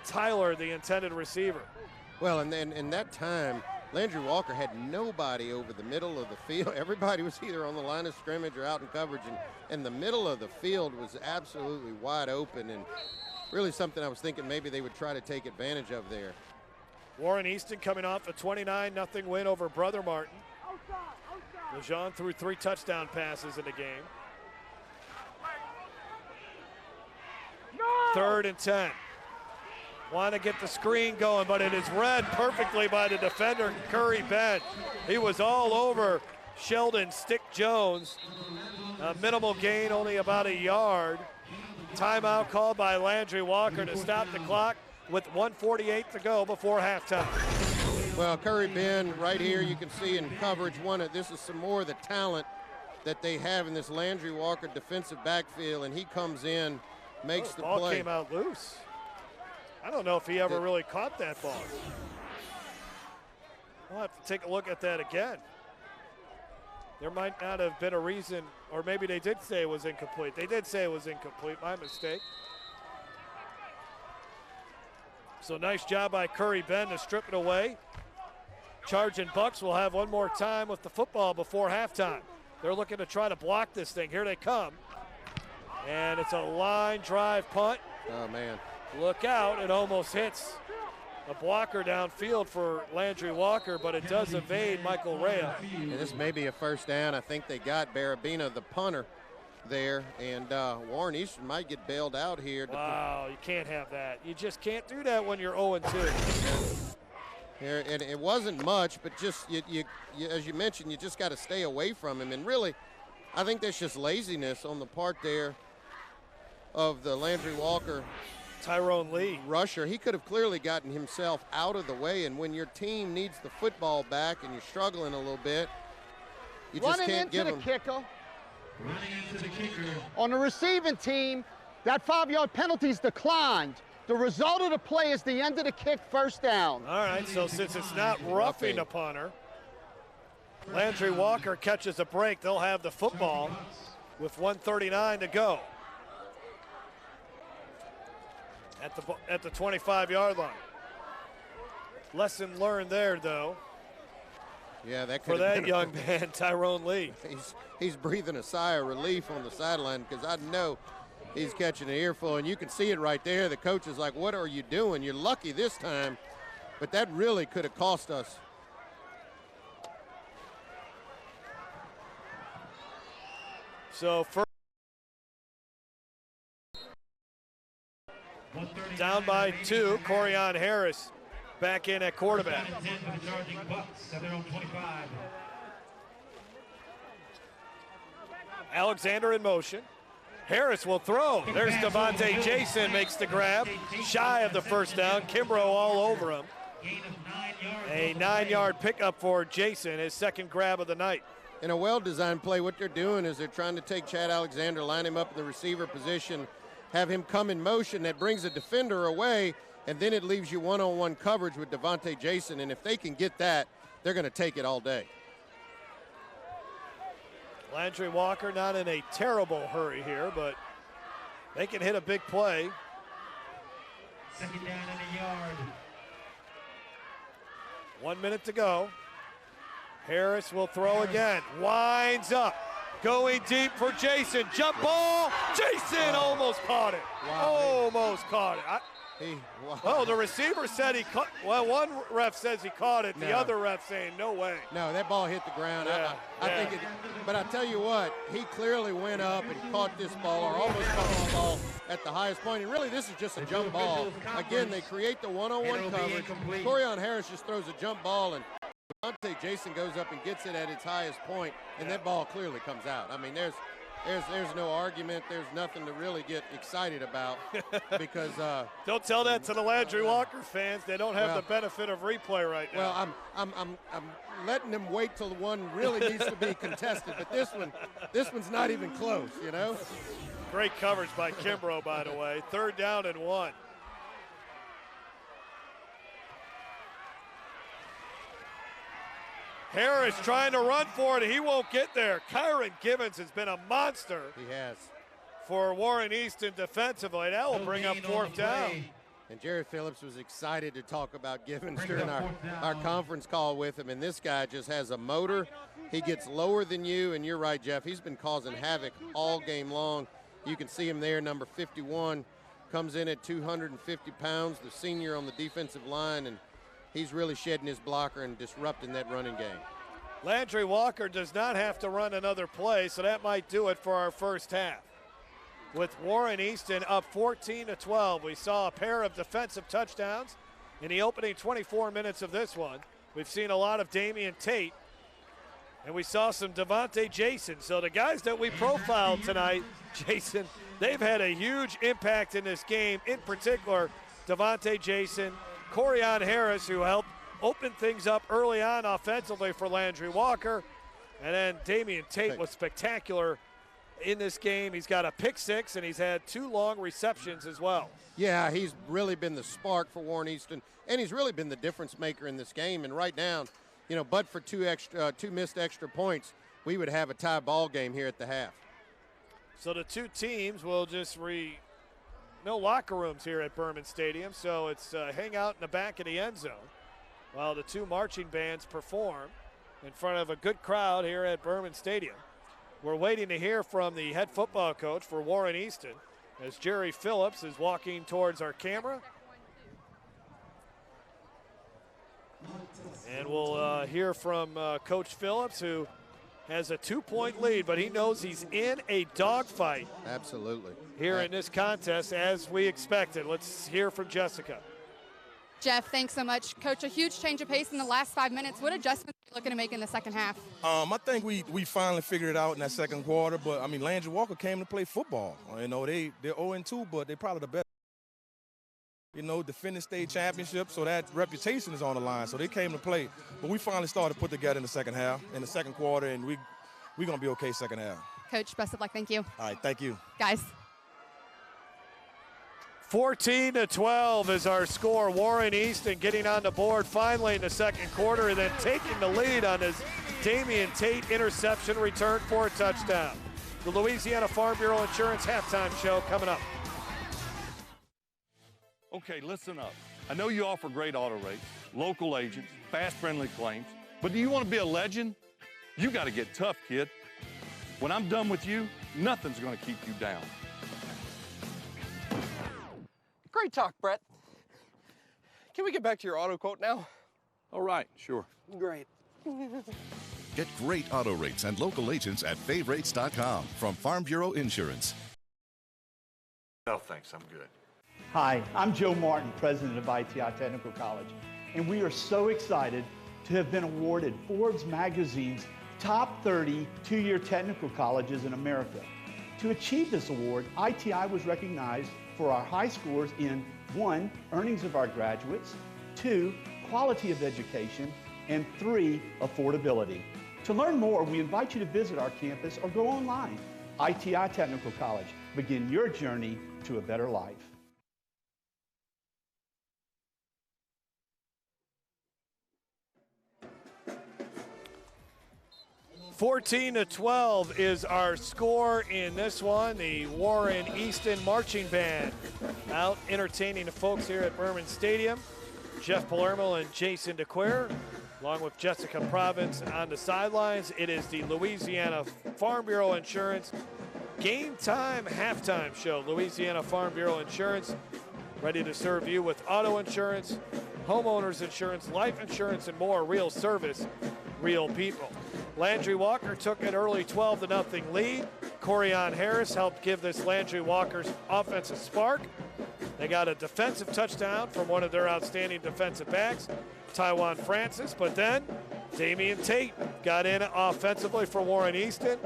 [SPEAKER 2] Tyler, the intended receiver.
[SPEAKER 3] Well, and then in that time, Landry-Walker had nobody over the middle of the field. Everybody was either on the line of scrimmage or out in coverage, and the middle of the field was absolutely wide open, and really something I was thinking maybe they would try to take advantage of there.
[SPEAKER 2] Warren Easton coming off a 29-0 win over Brother Martin. Lejeune threw 3 touchdown passes in the game. 3rd and 10. Want to get the screen going, but it is read perfectly by the defender, Curry Bent. He was all over Sheldon Stick Jones. A minimal gain, only about a yard. Timeout called by Landry-Walker to stop the clock with 1:48 to go before halftime.
[SPEAKER 3] Well, Curry Ben right here, you can see in coverage this is some more of the talent that they have in this Landry-Walker defensive backfield, and he comes in, makes the
[SPEAKER 2] ball
[SPEAKER 3] play.
[SPEAKER 2] Came out loose. I don't know if he ever really caught that ball. We'll have to take a look at that again. There might not have been a reason, or maybe they did say it was incomplete. They did say it was incomplete, my mistake. So nice job by Curry Ben to strip it away. Chargin Bucs will have one more time with the football before halftime. They're looking to try to block this thing. Here they come. And it's a line drive punt.
[SPEAKER 3] Oh, man.
[SPEAKER 2] Look out, it almost hits a blocker downfield for Landry-Walker, but it does evade Michael Rea.
[SPEAKER 3] And this may be a first down. I think they got Barabino, the punter, there, and Warren Easton might get bailed out here.
[SPEAKER 2] Wow, you can't have that. You just can't do that when you're 0-2.
[SPEAKER 3] Here, and it wasn't much, but just, you, as you mentioned, you just got to stay away from him. And really, I think that's just laziness on the part there of the Landry-Walker
[SPEAKER 2] Tyrone Lee
[SPEAKER 3] rusher. He could have clearly gotten himself out of the way, and when your team needs the football back and you're struggling a little bit, you just can't give them.
[SPEAKER 11] Running into the kicker. On the receiving team, that 5-yard penalty's declined. The result of the play is the end of the kick, first down.
[SPEAKER 2] All right, so since it's not roughing the punter, Landry-Walker catches a break. They'll have the football with 1:39 to go. At the 25-yard line. Lesson learned there, though.
[SPEAKER 3] Yeah, that
[SPEAKER 2] for that young man, Tyrone Lee.
[SPEAKER 3] He's breathing a sigh of relief on the sideline because I know he's catching an earful, and you can see it right there. The coach is like, "What are you doing? You're lucky this time," but that really could have cost us.
[SPEAKER 2] So first. Down by 2, Corian Harris back in at quarterback. Alexander in motion. Harris will throw. There's Devontae Jason, makes the grab. Shy of the first down. Kimbrough all over him. A 9-yard pickup for Jason, his second grab of the night.
[SPEAKER 3] In a well-designed play, what they're doing is they're trying to take Chad Alexander, line him up in the receiver position, have him come in motion. That brings a defender away, and then it leaves you one-on-one coverage with Devontae Jason, and if they can get that, they're going to take it all day.
[SPEAKER 2] Landry-Walker not in a terrible hurry here, but they can hit a big play.
[SPEAKER 14] Second down and a yard.
[SPEAKER 2] 1 minute to go. Harris will throw again. Winds up. Going deep for Jason. Jump ball. Jason almost caught it. Almost caught it. Oh, the receiver said he caught. Well, one ref says he caught it. The other ref saying no way.
[SPEAKER 3] No, that ball hit the ground. I think it. But I tell you what, he clearly went up and caught this ball, or almost caught this ball at the highest point. And really, this is just a jump ball. Again, they create the one-on-one coverage. Corian Harris just throws a jump ball, and Devontae Jason goes up and gets it at its highest point, and that ball clearly comes out. I mean, there's no argument. There's nothing to really get excited about because
[SPEAKER 2] don't tell that to the Landry-Walker fans. They don't have the benefit of replay right now.
[SPEAKER 3] Well, I'm letting them wait till the one really needs to be contested, but this one's not even close, you know.
[SPEAKER 2] Great coverage by Kimbrough, by the way. 3rd down and 1. Harris trying to run for it. He won't get there. Kyron Givens has been a monster.
[SPEAKER 3] He has.
[SPEAKER 2] For Warren Easton defensively. That will bring up 4th down.
[SPEAKER 3] And Jerry Phillips was excited to talk about Givens during our conference call with him. And this guy just has a motor. He gets lower than you. And you're right, Jeff. He's been causing havoc all game long. You can see him there, number 51. Comes in at 250 pounds, the senior on the defensive line. And he's really shedding his blocker and disrupting that running game.
[SPEAKER 2] Landry-Walker does not have to run another play, so that might do it for our first half. With Warren Easton up 14-12, we saw a pair of defensive touchdowns in the opening 24 minutes of this one. We've seen a lot of Damian Tate, and we saw some Devontae Jason. So the guys that we profiled tonight, Jason, they've had a huge impact in this game, in particular Devontae Jason, Corian Harris, who helped open things up early on offensively for Landry-Walker. And then Damian Tate was spectacular in this game. He's got a pick 6, and he's had 2 long receptions as well.
[SPEAKER 3] Yeah, he's really been the spark for Warren Easton, and he's really been the difference maker in this game. And right now, you know, but for two missed extra points, we would have a tie ball game here at the half.
[SPEAKER 2] So the two teams will just no locker rooms here at Berman Stadium, so it's hang out in the back of the end zone while the two marching bands perform in front of a good crowd here at Berman Stadium. We're waiting to hear from the head football coach for Warren Easton as Jerry Phillips is walking towards our camera. And we'll hear from Coach Phillips, who has a 2-point lead, but he knows he's in a dogfight.
[SPEAKER 3] Absolutely.
[SPEAKER 2] Here in this contest, as we expected. Let's hear from Jessica.
[SPEAKER 1] Jeff, thanks so much. Coach, a huge change of pace in the last 5 minutes. What adjustments are you looking to make in the second half?
[SPEAKER 8] I think we finally figured it out in that second quarter, but, I mean, Landry-Walker came to play football. You know, they're 0-2, but they're probably the best. You know, defending state championship, so that reputation is on the line. So they came to play. But we finally started to put together in the second half, in the second quarter, and we're going to be okay second half.
[SPEAKER 1] Coach, best of luck. Thank you.
[SPEAKER 8] All right, thank you.
[SPEAKER 1] Guys.
[SPEAKER 2] 14-12 is our score. Warren Easton getting on the board finally in the second quarter and then taking the lead on his Damian Tate interception return for a touchdown. The Louisiana Farm Bureau Insurance halftime show coming up.
[SPEAKER 5] Okay, listen up. I know you offer great auto rates, local agents, fast, friendly claims, but do you want to be a legend? You got to get tough, kid. When I'm done with you, nothing's going to keep you down.
[SPEAKER 18] Great talk, Brett. Can we get back to your auto quote now?
[SPEAKER 5] All right, sure.
[SPEAKER 18] Great.
[SPEAKER 7] Get great auto rates and local agents at favrates.com from Farm Bureau Insurance.
[SPEAKER 22] No, thanks, I'm good.
[SPEAKER 9] Hi, I'm Joe Martin, president of ITI Technical College, and we are so excited to have been awarded Forbes magazine's top 30 two-year technical colleges in America. To achieve this award, ITI was recognized for our high scores in 1, earnings of our graduates, 2, quality of education, and 3, affordability. To learn more, we invite you to visit our campus or go online. ITI Technical College. Begin your journey to a better life.
[SPEAKER 2] 14-12 is our score in this one. The Warren Easton Marching Band out entertaining the folks here at Berman Stadium. Jeff Palermo and Jason DeQuire, along with Jessica Province on the sidelines. It is the Louisiana Farm Bureau Insurance Game Time Halftime Show. Louisiana Farm Bureau Insurance, ready to serve you with auto insurance, homeowners insurance, life insurance, and more. Real service, real people. Landry-Walker took an early 12-0 lead. Corian Harris helped give this Landry-Walker's offense a spark. They got a defensive touchdown from one of their outstanding defensive backs, Taiwan Francis, but then Damian Tate got in offensively for Warren Easton.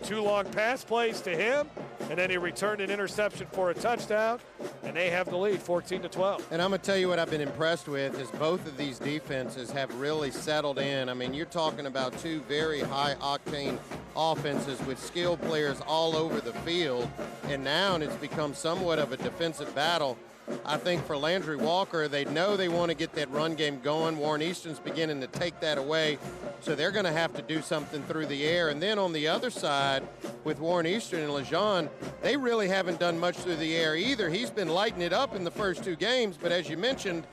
[SPEAKER 2] 2 long pass plays to him, and then he returned an interception for a touchdown, and they have the lead 14-12.
[SPEAKER 3] And I'm going to tell you what I've been impressed with is both of these defenses have really settled in. I mean, you're talking about 2 very high-octane offenses with skilled players all over the field, and now it's become somewhat of a defensive battle. I think for Landry-Walker, they know they want to get that run game going. Warren Easton's beginning to take that away, so they're going to have to do something through the air. And then on the other side, with Warren Easton and Lejean, they really haven't done much through the air either. He's been lighting it up in the first 2 games, but as you mentioned,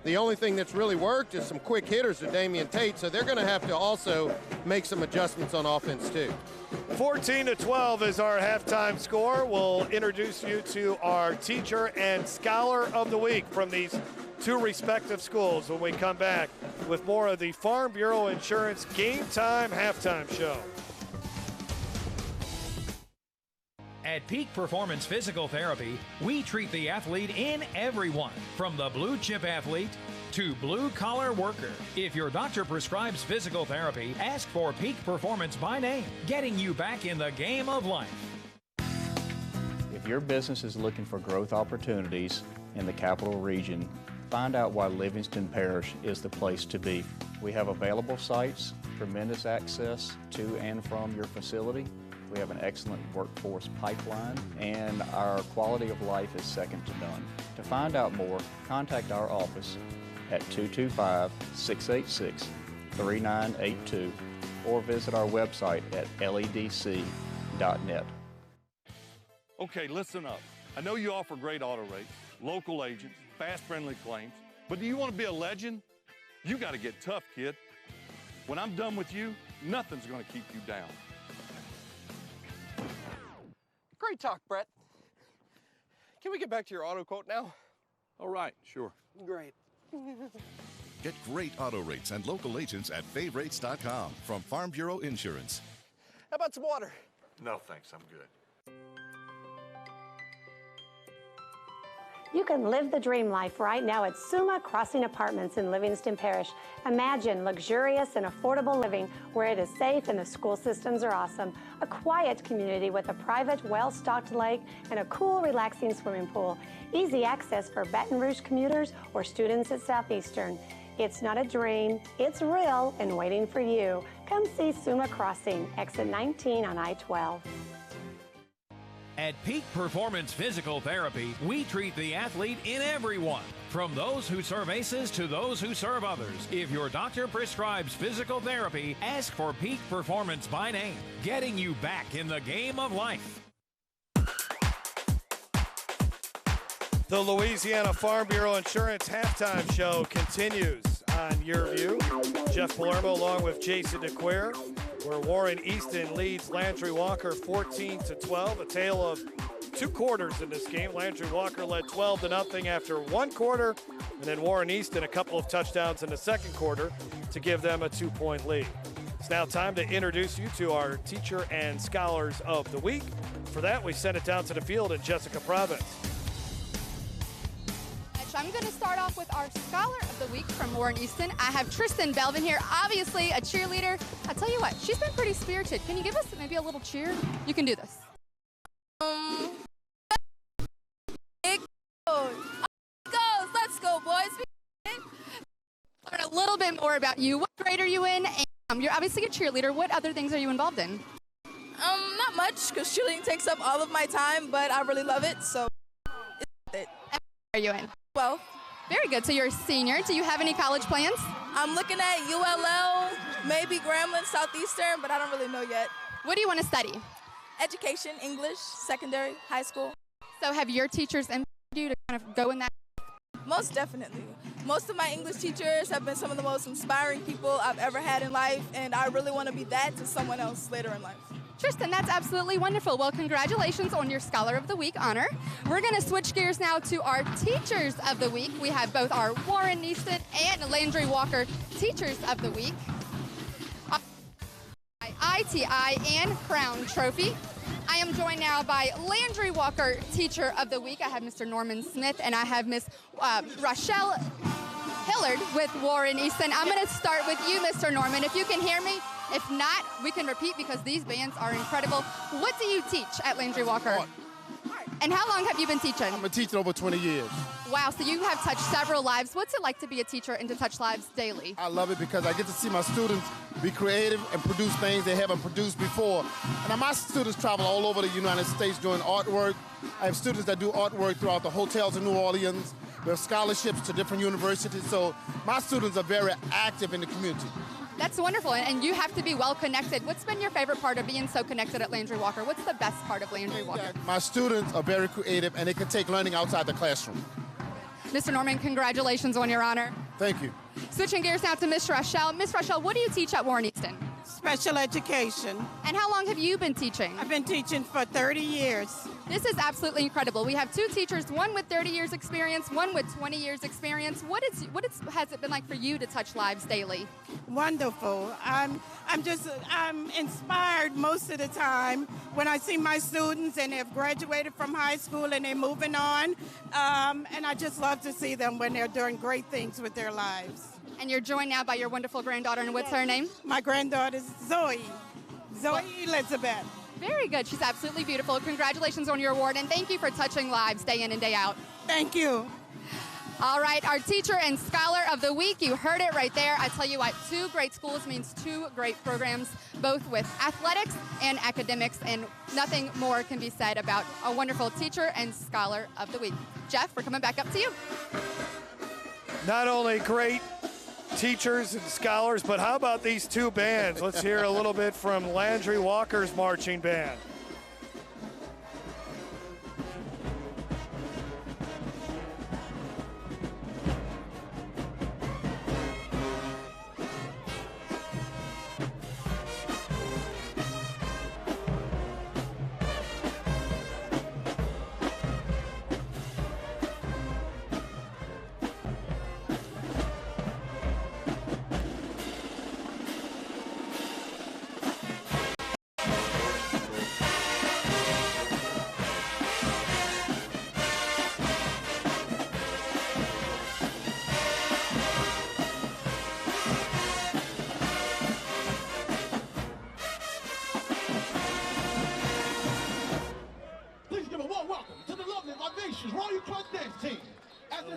[SPEAKER 3] the only thing that's really worked is some quick hitters to Damian Tate, so they're going to have to also make some adjustments on offense too.
[SPEAKER 2] 14-12 is our halftime score. We'll introduce you to our teacher and scholar of the week from these 2 respective schools when we come back with more of the Farm Bureau Insurance Game Time Halftime Show.
[SPEAKER 13] At Peak Performance Physical Therapy, we treat the athlete in everyone, from the blue chip athlete to blue collar worker. If your doctor prescribes physical therapy, ask for Peak Performance by name, getting you back in the game of life.
[SPEAKER 6] If your business is looking for growth opportunities in the capital region, find out why Livingston Parish is the place to be. We have available sites, tremendous access to and from your facility. We have an excellent workforce pipeline, and our quality of life is second to none. To find out more, contact our office at 225-686-3982 or visit our website at ledc.net.
[SPEAKER 5] Okay, listen up. I know you offer great auto rates, local agents, fast, friendly claims, but do you want to be a legend? You got to get tough, kid. When I'm done with you, nothing's going to keep you down.
[SPEAKER 18] Great talk, Brett. Can we get back to your auto quote now?
[SPEAKER 5] All right, sure.
[SPEAKER 18] Great.
[SPEAKER 7] Get great auto rates and local agents at favrates.com from Farm Bureau Insurance.
[SPEAKER 18] How about some water?
[SPEAKER 22] No, thanks. I'm good.
[SPEAKER 4] You can live the dream life right now at Suma Crossing Apartments in Livingston Parish. Imagine luxurious and affordable living where it is safe and the school systems are awesome. A quiet community with a private, well-stocked lake and a cool, relaxing swimming pool. Easy access for Baton Rouge commuters or students at Southeastern. It's not a dream, it's real and waiting for you. Come see Suma Crossing, exit 19 on I-12.
[SPEAKER 13] At Peak Performance Physical Therapy, we treat the athlete in everyone, from those who serve ACEs to those who serve others. If your doctor prescribes physical therapy, ask for Peak Performance by name, getting you back in the game of life.
[SPEAKER 2] The Louisiana Farm Bureau Insurance Halftime Show continues on YurView. Jeff Palermo along with Jason DeQuire, where Warren Easton leads Landry-Walker 14-12. A tale of 2 quarters in this game. Landry-Walker led 12-0 after 1 quarter, and then Warren Easton a couple of touchdowns in the second quarter to give them a 2-point lead. It's now time to introduce you to our teacher and scholars of the week. For that, we send it down to the field and Jessica Province.
[SPEAKER 1] I'm going to start off with our Scholar of the Week from Warren Easton. I have Tristan Belvin here, obviously a cheerleader. I'll tell you what, she's been pretty spirited. Can you give us maybe a little cheer? You can do this. Let's go, boys. Learn a little bit more about you. What grade are you in? And you're obviously a cheerleader. What other things are you involved in?
[SPEAKER 21] Not much, because cheerleading takes up all of my time, but I really love it, so it's worth it.
[SPEAKER 1] What are you in?
[SPEAKER 21] 12.
[SPEAKER 1] Very good. So you're a senior. Do you have any college plans?
[SPEAKER 21] I'm looking at ULL, Maybe Grambling, Southeastern, but I don't really know yet.
[SPEAKER 1] What do you want to study?
[SPEAKER 21] Education, English, secondary, high school.
[SPEAKER 1] So have your teachers influenced you to kind of go in that?
[SPEAKER 21] Most definitely. Most of my English teachers have been some of the most inspiring people I've ever had in life, and I really want to be that to someone else later in life.
[SPEAKER 1] Tristan, that's absolutely wonderful. Well, congratulations on your Scholar of the Week honor. We're going to switch gears now to our Teachers of the Week. We have both our Warren Easton and Landry-Walker Teachers of the Week. ITI and Crown Trophy. I am joined now by Landry-Walker Teacher of the Week. I have Mr. Norman Smith, and I have Miss Rochelle Hillard with Warren Easton. I'm going to start with you, Mr. Norman. If you can hear me, if not, we can repeat because these bands are incredible. What do you teach at Landry-Walker? And how long have you been teaching?
[SPEAKER 17] I'm a teacher over 20 years.
[SPEAKER 1] Wow, so you have touched several lives. What's it like to be a teacher and to touch lives daily?
[SPEAKER 17] I love it because I get to see my students be creative and produce things they haven't produced before. And my students travel all over the United States doing artwork. I have students that do artwork throughout the hotels in New Orleans. We have scholarships to different universities. So my students are very active in the community.
[SPEAKER 1] That's wonderful, and you have to be well connected. What's been your favorite part of being so connected at Landry-Walker? What's the best part of Landry-Walker?
[SPEAKER 17] My students are very creative, and they can take learning outside the classroom.
[SPEAKER 1] Mr. Norman, congratulations on your honor.
[SPEAKER 17] Thank you.
[SPEAKER 1] Switching gears now to Miss Rochelle. Miss Rochelle, what do you teach at Warren Easton?
[SPEAKER 19] Special education.
[SPEAKER 1] And how long have you been teaching?
[SPEAKER 19] I've been teaching for 30 years.
[SPEAKER 1] This is absolutely incredible. We have two teachers, one with 30 years experience, one with 20 years experience. What has it been like for you to touch lives daily?
[SPEAKER 19] Wonderful. I'm inspired most of the time when I see my students and they've graduated from high school and they're moving on. And I just love to see them when they're doing great things with their lives.
[SPEAKER 1] And you're joined now by your wonderful granddaughter, and what's her name?
[SPEAKER 19] My granddaughter is Zoe Elizabeth.
[SPEAKER 1] Very good. She's absolutely beautiful. Congratulations on your award, and thank you for touching lives day in and day out.
[SPEAKER 19] Thank you.
[SPEAKER 1] All right, our Teacher and Scholar of the Week. You heard it right there. I tell you what, two great schools means two great programs, both with athletics and academics, and nothing more can be said about a wonderful Teacher and Scholar of the Week. Jeff, we're coming back up to you.
[SPEAKER 2] Not only great teachers and scholars, but how about these two bands? Let's hear a little bit from Landry-Walker's marching band.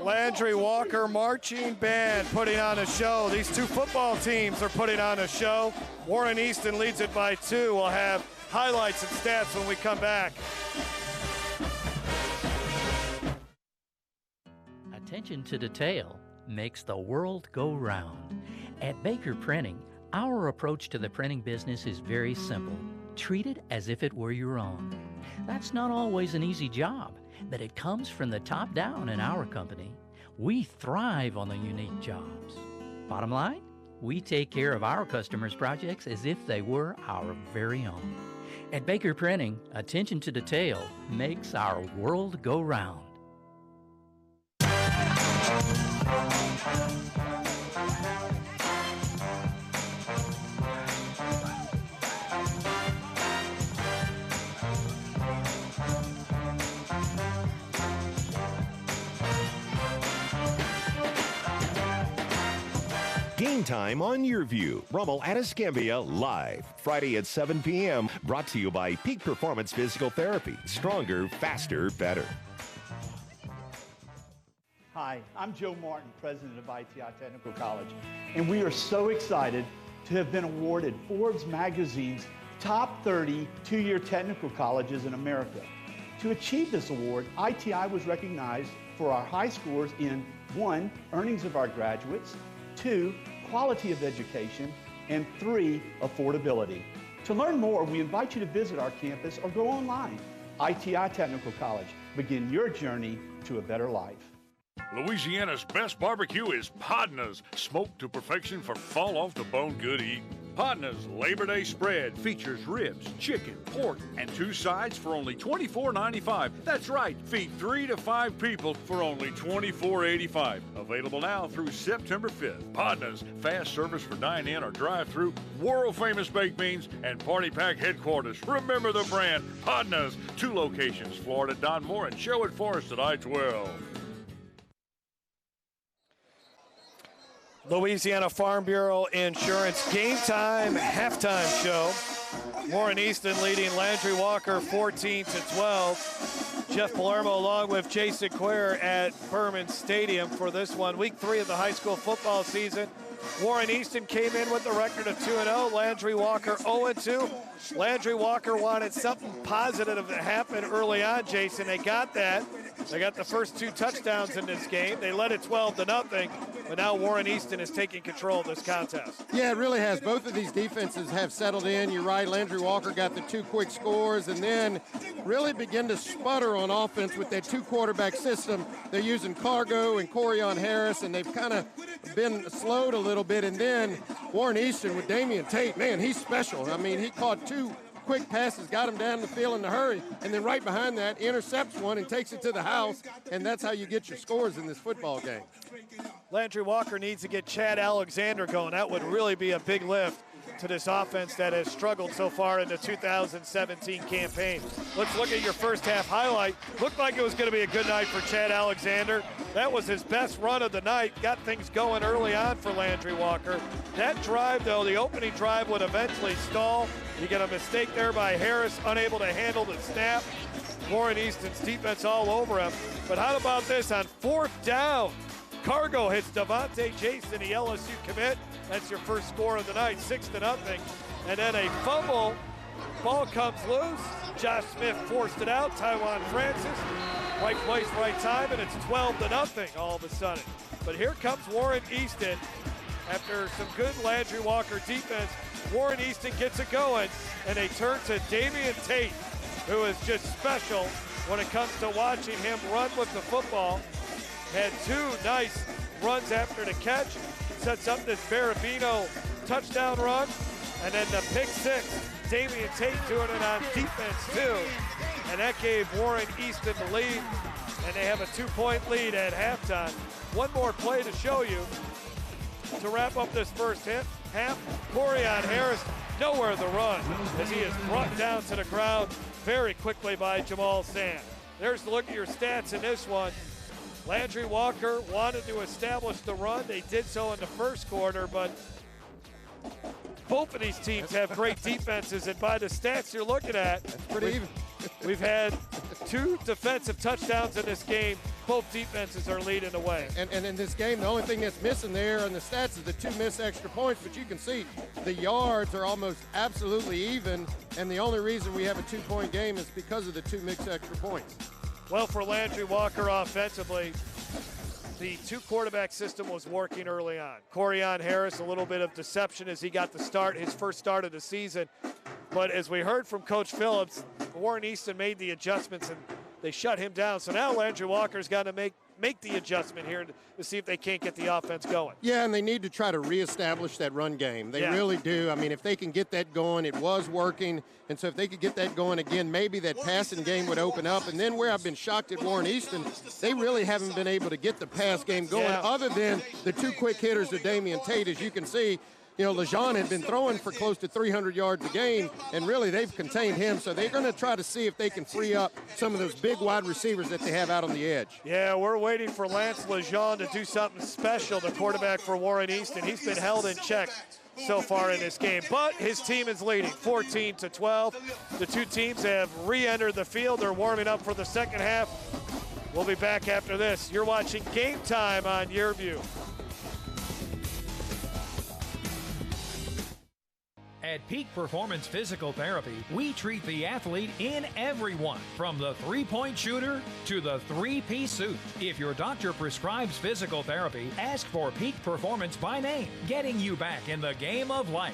[SPEAKER 2] Landry-Walker marching band putting on a show. These two football teams are putting on a show. Warren Easton leads it by 2. We'll have highlights and stats when we come back.
[SPEAKER 23] Attention to detail makes the world go round. At Baker Printing, our approach to the printing business is very simple. Treat it as if it were your own. That's not always an easy job, but it comes from the top down in our company. We thrive on the unique jobs. Bottom line, we take care of our customers' projects as if they were our very own. At Baker Printing, attention to detail makes our world go round.
[SPEAKER 12] Game time on YurView. Rummel at Escambia live. Friday at 7 p.m. Brought to you by Peak Performance Physical Therapy. Stronger, faster, better.
[SPEAKER 9] Hi, I'm Joe Martin, president of ITI Technical College, and we are so excited to have been awarded Forbes magazine's top 30 two-year technical colleges in America. To achieve this award, ITI was recognized for our high scores in 1, earnings of our graduates, 2, quality of education, and 3, affordability. To learn more, we invite you to visit our campus or go online. ITI Technical College. Begin your journey to a better life.
[SPEAKER 10] Louisiana's best barbecue is Podna's, smoked to perfection for fall off the bone good eating. Podna's Labor Day spread features ribs, chicken, pork, and 2 sides for only $24.95. That's right, feed 3 to 5 people for only $24.85. Available now through September 5th. Podna's, fast service for dine-in or drive-through, world-famous baked beans, and party pack headquarters. Remember the brand, Podna's. 2 locations, Florida, Don Moore, and Sherwood Forest at I-12.
[SPEAKER 2] Louisiana Farm Bureau Insurance Game Time halftime show. Warren Easton leading Landry-Walker 14-12. Jeff Palermo along with Jason Quare at Berman Stadium for this one. Week 3 of the high school football season. Warren Easton came in with a record of 2-0. Landry-Walker 0-2. Landry-Walker wanted something positive to happen early on, Jason. They got that. They got the first 2 touchdowns in this game. They led it 12-0, but now Warren Easton is taking control of this contest.
[SPEAKER 3] Yeah, it really has. Both of these defenses have settled in. You're right, Landry-Walker got the 2 quick scores and then really began to sputter on offense with that 2-quarterback system. They're using Cargo and Corian Harris, and they've kind of been slowed a little bit. And then Warren Easton with Damian Tate, man, he's special. I mean, he caught 2 quick passes, got him down the field in a hurry, and then right behind that, intercepts one and takes it to the house, and that's how you get your scores in this football game.
[SPEAKER 2] Landry-Walker needs to get Chad Alexander going. That would really be a big lift to this offense that has struggled so far in the 2017 campaign. Let's look at your first half highlight. Looked like it was going to be a good night for Chad Alexander. That was his best run of the night. Got things going early on for Landry-Walker. That drive, though, the opening drive would eventually stall. You get a mistake there by Harris, unable to handle the snap. Warren Easton's defense all over him. But how about this on 4th down? Cargo hits Devontae Jason, the LSU commit. That's your first score of the night, 6-0. And then a fumble. Ball comes loose. Josh Smith forced it out. Tywan Francis, right place, right time, and it's 12-0 all of a sudden. But here comes Warren Easton. After some good Landry-Walker defense, Warren Easton gets it going, and they turn to Damian Tate, who is just special when it comes to watching him run with the football. Had 2 nice runs after the catch. Sets up this Barabino touchdown run. And then the pick 6, Damian Tate doing it on defense too. And that gave Warren Easton the lead. And they have a 2-point lead at halftime. One more play to show you to wrap up this first half. Corian Harris, nowhere to run as he is brought down to the ground very quickly by Jamal Sand. There's the look at your stats in this one. Landry-Walker wanted to establish the run. They did so in the first quarter, but both of these teams have great defenses, and by the stats you're looking at, we've had 2 defensive touchdowns in this game. Both defenses are leading the way.
[SPEAKER 3] And in this game, the only thing that's missing there in the stats is the 2 missed extra points, but you can see the yards are almost absolutely even, and the only reason we have a 2-point game is because of the 2 missed extra points.
[SPEAKER 2] Well, for Landry-Walker offensively, the 2-quarterback system was working early on. Corian Harris, a little bit of deception as he got the start, his first start of the season. But as we heard from Coach Phillips, Warren Easton made the adjustments and they shut him down. So now Landry-Walker's got to make the adjustment here to see if they can't get the offense going.
[SPEAKER 3] Yeah, and they need to try to reestablish that run game. They really do. I mean, if they can get that going, it was working. And so if they could get that going again, maybe that passing game would open up. And then where I've been shocked at Warren Easton, they really haven't been able to get the pass game going other than the 2 quick hitters of Damian Tate. As you can see, you know, Lejean had been throwing for close to 300 yards a game, and really they've contained him. So they're going to try to see if they can free up some of those big wide receivers that they have out on the edge.
[SPEAKER 2] Yeah, we're waiting for Lance Lejean to do something special, the quarterback for Warren Easton. He's been held in check so far in this game, but his team is leading 14-12. The 2 teams have re-entered the field. They're warming up for the second half. We'll be back after this. You're watching Game Time on YurView.
[SPEAKER 13] At Peak Performance Physical Therapy, we treat the athlete in everyone, from the three-point shooter to the three-piece suit. If your doctor prescribes physical therapy, ask for Peak Performance by name, getting you back in the game of life.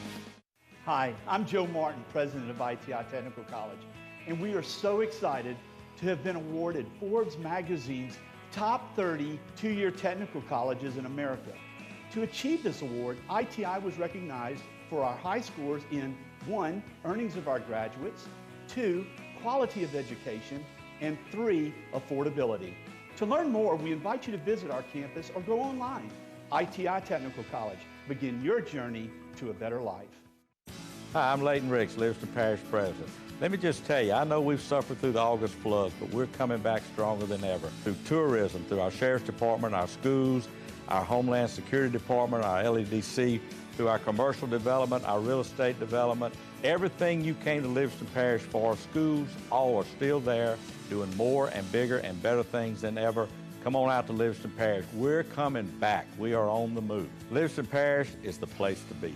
[SPEAKER 9] Hi, I'm Joe Martin, president of ITI Technical College, and we are so excited to have been awarded Forbes magazine's top 30 two-year technical colleges in America. To achieve this award, ITI was recognized for our high scores in 1, earnings of our graduates, 2, quality of education, and 3, affordability. To learn more, we invite you to visit our campus or go online. ITI Technical College. Begin your journey to a better life.
[SPEAKER 15] Hi, I'm Leighton Ricks, Livingston Parish President. Let me just tell you, I know we've suffered through the August floods, but we're coming back stronger than ever. Through tourism, through our Sheriff's Department, our schools, our Homeland Security Department, our LEDC, through our commercial development, our real estate development, everything you came to Livingston Parish for, schools, all are still there, doing more and bigger and better things than ever. Come on out to Livingston Parish. We're coming back. We are on the move. Livingston Parish is the place to be.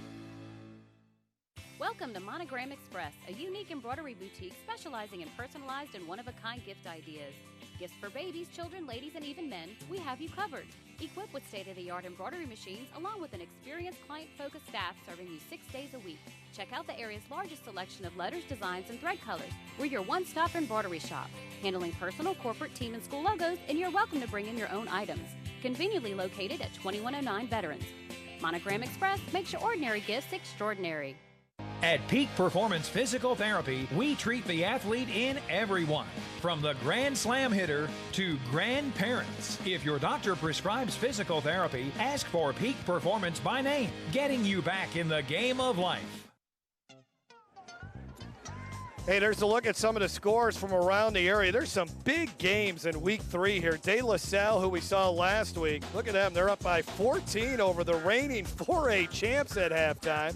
[SPEAKER 16] Welcome to Monogram Express, a unique embroidery boutique specializing in personalized and one-of-a-kind gift ideas. Gifts for babies, children, ladies, and even men, we have you covered. Equipped with state-of-the-art embroidery machines, along with an experienced client-focused staff serving you 6 days a week. Check out the area's largest selection of letters, designs, and thread colors. We're your one-stop embroidery shop, handling personal, corporate, team, and school logos, and you're welcome to bring in your own items. Conveniently located at 2109 Veterans. Monogram Express makes your ordinary gifts extraordinary.
[SPEAKER 13] At Peak Performance Physical Therapy, we treat the athlete in everyone, from the Grand Slam hitter to grandparents. If your doctor prescribes physical therapy, ask for Peak Performance by name, getting you back in the game of life.
[SPEAKER 2] Hey, there's a look at some of the scores from around the area. There's some big games in Week 3 here. De La Salle, who we saw last week, look at them. They're up by 14 over the reigning 4A champs at halftime.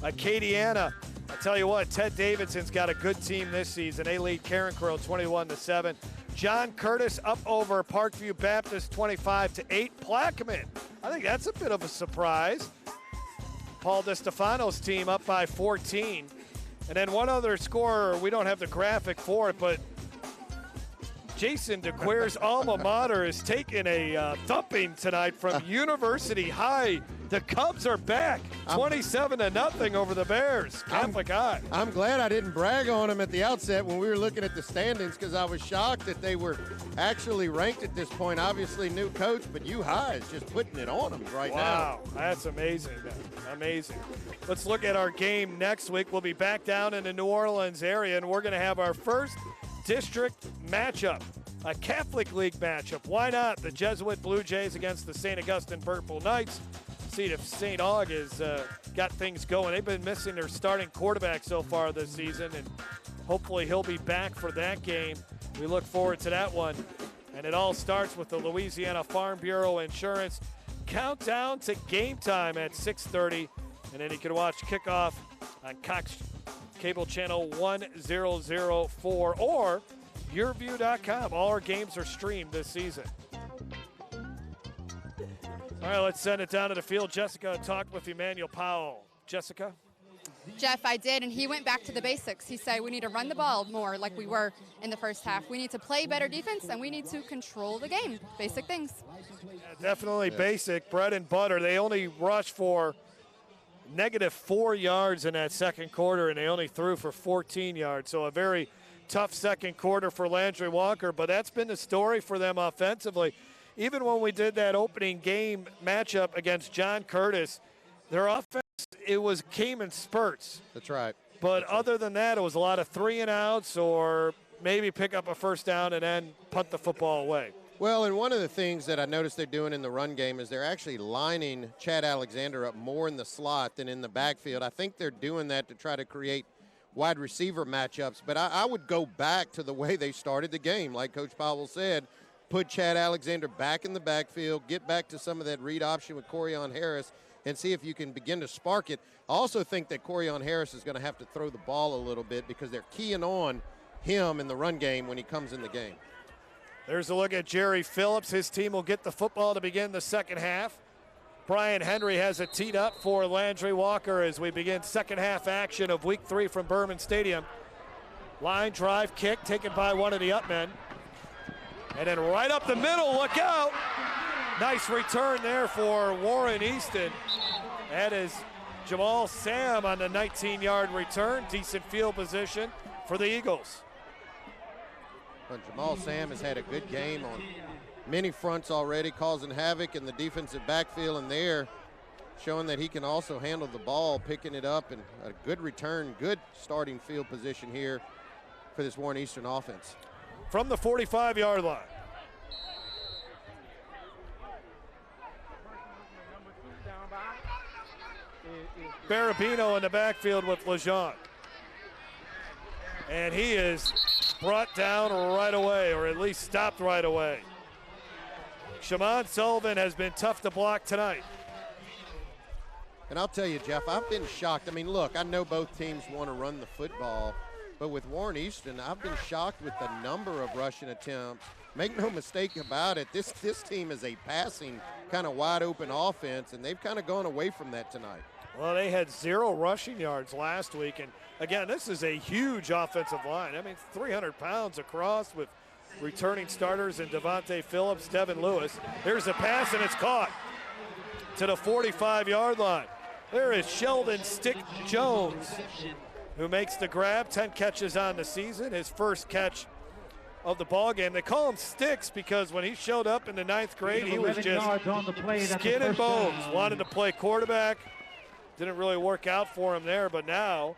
[SPEAKER 2] Acadiana, I tell you what, Ted Davidson's got a good team this season. They lead Karen Crow 21-7. John Curtis up over Parkview Baptist 25-8. Plaquemine, I think that's a bit of a surprise. Paul DeStefano's team up by 14. And then one other scorer, we don't have the graphic for it, but Jason DeQueer's alma mater is taking a thumping tonight from University High. The Cubs are back, 27-0 over the Bears, Catholic High.
[SPEAKER 3] I'm glad I didn't brag on them at the outset when we were looking at the standings, because I was shocked that they were actually ranked at this point. Obviously, new coach, but U High is just putting it on them right now.
[SPEAKER 2] Wow, that's amazing, man. Amazing. Let's look at our game next week. We'll be back down in the New Orleans area, and we're going to have our first district matchup, a Catholic League matchup. Why not? The Jesuit Blue Jays against the St. Augustine Purple Knights. See if St. Aug has got things going. They've been missing their starting quarterback so far this season, and hopefully he'll be back for that game. We look forward to that one. And it all starts with the Louisiana Farm Bureau Insurance countdown to game time at 6:30. And then you can watch kickoff on Cox Cable Channel 1004 or YurView.com. All our games are streamed this season. All right, let's send it down to the field. Jessica talked with Emmanuel Powell. Jessica?
[SPEAKER 1] Jeff, I did, and he went back to the basics. He said we need to run the ball more like we were in the first half. We need to play better defense, and we need to control the game. Basic things.
[SPEAKER 2] Yeah, definitely basic, bread and butter. They only rushed for -4 yards in that second quarter, and they only threw for 14 yards. So a very tough second quarter for Landry-Walker, but that's been the story for them offensively. Even when we did that opening game matchup against John Curtis, their offense, came in spurts.
[SPEAKER 3] That's right.
[SPEAKER 2] But other than that, it was a lot of 3-and-outs or maybe pick up a first down and then punt the football away.
[SPEAKER 3] Well, and one of the things that I noticed they're doing in the run game is they're actually lining Chad Alexander up more in the slot than in the backfield. I think they're doing that to try to create wide receiver matchups. But I would go back to the way they started the game. Like Coach Powell said, put Chad Alexander back in the backfield, get back to some of that read option with Corian Harris, and see if you can begin to spark it. I also think that Corian Harris is going to have to throw the ball a little bit because they're keying on him in the run game when he comes in the game.
[SPEAKER 2] There's a look at Jerry Phillips. His team will get the football to begin the second half. Brian Henry has it teed up for Landry-Walker as we begin second half action of week 3 from Berman Stadium. Line drive kick taken by one of the up men. And then right up the middle, look out. Nice return there for Warren Easton. That is Jamal Sam on the 19-yard return. Decent field position for the Eagles.
[SPEAKER 3] But Jamal Sam has had a good game on many fronts already, causing havoc in the defensive backfield, and there showing that he can also handle the ball, picking it up, and a good return, good starting field position here for this Warren Easton offense.
[SPEAKER 2] From the 45-yard line. Barabino in the backfield with Lejean. And he is brought down right away, or at least stopped right away. Shaman Sullivan has been tough to block tonight.
[SPEAKER 3] And I'll tell you, Jeff, I've been shocked. I mean, look, I know both teams want to run the football, but with Warren Easton, I've been shocked with the number of rushing attempts. Make no mistake about it, this team is a passing, kind of wide open offense, and they've kind of gone away from that tonight.
[SPEAKER 2] Well, they had 0 rushing yards last week, and again, this is a huge offensive line. I mean, 300 pounds across with returning starters in Devontae Phillips, Devin Lewis. Here's a pass, and it's caught to the 45-yard line. There is Sheldon Stick Jones, who makes the grab. 10 catches on the season, his first catch of the ball game. They call him Sticks because when he showed up in the 9th grade, he was just skin and bones. Wanted to play quarterback. Didn't really work out for him there, but now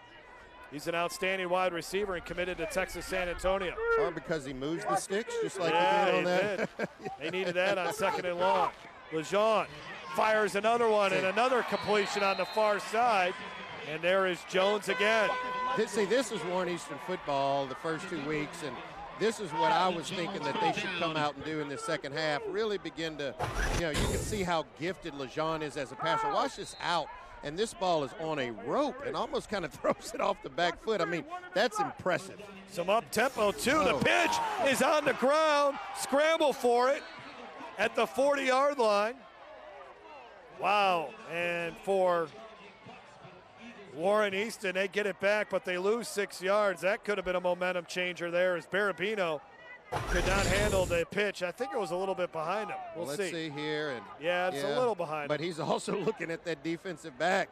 [SPEAKER 2] he's an outstanding wide receiver and committed to Texas San Antonio.
[SPEAKER 3] Or because he moves the sticks, just like
[SPEAKER 2] yeah,
[SPEAKER 3] he did on that.
[SPEAKER 2] They needed that on 2nd and long. Lejean fires another one and another completion on the far side. And there is Jones again.
[SPEAKER 3] See, this is Warren Easton football the first 2 weeks, and this is what I was thinking that they should come out and do in the second half. Really begin to, you can see how gifted Lejean is as a passer. Watch this out. And this ball is on a rope and almost kind of throws it off the back foot. I mean, that's impressive.
[SPEAKER 2] Some up-tempo, too. The pitch is on the ground. Scramble for it at the 40-yard line. Wow. And for Warren Easton, they get it back, but they lose 6 yards. That could have been a momentum changer there as Barabino could not handle the pitch. I think it was a little bit behind him. We'll
[SPEAKER 3] let's see here. And
[SPEAKER 2] yeah, it's a little behind
[SPEAKER 3] but
[SPEAKER 2] him.
[SPEAKER 3] He's also looking at that defensive back,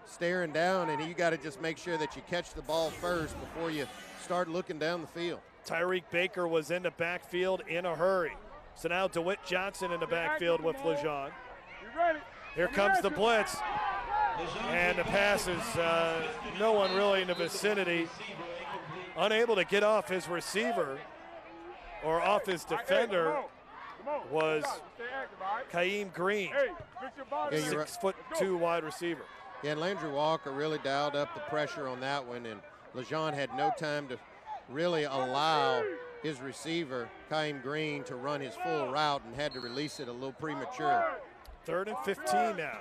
[SPEAKER 3] staring down, and you got to just make sure that you catch the ball first before you start looking down the field.
[SPEAKER 2] Tyreek Baker was in the backfield in a hurry. So now DeWitt Johnson in the backfield with Lejean. Here comes the blitz. And the pass is no one really in the vicinity. Unable to get off his receiver or off his defender was Kaim Green, 6'2" wide receiver.
[SPEAKER 3] Yeah, and Landry-Walker really dialed up the pressure on that one, and Lejean had no time to really allow his receiver, Kaim Green, to run his full route and had to release it a little premature.
[SPEAKER 2] 3rd and 15 now.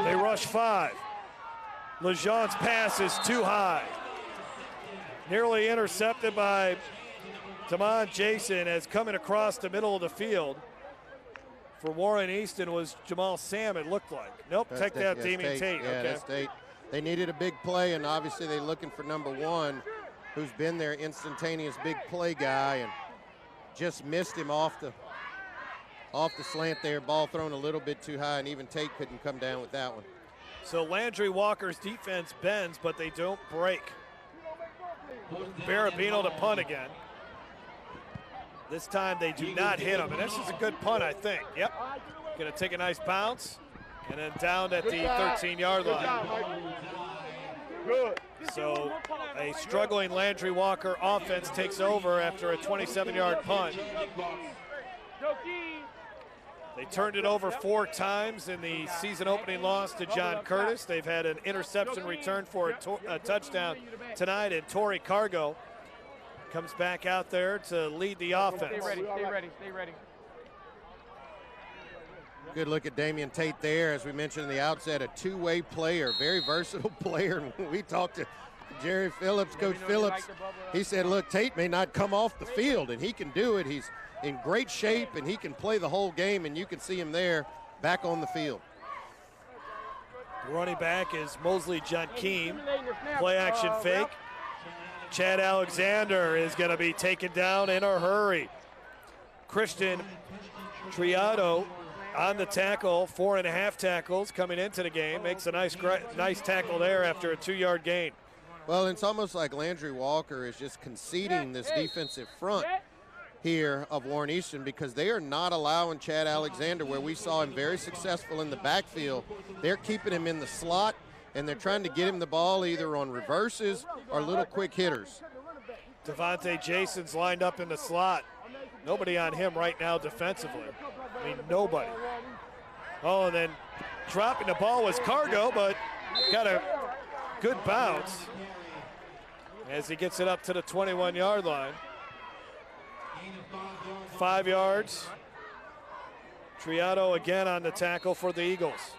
[SPEAKER 2] They rush 5. Lejean's pass is too high. Nearly intercepted by Damon Jason as coming across the middle of the field. For Warren Easton was Jamal Sam, it looked like. Nope, take that, Damien Tate.
[SPEAKER 3] Yeah,
[SPEAKER 2] okay.
[SPEAKER 3] that's Tate. They needed a big play, and obviously they're looking for number 1, who's been their instantaneous big play guy, and just missed him off the slant there. Ball thrown a little bit too high, and even Tate couldn't come down with that one.
[SPEAKER 2] So Landry-Walker's defense bends, but they don't break. Barabino to punt again. This time they do not hit him, and this is a good punt, I think. Yep, gonna take a nice bounce, and then down at the 13-yard line.
[SPEAKER 11] Good.
[SPEAKER 2] So a struggling Landry-Walker offense takes over after a 27-yard punt. They turned it over 4 times in the season opening loss to John Curtis. They've had an interception return for a touchdown tonight, and Torrey Cargo comes back out there to lead the offense.
[SPEAKER 11] Stay ready, stay ready, stay ready.
[SPEAKER 3] Good look at Damian Tate there. As we mentioned in the outset, a two-way player, very versatile player. When we talked to Jerry Phillips, Coach Phillips, he said, look, Tate may not come off the field, and he can do it. He's in great shape, and he can play the whole game, and you can see him there back on the field.
[SPEAKER 2] The running back is Mosley Junkeem. Play action fake. Chad Alexander is going to be taken down in a hurry. Christian Triado on the tackle, 4.5 tackles coming into the game. Makes a nice tackle there after a 2-yard gain.
[SPEAKER 3] Well, it's almost like Landry-Walker is just conceding this defensive front here of Warren Easton, because they are not allowing Chad Alexander, where we saw him very successful in the backfield. They're keeping him in the slot, and they're trying to get him the ball either on reverses or little quick hitters.
[SPEAKER 2] Devontae Jason's lined up in the slot. Nobody on him right now defensively. I mean, nobody. Oh, and then dropping the ball was Cargo, but got a good bounce as he gets it up to the 21-yard line. 5 yards. Triado again on the tackle for the Eagles.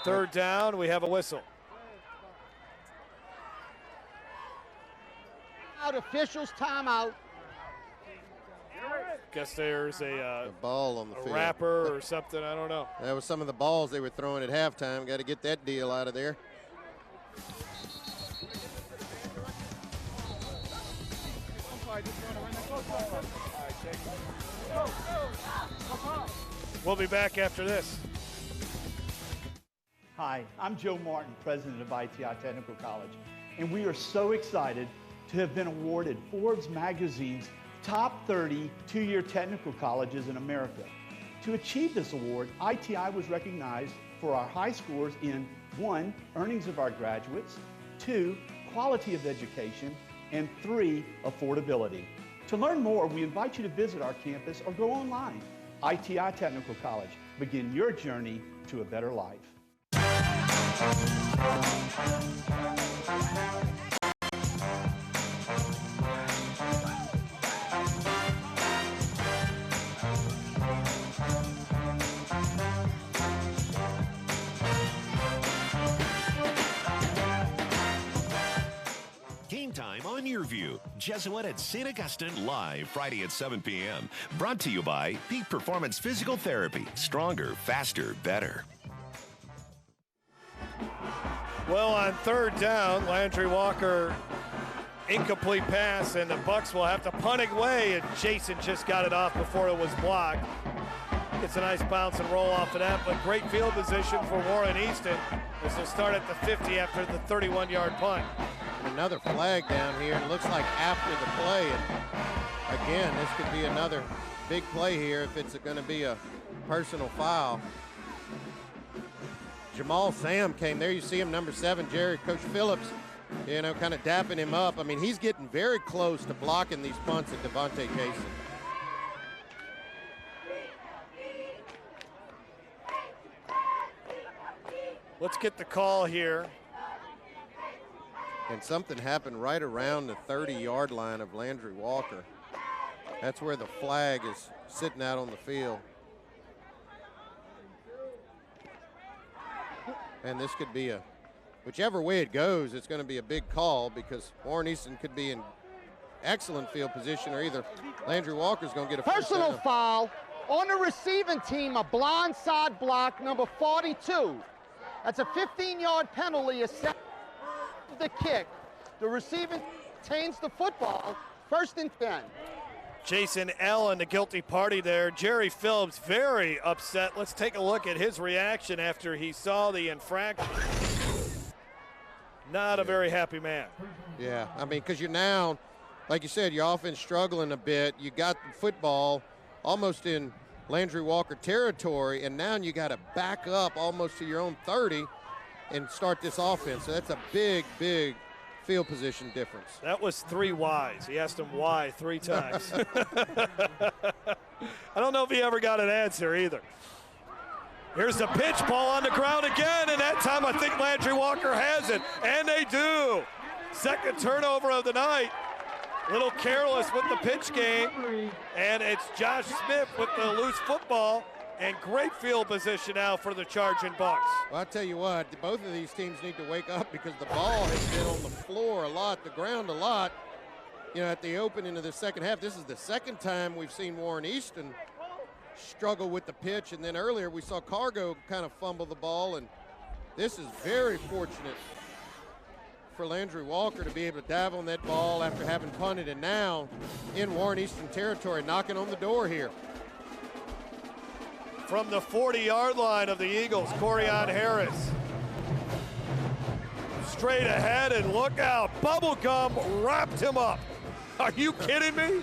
[SPEAKER 2] 3rd down, we have a whistle.
[SPEAKER 8] Officials timeout.
[SPEAKER 2] Guess there's a
[SPEAKER 3] ball on the field.
[SPEAKER 2] Wrapper or something, I don't know.
[SPEAKER 3] That was some of the balls they were throwing at halftime. Got to get that deal out of there.
[SPEAKER 2] We'll be back after this.
[SPEAKER 9] Hi, I'm Joe Martin, president of ITI Technical College, and we are so excited to have been awarded Forbes magazine's top 30 two-year technical colleges in America. To achieve this award, ITI was recognized for our high scores in 1, earnings of our graduates, 2, quality of education, and 3, affordability. To learn more, we invite you to visit our campus or go online. ITI Technical College. Begin your journey to a better life.
[SPEAKER 12] Game time on YurView. Jesuit at St. Augustine live Friday at 7 p.m. Brought to you by Peak Performance Physical Therapy. Stronger, faster, better.
[SPEAKER 2] Well, on 3rd down, Landry-Walker, incomplete pass, and the Bucs will have to punt it away, and Jason just got it off before it was blocked. Gets a nice bounce and roll off of that, but great field position for Warren Easton as they'll start at the 50 after the 31-yard punt.
[SPEAKER 3] Another flag down here, and it looks like after the play. And again, this could be another big play here if it's going to be a personal foul. Jamal Sam came there. You see him, number 7, Coach Phillips, you know, kind of dapping him up. I mean, he's getting very close to blocking these punts at Devontae Jason.
[SPEAKER 2] Let's get the call here.
[SPEAKER 3] And something happened right around the 30-yard line of Landry-Walker. That's where the flag is sitting out on the field. And this could be whichever way it goes, it's going to be a big call, because Warren Easton could be in excellent field position, or either Landry-Walker's going to get a
[SPEAKER 8] personal foul on the receiving team, a blindside block, number 42. That's a 15-yard penalty, a set the kick. The receiving retains the football, 1st and 10.
[SPEAKER 2] Jason Allen, the guilty party there. Jerry Phillips very upset. Let's take a look at his reaction after he saw the infraction. Not a very happy man.
[SPEAKER 3] Yeah, I mean, because you're now, like you said, your offense struggling a bit. You got the football almost in Landry-Walker territory, and now you got to back up almost to your own 30 and start this offense. So that's a big, big field position difference.
[SPEAKER 2] That was 3 whys. He asked him why 3 times. I don't know if he ever got an answer either. Here's the pitch, ball on the ground again, and that time I think Landry-Walker has it, and they do. 2nd turnover of the night. A little careless with the pitch game, and it's Josh Smith with the loose football And great field position now for the Chargin Bucs.
[SPEAKER 3] Well, I'll tell you what, both of these teams need to wake up because the ball has been on the floor a lot, the ground a lot. You know, at the opening of the second half, this is the second time we've seen Warren Easton struggle with the pitch, and then earlier we saw Cargo kind of fumble the ball, and this is very fortunate for Landry-Walker to be able to dive on that ball after having punted, and now in Warren Easton territory, knocking on the door here.
[SPEAKER 2] From the 40-yard line of the Eagles, Corian Harris. Straight ahead, and look out, Bubblegum wrapped him up. Are you kidding me?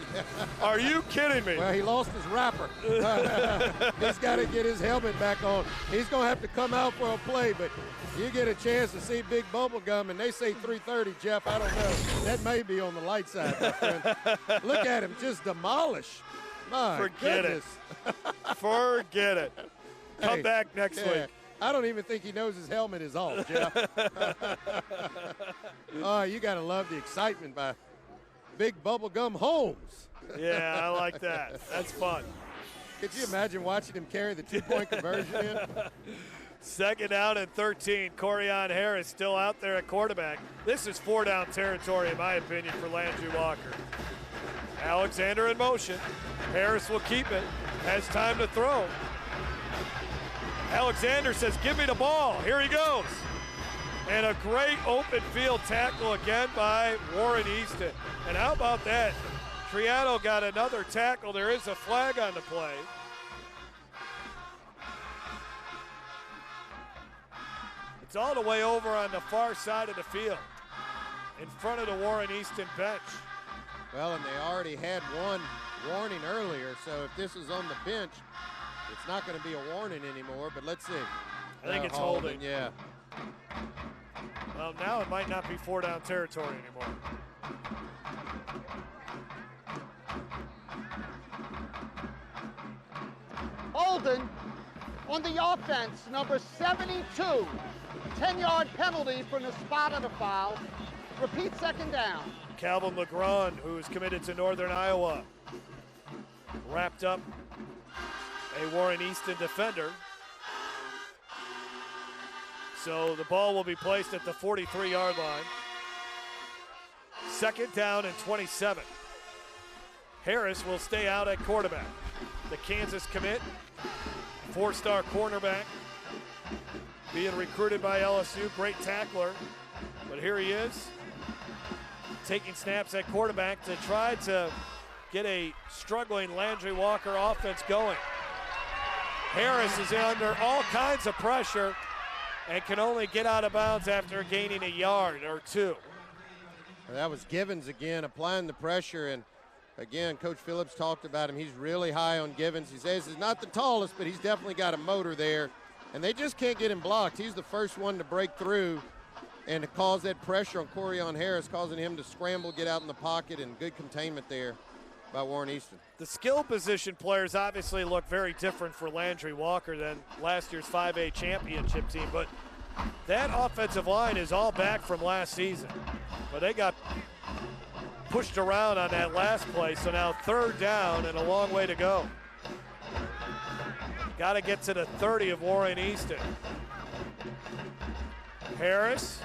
[SPEAKER 2] Are you kidding me?
[SPEAKER 3] Well, he lost his wrapper. He's got to get his helmet back on. He's going to have to come out for a play, but you get a chance to see Big Bubblegum, and they say 3:30, Jeff. I don't know. That may be on the light side, my friend. Look at him just demolish. My
[SPEAKER 2] Forget
[SPEAKER 3] goodness.
[SPEAKER 2] it. Forget it. Come
[SPEAKER 3] Hey,
[SPEAKER 2] back next week.
[SPEAKER 3] I don't even think he knows his helmet is off, Jeff. Oh, you got to love the excitement by Big Bubblegum Holmes.
[SPEAKER 2] Yeah, I like that. That's fun.
[SPEAKER 3] Could you imagine watching him carry the two-point conversion in?
[SPEAKER 2] Second down and 13. Corian Harris still out there at quarterback. This is 4-down territory, in my opinion, for Landry-Walker. Alexander in motion. Harris will keep it. Has time to throw. Alexander says, give me the ball. Here he goes. And a great open field tackle again by Warren Easton. And how about that? Triano got another tackle. There is a flag on the play. It's all the way over on the far side of the field, in front of the Warren Easton bench.
[SPEAKER 3] Well, and they already had one warning earlier, so if this is on the bench, it's not going to be a warning anymore, but let's see.
[SPEAKER 2] I think it's holding.
[SPEAKER 3] Yeah.
[SPEAKER 2] Well, now it might not be 4-down territory anymore.
[SPEAKER 8] Holden on the offense, number 72. 10-yard penalty from the spot of the foul. Repeat second down.
[SPEAKER 2] Calvin Legrand, who is committed to Northern Iowa, wrapped up a Warren Easton defender. So the ball will be placed at the 43-yard line. Second down and 27. Harris will stay out at quarterback. The Kansas commit, 4-star cornerback, being recruited by LSU, great tackler. But here he is, taking snaps at quarterback to try to get a struggling Landry-Walker offense going. Harris is under all kinds of pressure and can only get out of bounds after gaining a yard or two.
[SPEAKER 3] That was Givens again, applying the pressure, and again, Coach Phillips talked about him. He's really high on Givens. He says he's not the tallest, but he's definitely got a motor there, and they just can't get him blocked. He's the first one to break through and to cause that pressure on Corian Harris, causing him to scramble, get out in the pocket, and good containment there by Warren Easton.
[SPEAKER 2] The skill position players obviously look very different for Landry-Walker than last year's 5A championship team, but that offensive line is all back from last season. But they got pushed around on that last play, so now third down and a long way to go. Got to get to the 30 of Warren Easton. Harris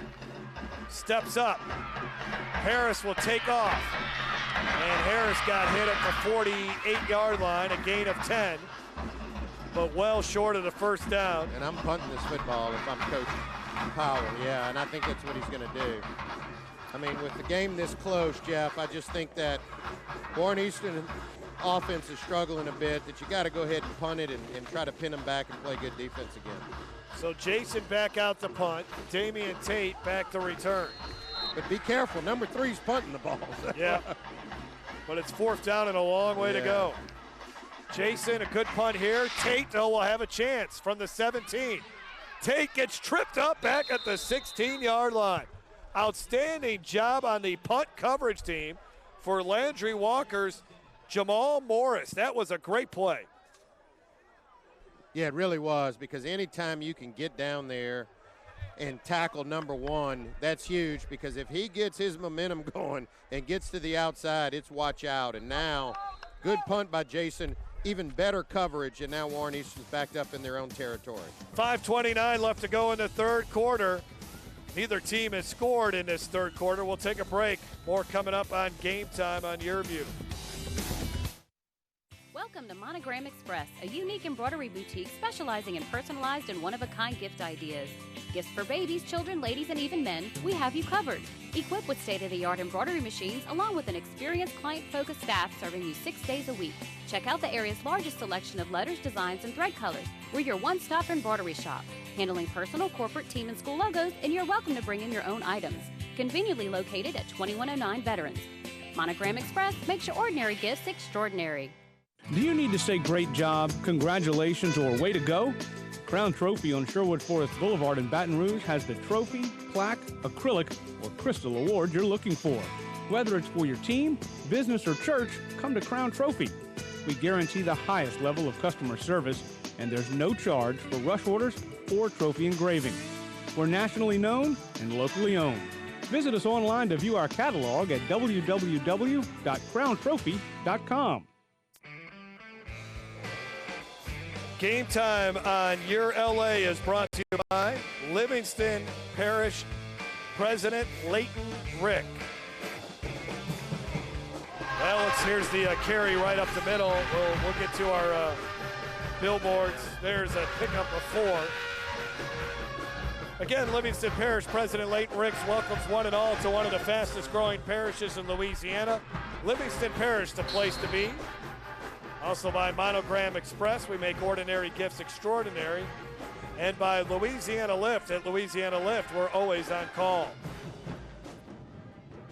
[SPEAKER 2] steps up. Harris will take off. And Harris got hit at the 48-yard line, a gain of 10, but well short of the first down.
[SPEAKER 3] And I'm punting this football if I'm Coach Powell, yeah, and I think that's what he's going to do. I mean, with the game this close, Jeff, I just think that Warren Easton offense is struggling a bit, that you got to go ahead and punt it and try to pin them back and play good defense again.
[SPEAKER 2] So Jason back out to punt, Damian Tate back to return.
[SPEAKER 3] But be careful, number 3's punting the ball.
[SPEAKER 2] Yeah, but it's fourth down and a long way to go. Jason, a good punt here. Tate, though, will have a chance from the 17. Tate gets tripped up back at the 16-yard line. Outstanding job on the punt coverage team for Landry-Walker's Jamal Morris. That was a great play.
[SPEAKER 3] Yeah, it really was, because anytime you can get down there and tackle number 1, that's huge, because if he gets his momentum going and gets to the outside, it's watch out. And now, good punt by Jason even better coverage, and now Warren Easton's backed up in their own territory.
[SPEAKER 2] 5:29 left to go in the third quarter. Neither team has scored in this third quarter. We'll take a break. More coming up on Game Time on YurView.
[SPEAKER 16] Welcome to Monogram Express, a unique embroidery boutique specializing in personalized and one-of-a-kind gift ideas. Gifts for babies, children, ladies, and even men, we have you covered. Equipped with state-of-the-art embroidery machines, along with an experienced client-focused staff serving you 6 days a week. Check out the area's largest selection of letters, designs, and thread colors. We're your one-stop embroidery shop, handling personal, corporate, team, and school logos, and you're welcome to bring in your own items. Conveniently located at 2109 Veterans. Monogram Express makes your ordinary gifts extraordinary.
[SPEAKER 6] Do you need to say great job, congratulations, or way to go? Crown Trophy on Sherwood Forest Boulevard in Baton Rouge has the trophy, plaque, acrylic, or crystal award you're looking for. Whether it's for your team, business, or church, come to Crown Trophy. We guarantee the highest level of customer service, and there's no charge for rush orders or trophy engraving. We're nationally known and locally owned. Visit us online to view our catalog at www.crowntrophy.com.
[SPEAKER 2] Game Time on Your LA is brought to you by Livingston Parish President Leighton Rick. Well, here's the carry right up the middle. We'll get to our billboards. There's a pickup of 4. Again, Livingston Parish President Leighton Ricks welcomes one and all to one of the fastest growing parishes in Louisiana. Livingston Parish, the place to be. Also by Monogram Express, we make ordinary gifts extraordinary. And by Louisiana Lift. At Louisiana Lift, we're always on call.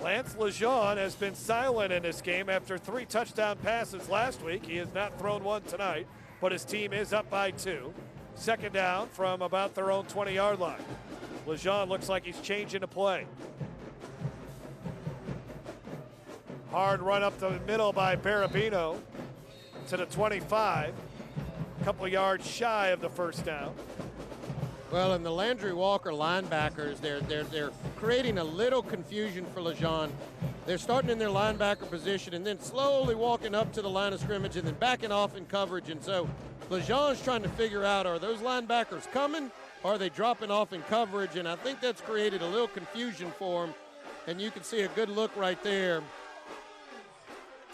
[SPEAKER 2] Lance Lejeune has been silent in this game after 3 touchdown passes last week. He has not thrown one tonight, but his team is up by 2. Second down from about their own 20-yard line. Lejeune looks like he's changing the play. Hard run up the middle by Barabino to the 25. A couple yards shy of the first down.
[SPEAKER 3] Well, and the Landry-Walker linebackers, they're creating a little confusion for Lejeune. They're starting in their linebacker position and then slowly walking up to the line of scrimmage and then backing off in coverage. And so Lejeune's trying to figure out, are those linebackers coming or are they dropping off in coverage? And I think that's created a little confusion for him. And you can see a good look right there.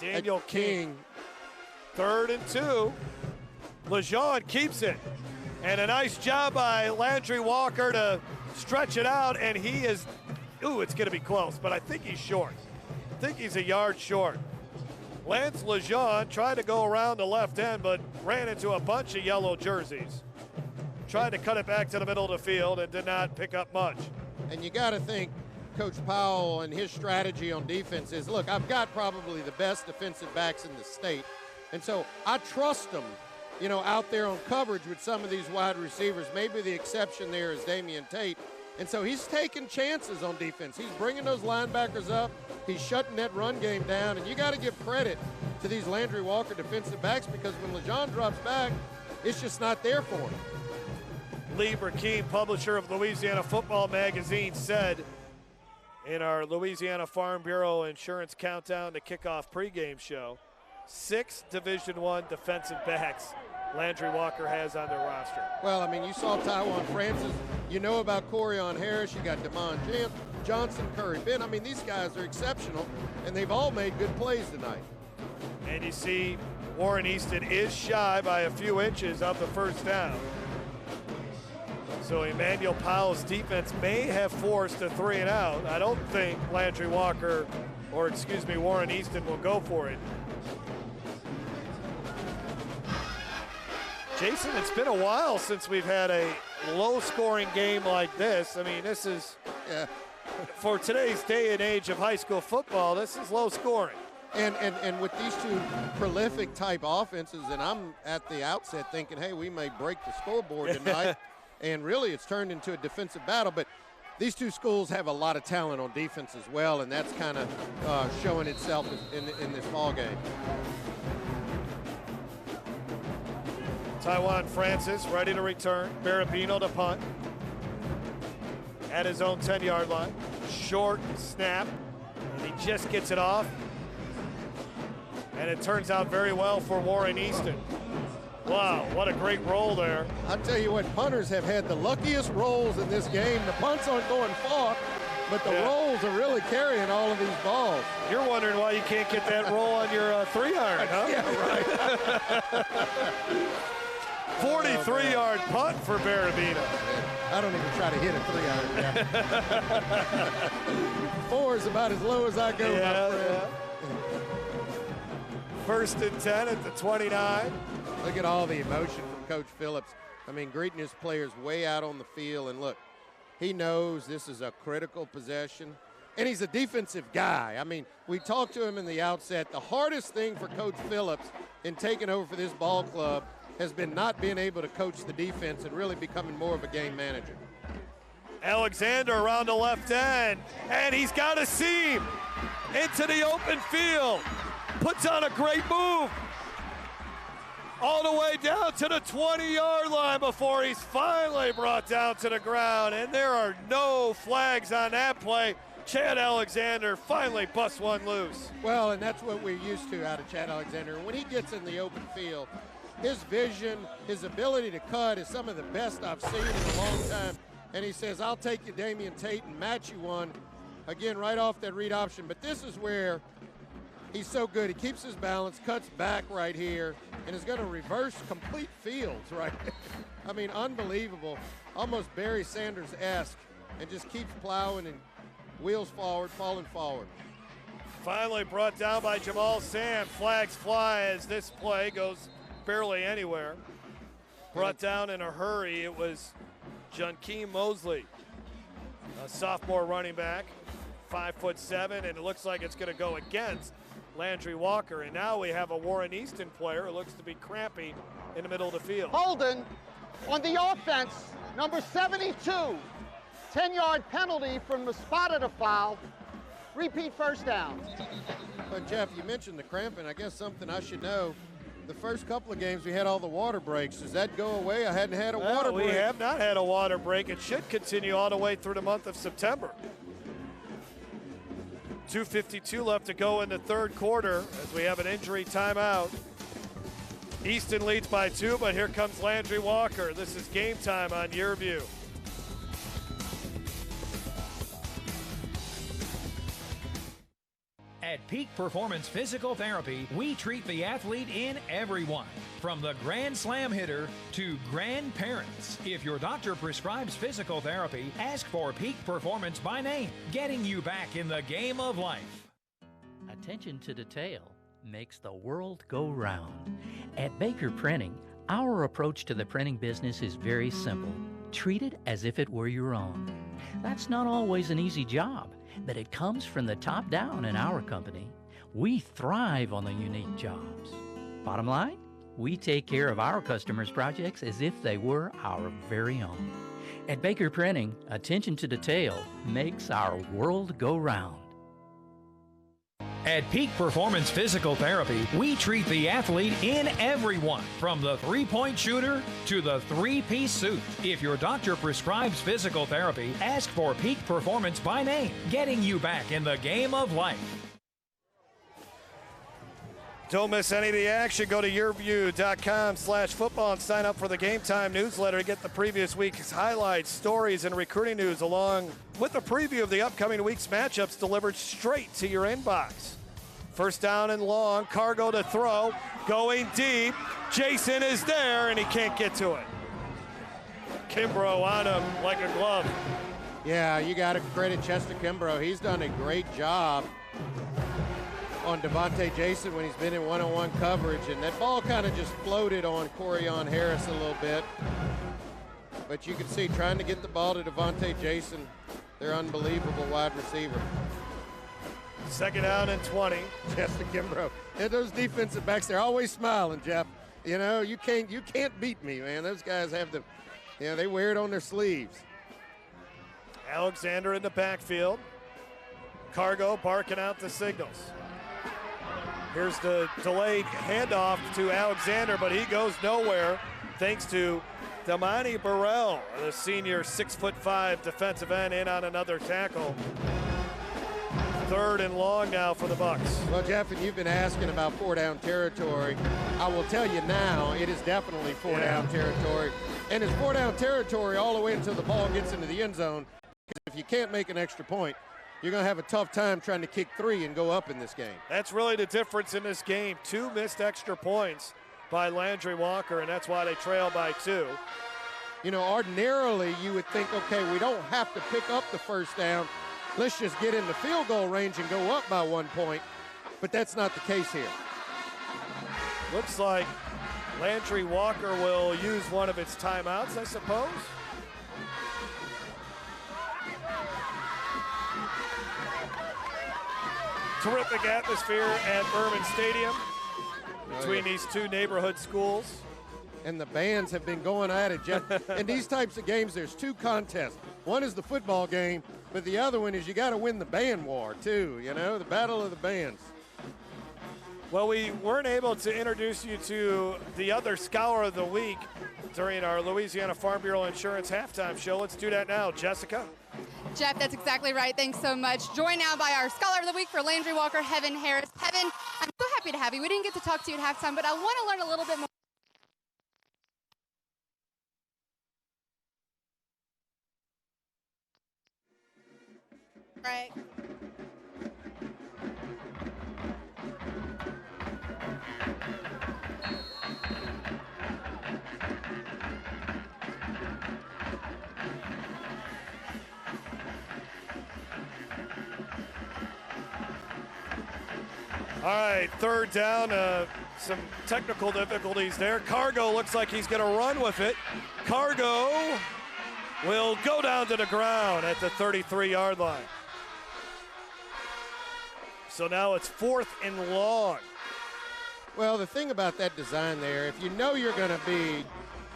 [SPEAKER 2] Daniel King. 3rd and 2. Lejeune keeps it. And a nice job by Landry-Walker to stretch it out, and he is, it's going to be close, but I think he's short. I think he's a yard short. Lance Lejeune tried to go around the left end, but ran into a bunch of yellow jerseys. Tried to cut it back to the middle of the field and did not pick up much.
[SPEAKER 3] And you got to think Coach Powell and his strategy on defense is, look, I've got probably the best defensive backs in the state. And so I trust them, out there on coverage with some of these wide receivers. Maybe the exception there is Damian Tate. And so he's taking chances on defense. He's bringing those linebackers up. He's shutting that run game down. And you got to give credit to these Landry-Walker defensive backs because when Lejeune drops back, it's just not there for him.
[SPEAKER 2] Lee Burkeen, publisher of Louisiana Football Magazine, said in our Louisiana Farm Bureau Insurance Countdown to Kickoff pregame show, 6 Division I defensive backs Landry-Walker has on their roster.
[SPEAKER 3] Well, I mean, you saw Tywan Francis. You know about Corian Harris. You got Damon Johnson, Curry Ben. I mean, these guys are exceptional, and they've all made good plays tonight.
[SPEAKER 2] And you see Warren Easton is shy by a few inches of the first down. So Emmanuel Powell's defense may have forced a 3 and out. I don't think Warren Easton will go for it. Jason, it's been a while since we've had a low-scoring game like this. I mean, this is, for today's day and age of high school football, this is low-scoring.
[SPEAKER 3] And with these two prolific type offenses, and I'm at the outset thinking, hey, we may break the scoreboard tonight. And really, it's turned into a defensive battle. But these two schools have a lot of talent on defense as well, and that's kind of showing itself in this ball game.
[SPEAKER 2] Tywan Francis ready to return. Barabino to punt. At his own 10-yard line. Short snap. And he just gets it off. And it turns out very well for Warren Easton. Wow, what a great roll there.
[SPEAKER 3] I'll tell you what, punters have had the luckiest rolls in this game. The punts aren't going far, but the rolls are really carrying all of these balls.
[SPEAKER 2] You're wondering why you can't get that roll on your 3-iron, huh?
[SPEAKER 3] Yeah, right.
[SPEAKER 2] 43-yard punt for Barabino.
[SPEAKER 3] I don't even try to hit a 3-iron. 4 is about as low as I go, my friend.
[SPEAKER 2] First and 10 at the 29.
[SPEAKER 3] Look at all the emotion from Coach Phillips. I mean, greeting his players way out on the field. And look, he knows this is a critical possession. And he's a defensive guy. I mean, we talked to him in the outset. The hardest thing for Coach Phillips in taking over for this ball club has been not being able to coach the defense and really becoming more of a game manager.
[SPEAKER 2] Alexander around the left end, and he's got a seam into the open field. Puts on a great move. All the way down to the 20-yard line before he's finally brought down to the ground. And there are no flags on that play. Chad Alexander finally busts one loose.
[SPEAKER 3] Well, and that's what we're used to out of Chad Alexander. When he gets in the open field, his vision, his ability to cut is some of the best I've seen in a long time. And he says, I'll take you, Damian Tate, and match you one. Again, right off that read option. But this is where he's so good. He keeps his balance, cuts back right here, and is going to reverse complete fields right there. I mean, unbelievable. Almost Barry Sanders-esque, and just keeps plowing and wheels forward, falling forward.
[SPEAKER 2] Finally brought down by Jamal Sam. Flags fly as this play goes barely anywhere. Brought down in a hurry. It was Junkeem Mosley, a sophomore running back, 5'7", and it looks like it's going to go against Landry-Walker. And now we have a Warren Easton player who looks to be crampy in the middle of the field.
[SPEAKER 8] Holden on the offense, number 72. 10-yard penalty from the spot of the foul. Repeat first down.
[SPEAKER 3] But Jeff, you mentioned the cramping. I guess something I should know. The first couple of games we had all the water breaks. Does that go away? I hadn't had a water break.
[SPEAKER 2] We have not had a water break. It should continue all the way through the month of September. 2:52 left to go in the third quarter as we have an injury timeout. Easton leads by 2, but here comes Landry-Walker. This is Game Time on YurView.
[SPEAKER 13] At Peak Performance Physical Therapy, we treat the athlete in everyone, from the Grand Slam hitter to grandparents. If your doctor prescribes physical therapy, ask for Peak Performance by name, getting you back in the game of life.
[SPEAKER 23] Attention to detail makes the world go round. At Baker Printing, our approach to the printing business is very simple. Treat it as if it were your own. That's not always an easy job, but it comes from the top down in our company. We thrive on the unique jobs. Bottom line, we take care of our customers' projects as if they were our very own. At Baker Printing, attention to detail makes our world go round.
[SPEAKER 13] At Peak Performance Physical Therapy, we treat the athlete in everyone, from the three-point shooter to the three-piece suit. If your doctor prescribes physical therapy, ask for Peak Performance by name, getting you back in the game of life.
[SPEAKER 2] Don't miss any of the action. Go to yourview.com/football and sign up for the Game Time newsletter to get the previous week's highlights, stories, and recruiting news, along with a preview of the upcoming week's matchups delivered straight to your inbox. First down and long, Cargo to throw, going deep. Jason is there, and he can't get to it. Kimbrough on him like a glove.
[SPEAKER 3] Yeah, you got to credit Chester Kimbrough. He's done a great job on Devontae Jason when he's been in one-on-one coverage, and that ball kind of just floated on Corian Harris a little bit. But you can see trying to get the ball to Devontae Jason, their unbelievable wide receiver.
[SPEAKER 2] Second down and 20.
[SPEAKER 3] Chester Kimbrough. And those defensive backs, they're always smiling, Jeff. You know, you can't beat me, man. Those guys have the, they wear it on their sleeves.
[SPEAKER 2] Alexander in the backfield. Cargo barking out the signals. Here's the delayed handoff to Alexander, but he goes nowhere thanks to Damani Burrell, the senior 6'5" defensive end, in on another tackle. 3rd and long now for the Bucs.
[SPEAKER 3] Well, Jeff, and you've been asking about 4-down territory. I will tell you now, it is definitely 4-down territory. And it's 4-down territory all the way until the ball gets into the end zone. If you can't make an extra point, you're going to have a tough time trying to kick 3 and go up in this game.
[SPEAKER 2] That's really the difference in this game. 2 missed extra points by Landry-Walker, and that's why they trail by 2.
[SPEAKER 3] You know, ordinarily you would think, okay, we don't have to pick up the first down. Let's just get in the field goal range and go up by 1 point. But that's not the case here.
[SPEAKER 2] Looks like Landry-Walker will use one of its timeouts, I suppose. Terrific atmosphere at Berman Stadium between these two neighborhood schools.
[SPEAKER 3] And the bands have been going at it, Jeff. In these types of games, there's 2 contests. One is the football game, but the other one is you got to win the band war, too, you know, the battle of the bands.
[SPEAKER 2] Well, we weren't able to introduce you to the other Scholar of the Week during our Louisiana Farm Bureau Insurance halftime show. Let's do that now, Jessica.
[SPEAKER 1] Jeff, that's exactly right. Thanks so much. Joined now by our Scholar of the Week for Landry-Walker, Heaven Harris. Heaven, I'm so happy to have you. We didn't get to talk to you at halftime, but I want to learn a little bit more. Right.
[SPEAKER 2] All right, 3rd down, some technical difficulties there. Cargo looks like he's going to run with it. Cargo will go down to the ground at the 33-yard line. So now it's 4th and long.
[SPEAKER 3] Well, the thing about that design there, if you know you're going to be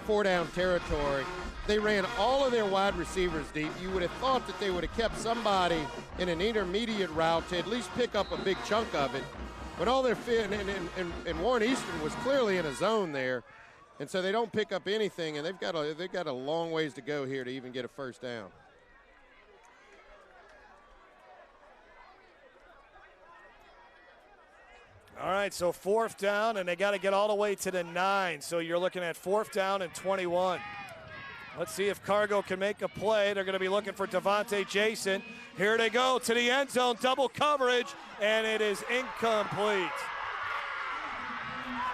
[SPEAKER 3] 4-down territory, they ran all of their wide receivers deep. You would have thought that they would have kept somebody in an intermediate route to at least pick up a big chunk of it. But all their and Warren Easton was clearly in a zone there, and so they don't pick up anything, and they've got a long ways to go here to even get a first down.
[SPEAKER 2] All right, so 4th down, and they got to get all the way to the 9. So you're looking at 4th down and 21. Let's see if Cargo can make a play. They're going to be looking for Devontae Jason. Here they go to the end zone, double coverage, and it is incomplete.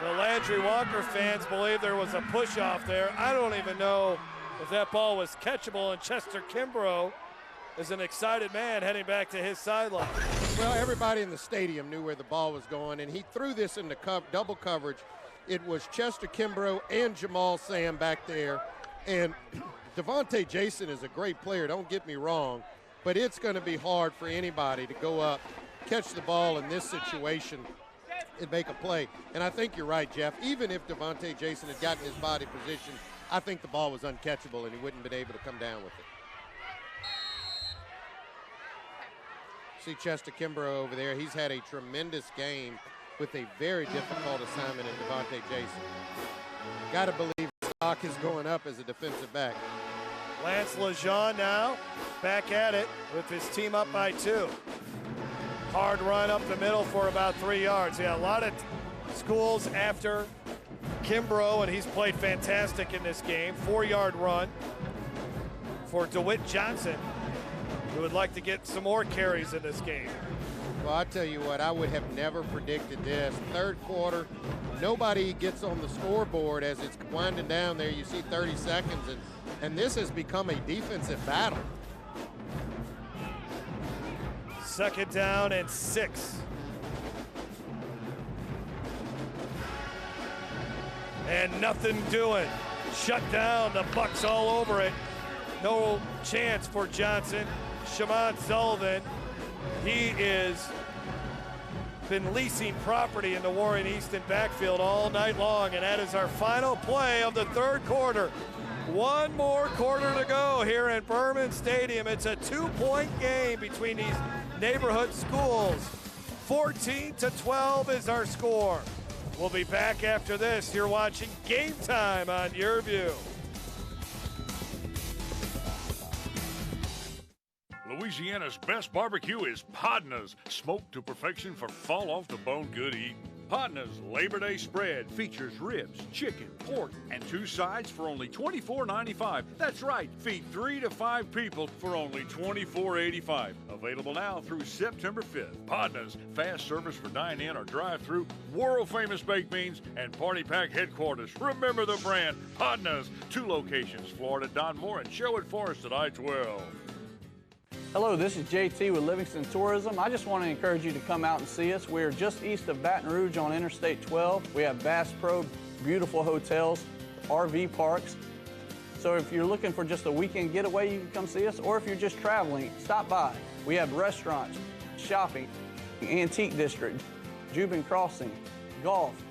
[SPEAKER 2] The Landry-Walker fans believe there was a push-off there. I don't even know if that ball was catchable, and Chester Kimbrough is an excited man heading back to his sideline.
[SPEAKER 3] Well, everybody in the stadium knew where the ball was going, and he threw this into double coverage. It was Chester Kimbrough and Jamal Sam back there. And Devontae Jason is a great player, don't get me wrong, but it's going to be hard for anybody to go up, catch the ball in this situation, and make a play. And I think you're right, Jeff. Even if Devontae Jason had gotten his body position, I think the ball was uncatchable and he wouldn't have been able to come down with it. See Chester Kimbrough over there. He's had a tremendous game with a very difficult assignment in Devontae Jason. Got to believe stock is going up as a defensive back.
[SPEAKER 2] Lance Lejeune now back at it with his team up by 2. Hard run up the middle for about 3 yards. Yeah, a lot of schools after Kimbrough, and he's played fantastic in this game. 4-yard run for DeWitt Johnson, who would like to get some more carries in this game.
[SPEAKER 3] Well, I tell you what, I would have never predicted this. 3rd quarter, nobody gets on the scoreboard as it's winding down there. You see 30 seconds, and this has become a defensive battle.
[SPEAKER 2] 2nd down and 6. And nothing doing. Shut down, the Bucs all over it. No chance for Johnson. Shamon Sullivan, he is been leasing property in the Warren Easton backfield all night long, and that is our final play of the 3rd quarter. 1 more quarter to go here in Berman Stadium. It's a 2-point game between these neighborhood schools. 14-12 is our score. We'll be back after this. You're watching Game Time on YurView.
[SPEAKER 10] Louisiana's best barbecue is Podna's, smoked to perfection for fall-off-the-bone good eating. Podna's Labor Day spread features ribs, chicken, pork, and 2 sides for only $24.95. That's right, feed 3 to 5 people for only $24.85. Available now through September 5th. Podna's, fast service for dine-in or drive-through, world-famous baked beans, and party pack headquarters. Remember the brand, Podna's. 2 locations, Florida, Don Moore, and Sherwood Forest at I-12.
[SPEAKER 5] Hello, this is JT with Livingston Tourism. I just want to encourage you to come out and see us. We're just east of Baton Rouge on Interstate 12. We have Bass Pro, beautiful hotels, RV parks. So if you're looking for just a weekend getaway, you can come see us. Or if you're just traveling, stop by. We have restaurants, shopping, antique district, Jubin Crossing, golf.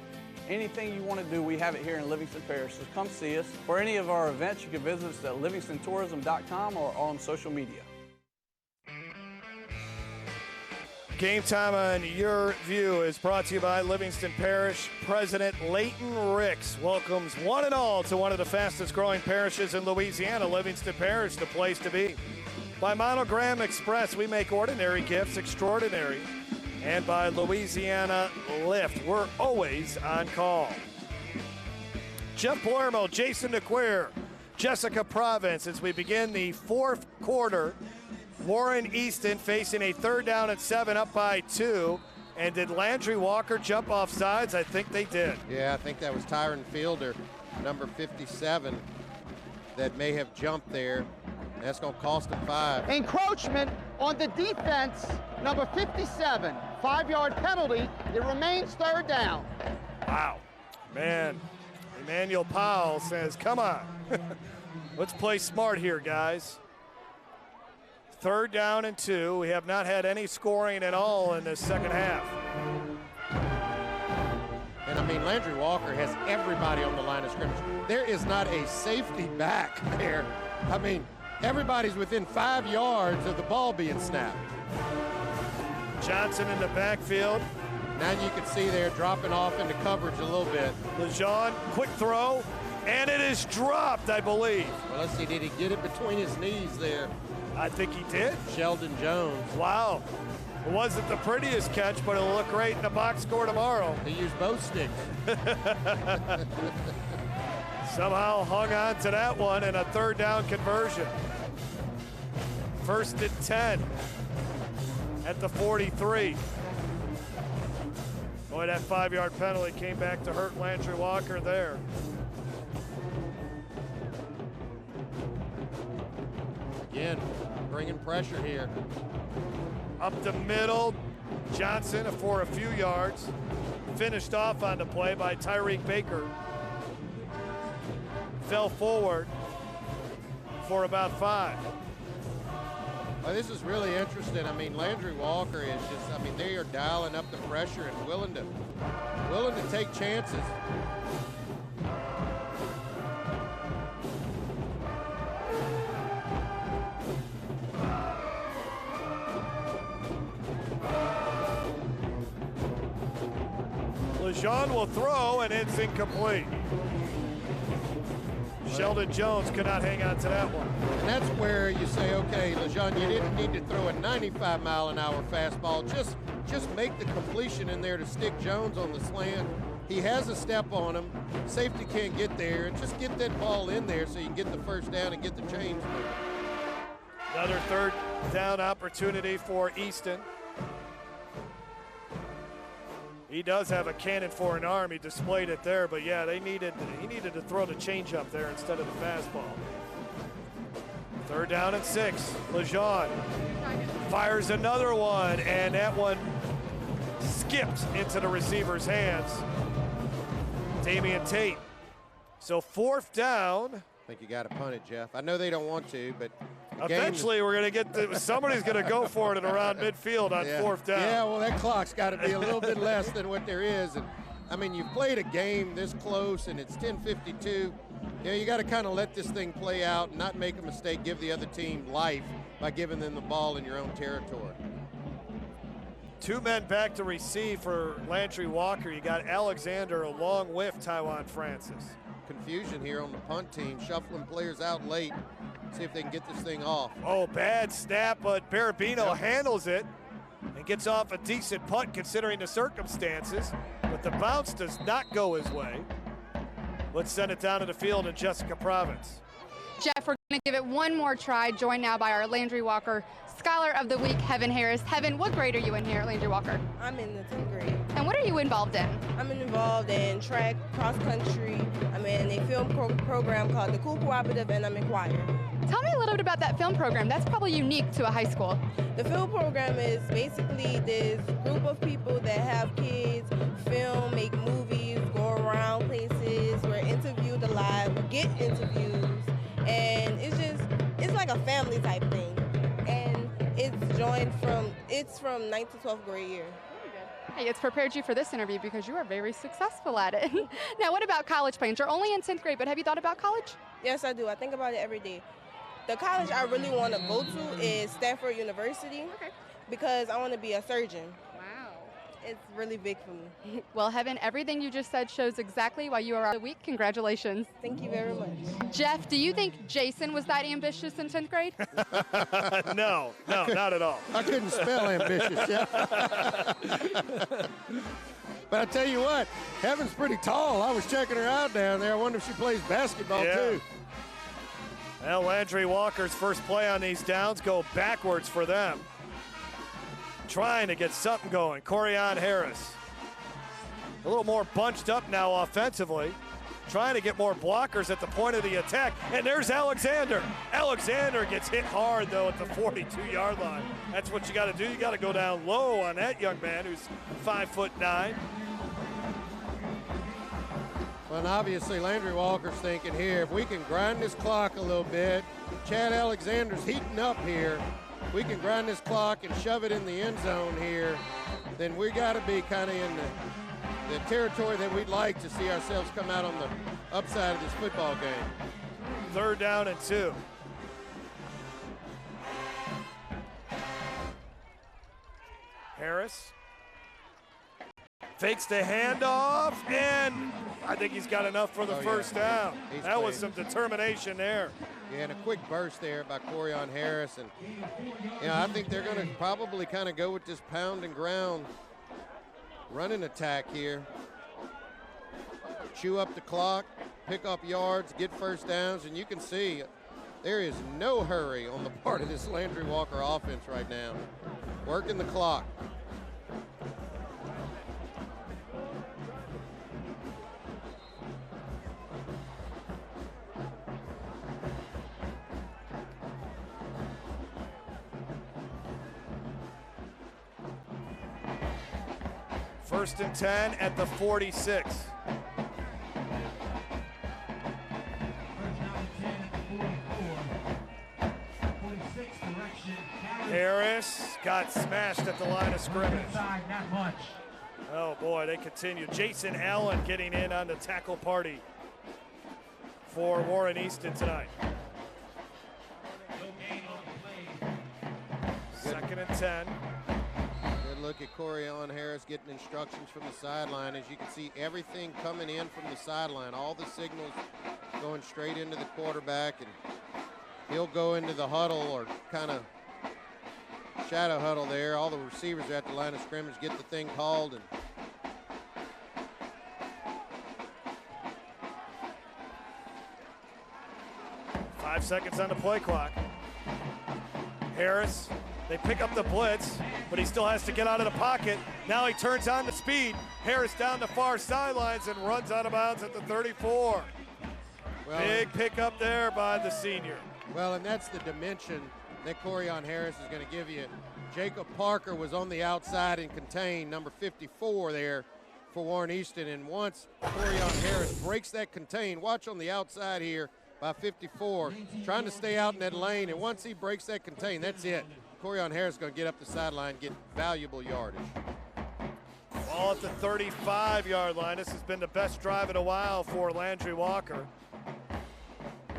[SPEAKER 5] Anything you want to do, we have it here in Livingston Parish. So come see us. For any of our events, you can visit us at livingstontourism.com or on social media.
[SPEAKER 2] Game Time on Your View is brought to you by Livingston Parish. President Leighton Ricks welcomes one and all to one of the fastest growing parishes in Louisiana, Livingston Parish, the place to be. By Monogram Express, we make ordinary gifts extraordinary. And by Louisiana Lift, we're always on call. Jeff Palermo, Jason DeQueer, Jessica Province as we begin the 4th quarter. Warren Easton facing a 3rd down and 7, up by 2. And did Landry-Walker jump off sides? I think they did.
[SPEAKER 3] Yeah, I think that was Tyron Fielder, number 57, that may have jumped there. That's going to cost him 5.
[SPEAKER 8] Encroachment on the defense, number 57. 5-yard penalty. It remains 3rd down.
[SPEAKER 2] Wow. Man, Emmanuel Powell says, come on. Let's play smart here, guys. 3rd down and 2. We have not had any scoring at all in this second half.
[SPEAKER 3] And I mean, Landry-Walker has everybody on the line of scrimmage. There is not a safety back there. I mean, everybody's within 5 yards of the ball being snapped.
[SPEAKER 2] Johnson in the backfield.
[SPEAKER 3] Now you can see they're dropping off into coverage a little bit.
[SPEAKER 2] LeJean, quick throw, and it is dropped, I believe.
[SPEAKER 3] Well, let's see, did he get it between his knees there?
[SPEAKER 2] I think he did.
[SPEAKER 3] Sheldon Jones.
[SPEAKER 2] Wow. It wasn't the prettiest catch, but it'll look great in the box score tomorrow.
[SPEAKER 3] He used both sticks.
[SPEAKER 2] Somehow hung on to that one in a 3rd down conversion. 1st and 10 at the 43. Boy, that 5-yard penalty came back to hurt Landry-Walker there.
[SPEAKER 3] Again, bringing pressure here.
[SPEAKER 2] Up the middle, Johnson for a few yards. Finished off on the play by Tyreek Baker. Fell forward for about 5.
[SPEAKER 3] Well, this is really interesting. I mean, Landry-Walker is just, I mean, they are dialing up the pressure and willing to take chances.
[SPEAKER 2] LeJean will throw, and it's incomplete. Sheldon Jones could not hang on to that one.
[SPEAKER 3] And that's where you say, okay, LeJean, you didn't need to throw a 95-mile-an-hour fastball. Just make the completion in there to stick Jones on the slant. He has a step on him. Safety can't get there, and just get that ball in there so you can get the 1st down and get the chains moving.
[SPEAKER 2] Another 3rd down opportunity for Easton. He does have a cannon for an arm. He displayed it there, but yeah, he needed to throw the changeup there instead of the fastball. 3rd down and 6. LeJean fires another one, and that one skipped into the receiver's hands. Damian Tate. So 4th down.
[SPEAKER 3] I think you got to punt it, Jeff. I know they don't want to, but
[SPEAKER 2] eventually we're going to get somebody's going to go for it at around midfield on 4th down.
[SPEAKER 3] Yeah, well, that clock's got to be a little bit less than what there is. And I mean, you've played a game this close, and it's 10:52. Yeah, you got to kind of let this thing play out and not make a mistake, give the other team life by giving them the ball in your own territory.
[SPEAKER 2] 2 men back to receive for Landry-Walker. You got Alexander along with Tywan Francis.
[SPEAKER 3] Confusion here on the punt team, shuffling players out late. see if they can get this thing off.
[SPEAKER 2] Oh, bad snap, but Barabino handles it and gets off a decent punt considering the circumstances, but the bounce does not go his way. Let's send it down to the field in Jessica Province.
[SPEAKER 1] Jeff, we're going to give it one more try, joined now by our Landry-Walker Scholar of the Week, Heaven Harris. Heaven, what grade are you in here at Landry-Walker?
[SPEAKER 7] I'm in the 10th grade.
[SPEAKER 1] And what are you involved in?
[SPEAKER 7] I'm involved in track, cross country. I'm in a film program called the Cool Cooperative, and I'm in choir.
[SPEAKER 1] Tell me a little bit about that film program. That's probably unique to a high school.
[SPEAKER 7] The film program is basically this group of people that have kids film, make movies, go around places, we're interviewed a lot, we get interviews, and it's like a family type thing. And it's from 9th to 12th grade year.
[SPEAKER 1] Hey, it's prepared you for this interview because you are very successful at it. Now, what about college plans? You're only in 10th grade, but have you thought about college?
[SPEAKER 7] Yes, I do. I think about it every day. The college I really want to go to is Stanford University because I want to be a surgeon.
[SPEAKER 1] Wow.
[SPEAKER 7] It's really big for me.
[SPEAKER 1] Well, Heaven, everything you just said shows exactly why you are of the week. Congratulations.
[SPEAKER 7] Thank you very much.
[SPEAKER 1] Jeff, do you think Jason was that ambitious in 10th grade?
[SPEAKER 2] No, not at all.
[SPEAKER 3] I couldn't spell ambitious, Jeff. But I tell you what, Heaven's pretty tall. I was checking her out down there. I wonder if she plays basketball too.
[SPEAKER 2] Well, Landry-Walker's first play on these downs go backwards for them. Trying to get something going. Corian Harris. A little more bunched up now offensively. Trying to get more blockers at the point of the attack. And there's Alexander. Alexander gets hit hard, though, at the 42-yard line. That's what you got to do. You got to go down low on that young man who's 5'9".
[SPEAKER 3] Well, and obviously Landry-Walker's thinking here, if we can grind this clock a little bit, Chad Alexander's heating up here. We can grind this clock and shove it in the end zone here, then we got to be kind of in the territory that we'd like to see ourselves come out on the upside of this football game.
[SPEAKER 2] 3rd down and 2. Harris fakes the handoff, and I think he's got enough for the first down. That was some determination there.
[SPEAKER 3] Yeah, and a quick burst there by Corian Harris. And I think they're going to probably kind of go with this pound and ground running attack here. Chew up the clock, pick up yards, get first downs, and you can see there is no hurry on the part of this Landry-Walker offense right now. Working the clock.
[SPEAKER 2] First and 10 at the 46. Harris got smashed at the line of scrimmage. Oh boy, they continue. Jason Allen getting in on the tackle party for Warren Easton tonight. 2nd and 10.
[SPEAKER 3] Good look at Corian Harris getting instructions from the sideline. As you can see, everything coming in from the sideline, all the signals going straight into the quarterback, and he'll go into the huddle or kind of shadow huddle there. All the receivers are at the line of scrimmage, get the thing called, and
[SPEAKER 2] Five seconds on the play clock. Harris, they pick up the blitz, but he still has to get out of the pocket. Now he turns on the speed. Harris down the far sidelines and runs out of bounds at the 34. Big pickup there by the senior.
[SPEAKER 3] Well, and that's the dimension that Corian Harris is going to give you. Jacob Parker was on the outside and contained, number 54 there for Warren Easton. And once Corian Harris breaks that contain, watch on the outside here by 54, trying to stay out in that lane. And once he breaks that contain, that's it. Corian Harris is going to get up the sideline, get valuable yardage.
[SPEAKER 2] Ball at the 35-yard line. This has been the best drive in a while for Landry-Walker.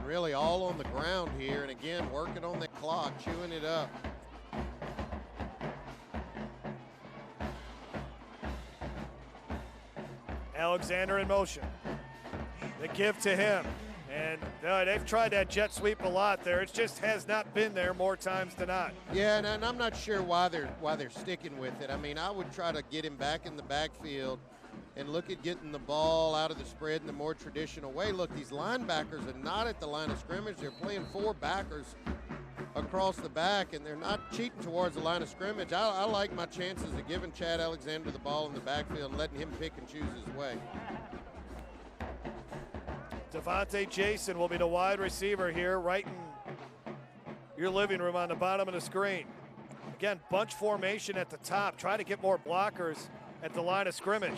[SPEAKER 3] Really all on the ground here, and again, working on the clock, chewing it up.
[SPEAKER 2] Alexander in motion. The give to him, and No, they've tried that jet sweep a lot there. It just has not been there more times than not.
[SPEAKER 3] Yeah, and I'm not sure why they're sticking with it. I mean, I would try to get him back in the backfield and look at getting the ball out of the spread in the more traditional way. Look, these linebackers are not at the line of scrimmage. They're playing 4 backers across the back, and they're not cheating towards the line of scrimmage. I like my chances of giving Chad Alexander the ball in the backfield and letting him pick and choose his way.
[SPEAKER 2] Devontae Jason will be the wide receiver here, right in your living room on the bottom of the screen. Again, bunch formation at the top. Try to get more blockers at the line of scrimmage.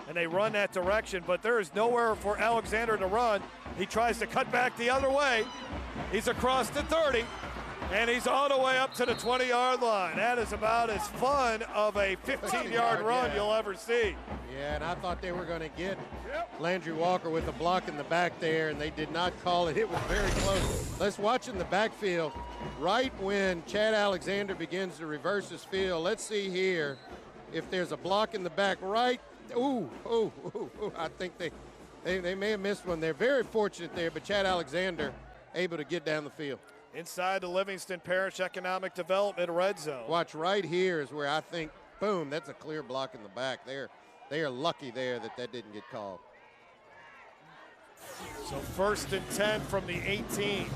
[SPEAKER 2] And they run that direction, but there is nowhere for Alexander to run. He tries to cut back the other way. He's across the 30, and he's all the way up to the 20-yard line. That is about as fun of a 15-yard run you'll ever see.
[SPEAKER 3] Yeah, and I thought they were going to get Landry-Walker with a block in the back there, and they did not call it. It was very close. Let's watch in the backfield. Right when Chad Alexander begins to reverse his field, let's see here if there's a block in the back right. Ooh, I think they may have missed one there. Very fortunate there, but Chad Alexander able to get down the field.
[SPEAKER 2] Inside the Livingston Parish Economic Development red zone.
[SPEAKER 3] Watch right here is where I think, boom, that's a clear block in the back there. They are lucky there that didn't get called.
[SPEAKER 2] So 1st and 10 from the 18.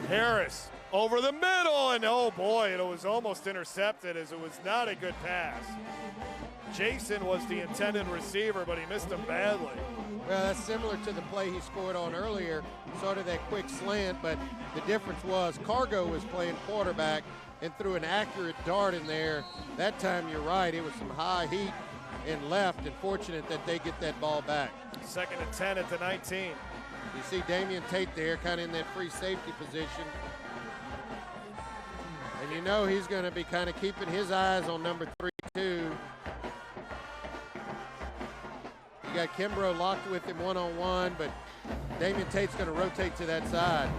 [SPEAKER 2] Harris over the middle, and oh boy, it was almost intercepted as it was not a good pass. Jason was the intended receiver, but he missed him badly.
[SPEAKER 3] Well, that's similar to the play he scored on earlier, sort of that quick slant, but the difference was Cargo was playing quarterback and threw an accurate dart in there. That time, you're right, it was some high heat and left, and fortunate that they get that ball back.
[SPEAKER 2] 2nd and 10 at the 19.
[SPEAKER 3] You see Damian Tate there kind of in that free safety position. And you know he's going to be kind of keeping his eyes on number 3-2. You got Kimbrough locked with him one-on-one, but Damian Tate's going to rotate to that side.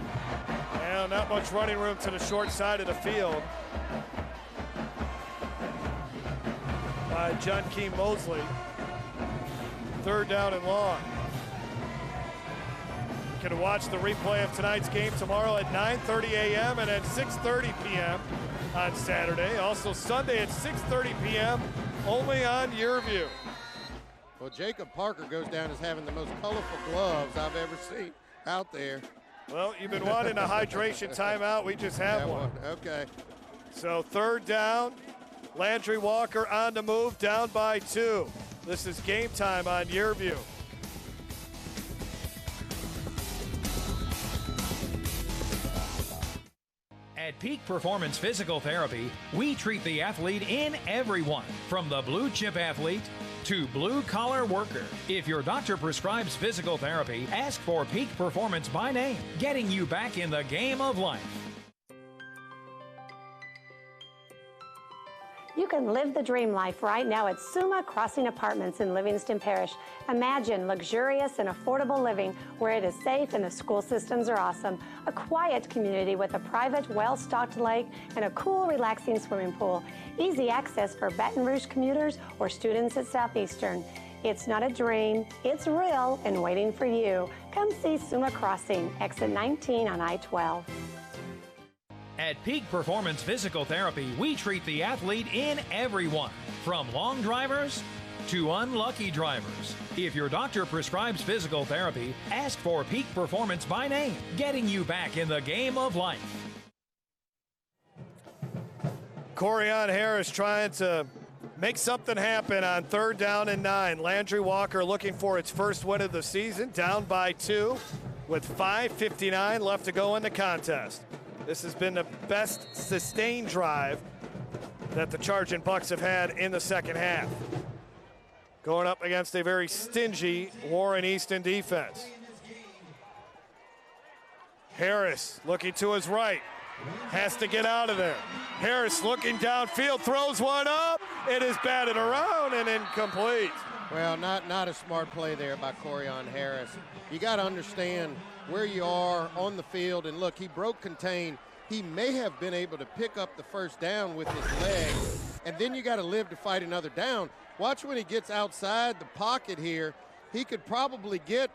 [SPEAKER 2] Well, not much running room to the short side of the field by John Keem Mosley. 3rd down and long. You can watch the replay of tonight's game tomorrow at 9:30 a.m. and at 6:30 p.m. on Saturday. Also Sunday at 6:30 p.m. only on YurView.
[SPEAKER 3] Well, Jacob Parker goes down as having the most colorful gloves I've ever seen out there.
[SPEAKER 2] Well, you've been wanting a hydration timeout. We just have one.
[SPEAKER 3] Okay.
[SPEAKER 2] So 3rd down. Landry-Walker on the move, down by 2. This is Game Time on YurView.
[SPEAKER 13] At Peak Performance Physical Therapy, we treat the athlete in everyone, from the blue chip athlete to blue collar worker. If your doctor prescribes physical therapy, ask for Peak Performance by name, getting you back in the game of life.
[SPEAKER 4] You can live the dream life right now at Suma Crossing Apartments in Livingston Parish. Imagine luxurious and affordable living where it is safe and the school systems are awesome. A quiet community with a private, well-stocked lake and a cool, relaxing swimming pool. Easy access for Baton Rouge commuters or students at Southeastern. It's not a dream, it's real and waiting for you. Come see Suma Crossing, exit 19 on I-12.
[SPEAKER 13] At Peak Performance Physical Therapy, we treat the athlete in everyone, from long drivers to unlucky drivers. If your doctor prescribes physical therapy, ask for Peak Performance by name, getting you back in the game of life.
[SPEAKER 2] Corian Harris trying to make something happen on 3rd down and 9. Landry-Walker looking for its first win of the season, down by 2 with 5:59 left to go in the contest. This has been the best sustained drive that the Chargin Bucs have had in the second half. Going up against a very stingy Warren Easton defense. Harris looking to his right. Has to get out of there. Harris looking downfield, throws one up. It is batted around and incomplete.
[SPEAKER 3] Well, not a smart play there by Corian Harris. You got to understand where you are on the field, and look, he broke contain. He may have been able to pick up the first down with his leg, and then you got to live to fight another down. Watch when he gets outside the pocket here. He could probably get,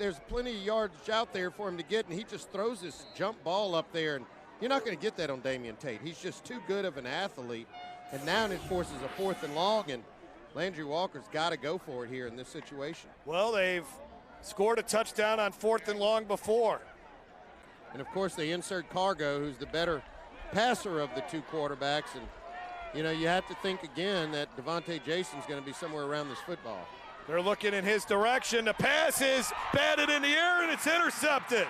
[SPEAKER 3] there's plenty of yardage out there for him to get, and he just throws this jump ball up there, and you're not going to get that on Damian Tate. He's just too good of an athlete, and now it forces a 4th and long, and Landry-Walker's got to go for it here in this situation.
[SPEAKER 2] Well, they've scored a touchdown on 4th and long before.
[SPEAKER 3] And, of course, they insert Cargo, who's the better passer of the two quarterbacks, and you know, you have to think again that Devontae Jason's going to be somewhere around this football.
[SPEAKER 2] They're looking in his direction. The pass is batted in the air, and it's intercepted.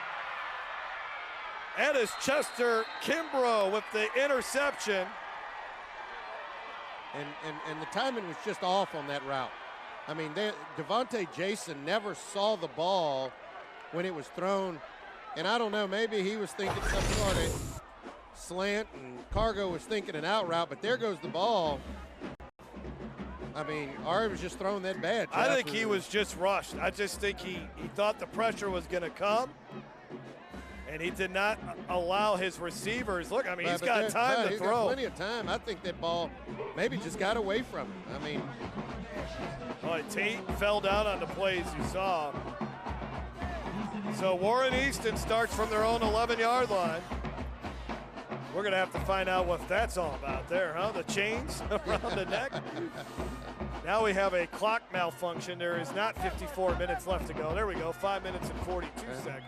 [SPEAKER 2] That is Chester Kimbrough with the interception.
[SPEAKER 3] And the timing was just off on that route. I mean, Devontae Jason never saw the ball when it was thrown. And I don't know, maybe he was thinking some sort of slant, and Cargo was thinking an out route, but there goes the ball. I mean, Ari was just throwing that bad.
[SPEAKER 2] I think he was just rushed. I just think he thought the pressure was going to come, and he did not allow his receivers. Look, I mean, he's got time to
[SPEAKER 3] he's
[SPEAKER 2] throw.
[SPEAKER 3] Got plenty of time. I think that ball maybe just got away from him. I mean,
[SPEAKER 2] Tate fell down on the plays you saw. So Warren Easton starts from their own 11-yard line. We're going to have to find out what that's all about there, huh? The chains around the neck. Now we have a clock malfunction. There is not 54 minutes left to go. There we go, 5 minutes and 42 seconds.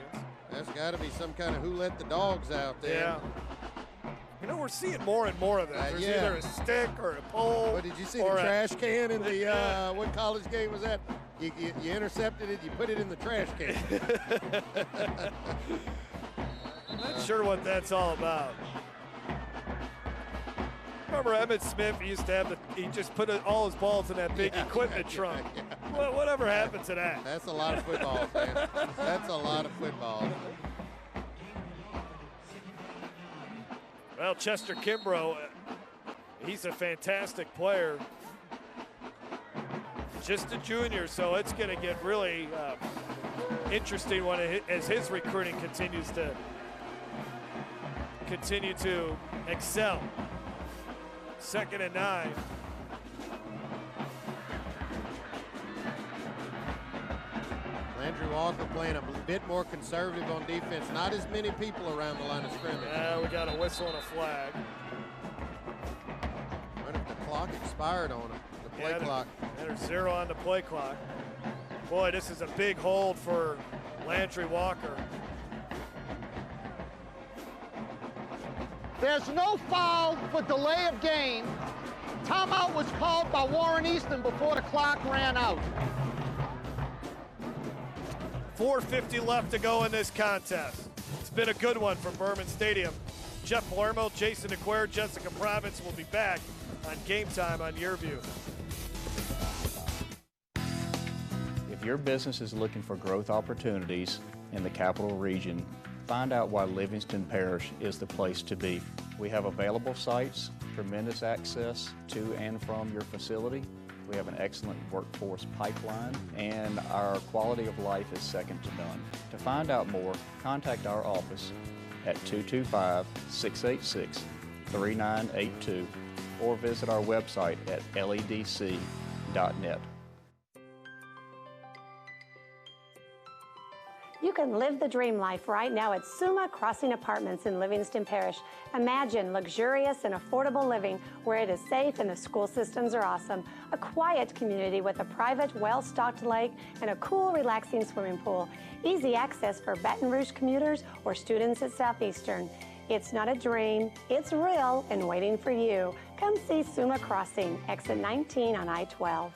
[SPEAKER 3] That's got to be some kind of who let the dogs out there.
[SPEAKER 2] Yeah. You know, we're seeing more and more of that. There's either a stick or a pole.
[SPEAKER 3] But did you see the trash can in the, what college game was that? You intercepted it, you put it in the trash can.
[SPEAKER 2] Not sure what that's all about. Remember Emmitt Smith used to have he just put all his balls in that big equipment trunk. Yeah. Whatever happened to that?
[SPEAKER 3] That's a lot of footballs, man. That's a lot of footballs.
[SPEAKER 2] Well, Chester Kimbrough, he's a fantastic player. Just a junior, so it's going to get really interesting as his recruiting continues to excel. 2nd and 9.
[SPEAKER 3] Landry-Walker playing a bit more conservative on defense. Not as many people around the line of scrimmage.
[SPEAKER 2] Yeah, we got a whistle and a flag.
[SPEAKER 3] What if the clock expired on him? The play clock.
[SPEAKER 2] There's 0 on the play clock. Boy, this is a big hold for Landry-Walker.
[SPEAKER 8] There's no foul for delay of game. Timeout was called by Warren Easton before the clock ran out.
[SPEAKER 2] 4:50 left to go in this contest. It's been a good one from Berman Stadium. Jeff Palermo, Jason DeQuare, Jessica Province will be back on Game Time on YurView.
[SPEAKER 5] If your business is looking for growth opportunities in the capital region, find out why Livingston Parish is the place to be. We have available sites, tremendous access to and from your facility. We have an excellent workforce pipeline, and our quality of life is second to none. To find out more, contact our office at 225-686-3982 or visit our website at ledc.net.
[SPEAKER 4] You can live the dream life right now at Suma Crossing Apartments in Livingston Parish. Imagine luxurious and affordable living where it is safe and the school systems are awesome. A quiet community with a private, well-stocked lake and a cool, relaxing swimming pool. Easy access for Baton Rouge commuters or students at Southeastern. It's not a dream, it's real and waiting for you. Come see Suma Crossing, exit 19 on I-12.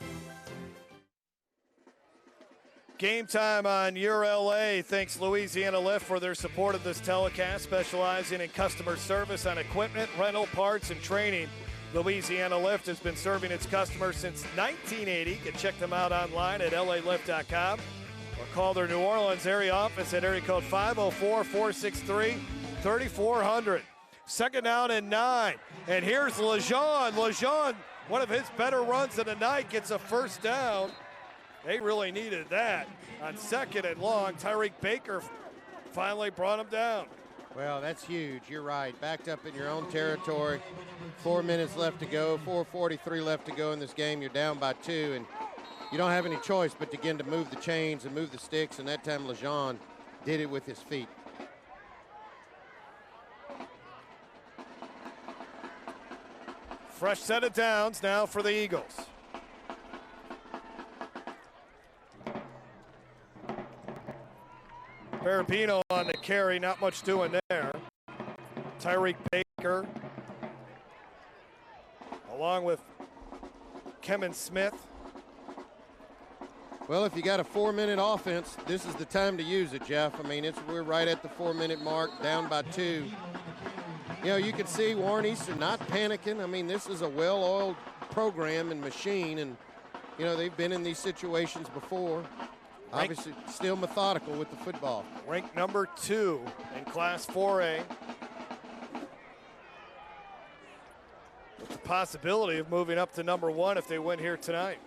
[SPEAKER 2] Game Time on YurLA. Thanks Louisiana Lift for their support of this telecast, specializing in customer service on equipment, rental, parts, and training. Louisiana Lift has been serving its customers since 1980. You can check them out online at lalift.com or call their New Orleans area office at area code 504-463-3400. 2nd down and 9. And here's Lejeune. Lejeune, one of his better runs of the night, gets a 1st down. They really needed that. On 2nd and long, Tyreek Baker finally brought him down.
[SPEAKER 3] Well, that's huge. You're right. Backed up in your own territory. 4 minutes left to go. 4:43 left to go in this game. You're down by 2. And you don't have any choice but to begin to move the chains and move the sticks, and that time LeJean did it with his feet.
[SPEAKER 2] Fresh set of downs now for the Eagles. Barabino on the carry, not much doing there. Tyreek Baker, along with Kevin Smith.
[SPEAKER 3] Well, if you got a 4-minute offense, this is the time to use it, Jeff. I mean, we're right at the 4-minute mark, down by 2. You know, you can see Warren Easton not panicking. I mean, this is a well-oiled program and machine, and, you know, they've been in these situations before. Obviously, still methodical with the football.
[SPEAKER 2] Ranked number 2 in Class 4A. With the possibility of moving up to number 1 if they win here tonight.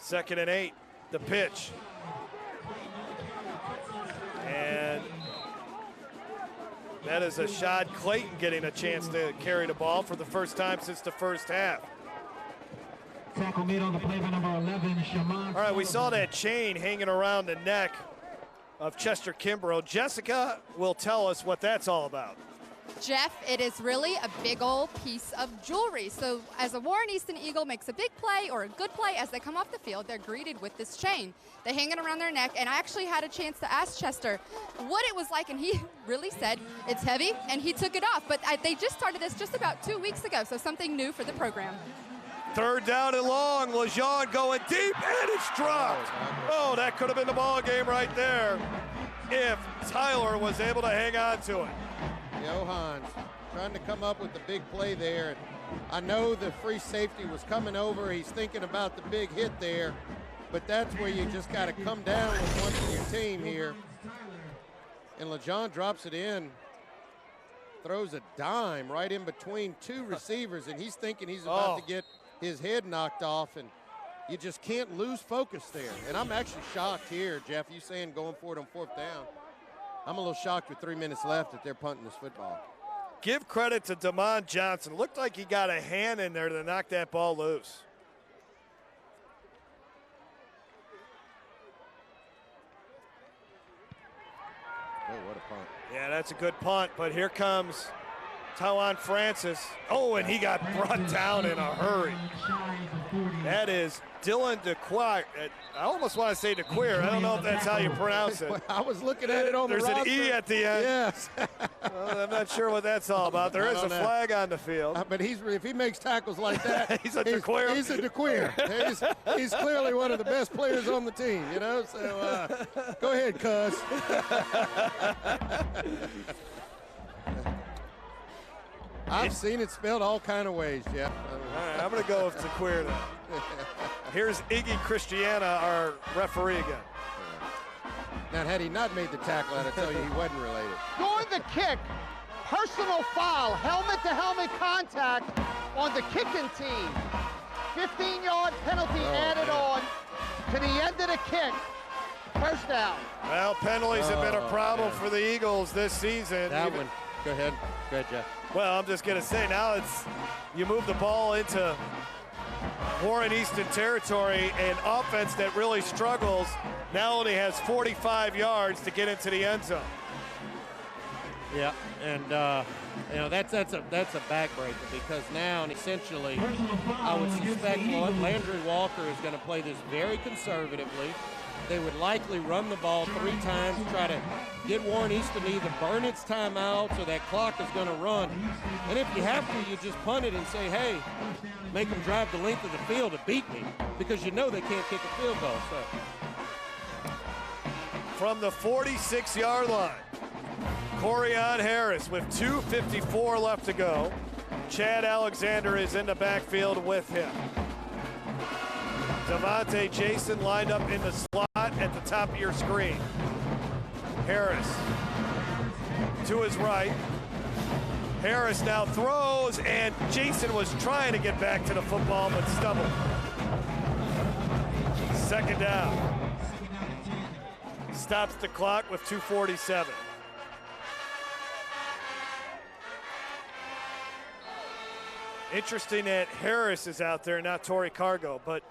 [SPEAKER 2] 2nd and 8, the pitch. And that is Ashad Clayton getting a chance to carry the ball for the first time since the first half.
[SPEAKER 14] Tackle made on the play by number 11, Shaman.
[SPEAKER 2] All right, we saw that chain hanging around the neck of Chester Kimbrough. Jessica will tell us what that's all about.
[SPEAKER 1] Jeff, it is really a big old piece of jewelry. So as a Warren Easton Eagle makes a big play or a good play, as they come off the field, they're greeted with this chain. They hang it around their neck, and I actually had a chance to ask Chester what it was like, and he really said it's heavy, and he took it off. But they just started this just about 2 weeks ago, so something new for the program.
[SPEAKER 2] 3rd down and long. LeJean going deep, and it's dropped. Oh, that could have been the ball game right there if Tyler was able to hang on to it.
[SPEAKER 3] Johans trying to come up with the big play there. I know the free safety was coming over. He's thinking about the big hit there, but that's where you just got to come down with one for your team here. And LeJean drops it in, throws a dime right in between 2 receivers, and he's thinking he's about to get his head knocked off, and you just can't lose focus there. And I'm actually shocked here, Jeff, you saying going for it on 4th down. I'm a little shocked with 3 minutes left that they're punting this football.
[SPEAKER 2] Give credit to Damon Johnson. Looked like he got a hand in there to knock that ball loose.
[SPEAKER 3] Oh, what a punt.
[SPEAKER 2] Yeah, that's a good punt, but here comes Tawan Francis. Oh, and he got brought down in a hurry. That is Dylan DeQuire. I almost want to say DeQuire. I don't know if that's how you pronounce it.
[SPEAKER 3] I was looking at it on the roster.
[SPEAKER 2] There's an E at the end.
[SPEAKER 3] Yes.
[SPEAKER 2] Well, I'm not sure what that's all about. There is a flag on the field.
[SPEAKER 3] But if he makes tackles like that,
[SPEAKER 2] he's a DeQuire.
[SPEAKER 3] He's a DeQuire. He's clearly one of the best players on the team, you know? So go ahead, cuz. I've seen it spelled all kind of ways, Jeff.
[SPEAKER 2] All right, I'm going to go with DeQuire now. Here's Iggy Christiana, our referee again.
[SPEAKER 3] Now, had he not made the tackle, I'd tell you he wasn't related.
[SPEAKER 8] During the kick, personal foul, helmet-to-helmet contact on the kicking team. 15-yard penalty added on to the end of the kick. First down.
[SPEAKER 2] Well, penalties have been a problem for the Eagles this season.
[SPEAKER 3] That one. Go ahead. Go ahead, Jeff.
[SPEAKER 2] Well, I'm just going to say now you move the ball into Warren Easton territory, an offense that really struggles now only has 45 yards to get into the end zone.
[SPEAKER 3] Yeah, and you know that's a backbreaker because now essentially I would suspect Landry-Walker is going to play this very conservatively. They would likely run the ball 3 times, try to get Warren Easton to either burn its timeout so that clock is going to run. And if you have to, you just punt it and say, hey, make them drive the length of the field to beat me because you know they can't kick a field goal. So.
[SPEAKER 2] From the 46-yard line, Corian Harris with 2:54 left to go. Chad Alexander is in the backfield with him. Devontae Jason lined up in the slot at the top of your screen. Harris to his right. Harris now throws, and Jason was trying to get back to the football but stumbled. 2nd down. Stops the clock with 2:47. Interesting that Harris is out there, not Torrey Cargo, but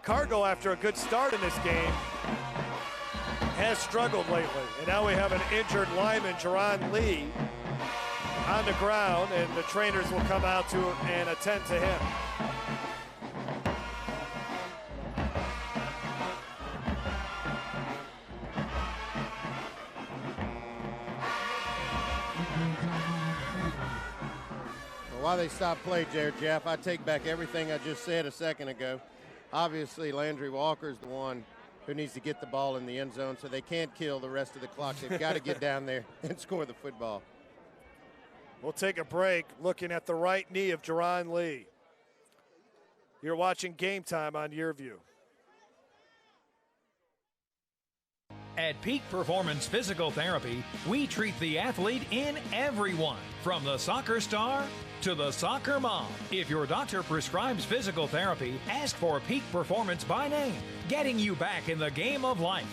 [SPEAKER 2] Cargo, after a good start in this game, has struggled lately. And now we have an injured lineman, Jaron Lee, on the ground, and the trainers will come out to and attend to him.
[SPEAKER 3] While they stop play, Jeff, I take back everything I just said a second ago. Obviously, Landry-Walker is the one who needs to get the ball in the end zone, so they can't kill the rest of the clock. They've got to get down there and score the football.
[SPEAKER 2] We'll take a break looking at the right knee of Jaron Lee. You're watching Game Time on YurView.
[SPEAKER 13] At Peak Performance Physical Therapy, we treat the athlete in everyone, from the soccer star to the soccer mom. If your doctor prescribes physical therapy, ask for Peak Performance by name, getting you back in the game of life.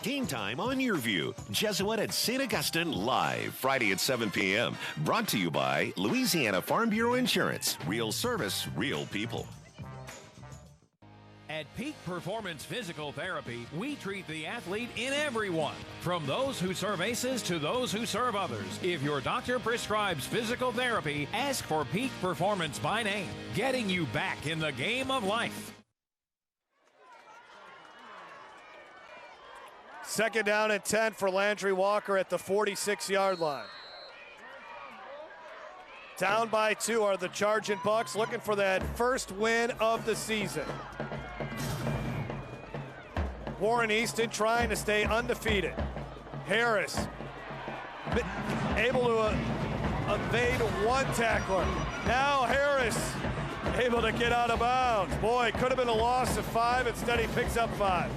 [SPEAKER 12] Game Time on YurView. Jesuit at St. Augustine live Friday at 7 p.m. Brought to you by Louisiana Farm Bureau Insurance. Real service, real people.
[SPEAKER 13] At Peak Performance Physical Therapy, we treat the athlete in everyone, from those who serve aces to those who serve others. If your doctor prescribes physical therapy, ask for Peak Performance by name, getting you back in the game of life.
[SPEAKER 2] Second down and 10 for Landry-Walker at the 46-yard line. Down by 2 are the Chargin Bucs, looking for that first win of the season. Warren Easton trying to stay undefeated. Harris able to evade one tackler. Now Harris able to get out of bounds. Boy, could have been a loss of 5. Instead he picks up 5.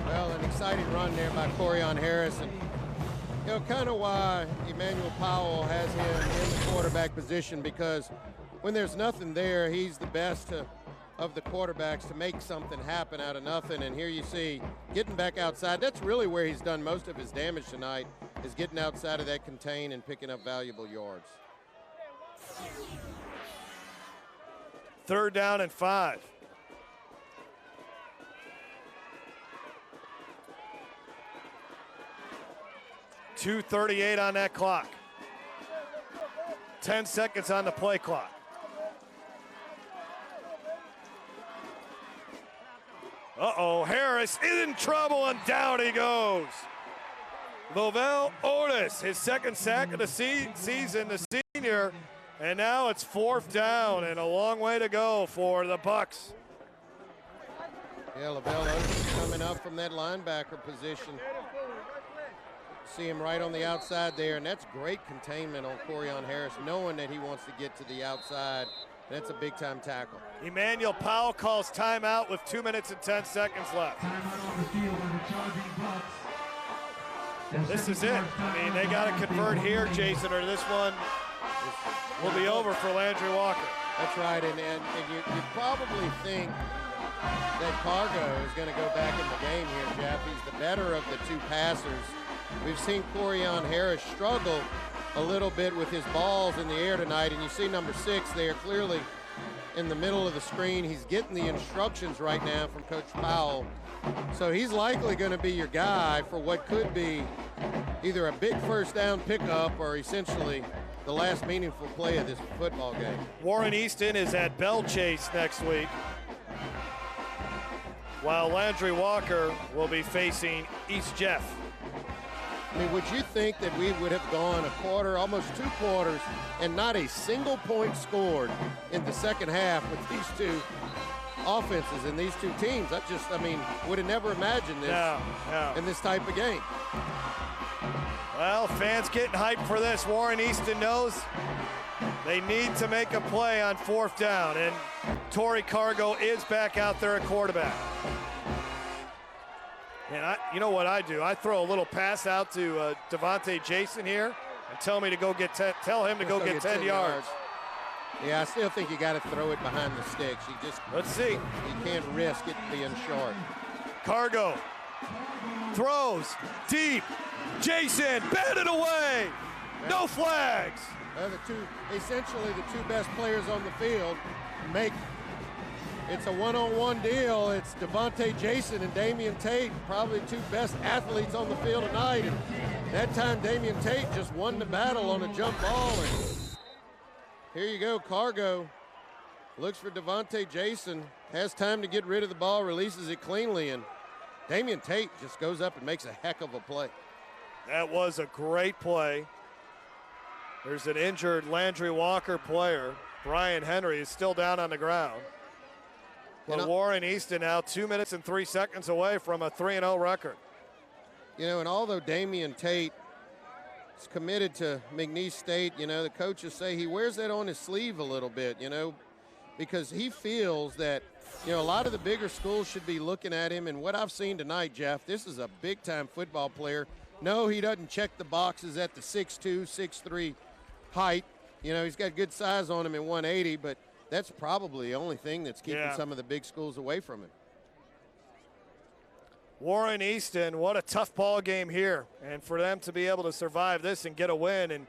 [SPEAKER 3] Well, an exciting run there by Corian Harris. And, you know, kind of why Emmanuel Powell has him in the quarterback position, because when there's nothing there, he's the best of the quarterbacks to make something happen out of nothing. And here you see getting back outside. That's really where he's done most of his damage tonight, is getting outside of that contain and picking up valuable yards.
[SPEAKER 2] Third down and 5. .238 on that clock. 10 seconds on the play clock. Uh-oh, Harris in trouble, and down he goes. Lovell Otis, his second sack of the season, the senior, and now it's 4th down and a long way to go for the Bucs.
[SPEAKER 3] Yeah, Lovell Otis is coming up from that linebacker position. See him right on the outside there, and that's great containment on Corian Harris, knowing that he wants to get to the outside. That's a big-time tackle.
[SPEAKER 2] Emmanuel Powell calls timeout with 2 minutes and 10 seconds left. This is it. I mean, they got to convert here, Jason, or this one will be over for Landry-Walker.
[SPEAKER 3] That's right, and you probably think that Cargo is going to go back in the game here, Jeff. He's the better of the two passers. We've seen Corian Harris struggle a little bit with his balls in the air tonight, and you see number 6 there clearly in the middle of the screen. He's getting the instructions right now from Coach Powell. So he's likely going to be your guy for what could be either a big first down pickup or essentially the last meaningful play of this football game.
[SPEAKER 2] Warren Easton is at Bell Chase next week, while Landry-Walker will be facing East Jeff.
[SPEAKER 3] I mean, would you think that we would have gone a quarter, almost 2 quarters, and not a single point scored in the second half with these two offenses and these two teams? I mean, would have never imagined this in this type of game.
[SPEAKER 2] Well, fans getting hyped for this. Warren Easton knows they need to make a play on 4th down, and Torrey Cargo is back out there at quarterback. And you know what I do? I throw a little pass out to Devontae Jason here and tell him to go get 10 yards.
[SPEAKER 3] Yeah, I still think you got to throw it behind the sticks. You just
[SPEAKER 2] let's see.
[SPEAKER 3] You can't risk it being short.
[SPEAKER 2] Cargo throws deep. Jason batted away. No flags.
[SPEAKER 3] Essentially the two best players on the field make. It's a one-on-one deal. It's Devontae Jason and Damian Tate, probably two best athletes on the field tonight. And that time Damian Tate just won the battle on a jump ball. And here you go, Cargo looks for Devontae Jason, has time to get rid of the ball, releases it cleanly, and Damian Tate just goes up and makes a heck of a play.
[SPEAKER 2] That was a great play. There's an injured Landry-Walker player. Brian Henry is still down on the ground. But Warren Easton now 2 minutes and 3 seconds away from a 3-0 record.
[SPEAKER 3] You know, and although Damian Tate is committed to McNeese State, you know, the coaches say he wears that on his sleeve a little bit, you know, because he feels that, you know, a lot of the bigger schools should be looking at him. And what I've seen tonight, Jeff, this is a big-time football player. No, he doesn't check the boxes at the 6'2", 6'3" height. You know, he's got good size on him at 180, but that's probably the only thing that's keeping some of the big schools away from him.
[SPEAKER 2] Warren Easton, what a tough ball game here. And for them to be able to survive this and get a win, and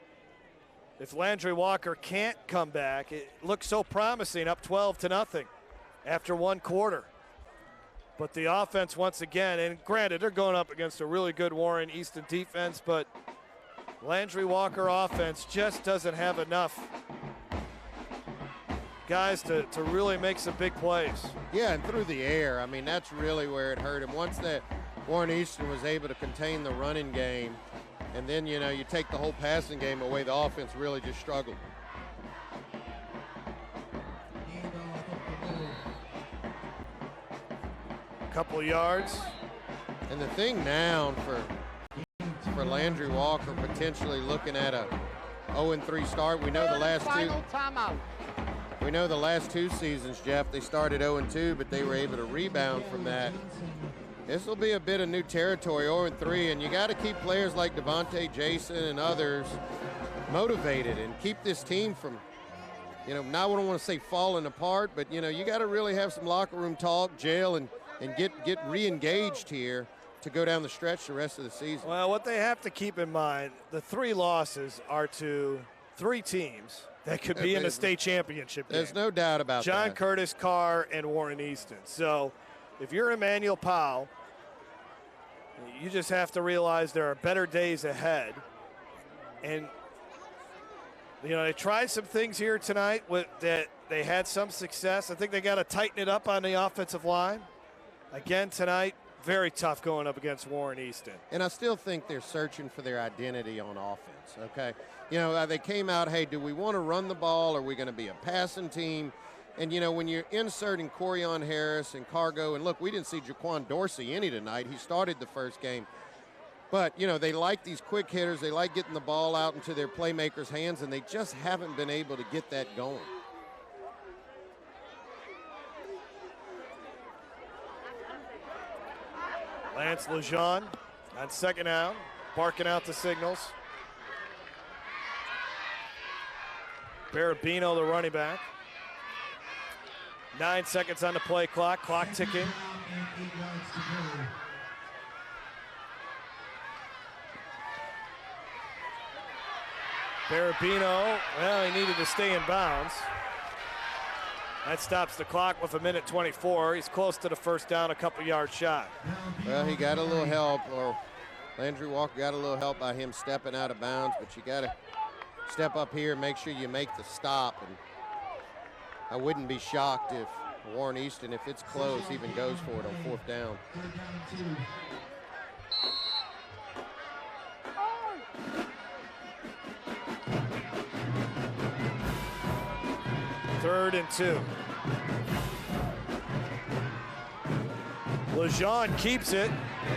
[SPEAKER 2] if Landry-Walker can't come back, it looks so promising, up 12-0 after one quarter. But the offense once again, and granted, they're going up against a really good Warren Easton defense, but Landry-Walker offense just doesn't have enough guys to really make some big plays.
[SPEAKER 3] Yeah, and through the air. I mean, that's really where it hurt him. Once that Warren Easton was able to contain the running game, and then, you know, you take the whole passing game away, the offense really just struggled.
[SPEAKER 2] Couple of yards.
[SPEAKER 3] And the thing now for Landry-Walker potentially looking at a 0-3 start. We know the last
[SPEAKER 8] final timeout.
[SPEAKER 3] We know the last two seasons, Jeff, they started 0-2, but they were able to rebound from that. This will be a bit of new territory, 0-3, and you got to keep players like Devontae Jason and others motivated and keep this team from, you know, now I don't want to say falling apart, but, you know, you got to really have some locker room talk, jail, and get re-engaged here to go down the stretch the rest of the season.
[SPEAKER 2] Well, what they have to keep in mind, the 3 losses are to 3 teams that could be in the state championship game.
[SPEAKER 3] There's no doubt about that.
[SPEAKER 2] John Curtis, Carr, and Warren Easton. So if you're Emmanuel Powell, you just have to realize there are better days ahead. And, you know, they tried some things here tonight that they had some success. I think they got to tighten it up on the offensive line. Again tonight, very tough going up against Warren Easton.
[SPEAKER 3] And I still think they're searching for their identity on offense, okay? You know, they came out, hey, do we want to run the ball? Are we going to be a passing team? And, you know, when you're inserting Corian Harris and Cargo, and look, we didn't see Jaquan Dorsey any tonight. He started the first game. But, you know, they like these quick hitters. They like getting the ball out into their playmakers' hands, and they just haven't been able to get that going.
[SPEAKER 2] Lance Lejeune on second down, barking out the signals. Barabino, the running back. 9 seconds on the play clock ticking. Barabino, well, he needed to stay in bounds. That stops the clock with 1:24. He's close to the first down, a couple yards shy.
[SPEAKER 3] Well, he got a little help, or Landry-Walker got a little help by him stepping out of bounds, but you got to step up here and make sure you make the stop. And I wouldn't be shocked if Warren Easton, if it's close, even goes for it on 4th down.
[SPEAKER 2] Third and 2. Lejeune keeps it,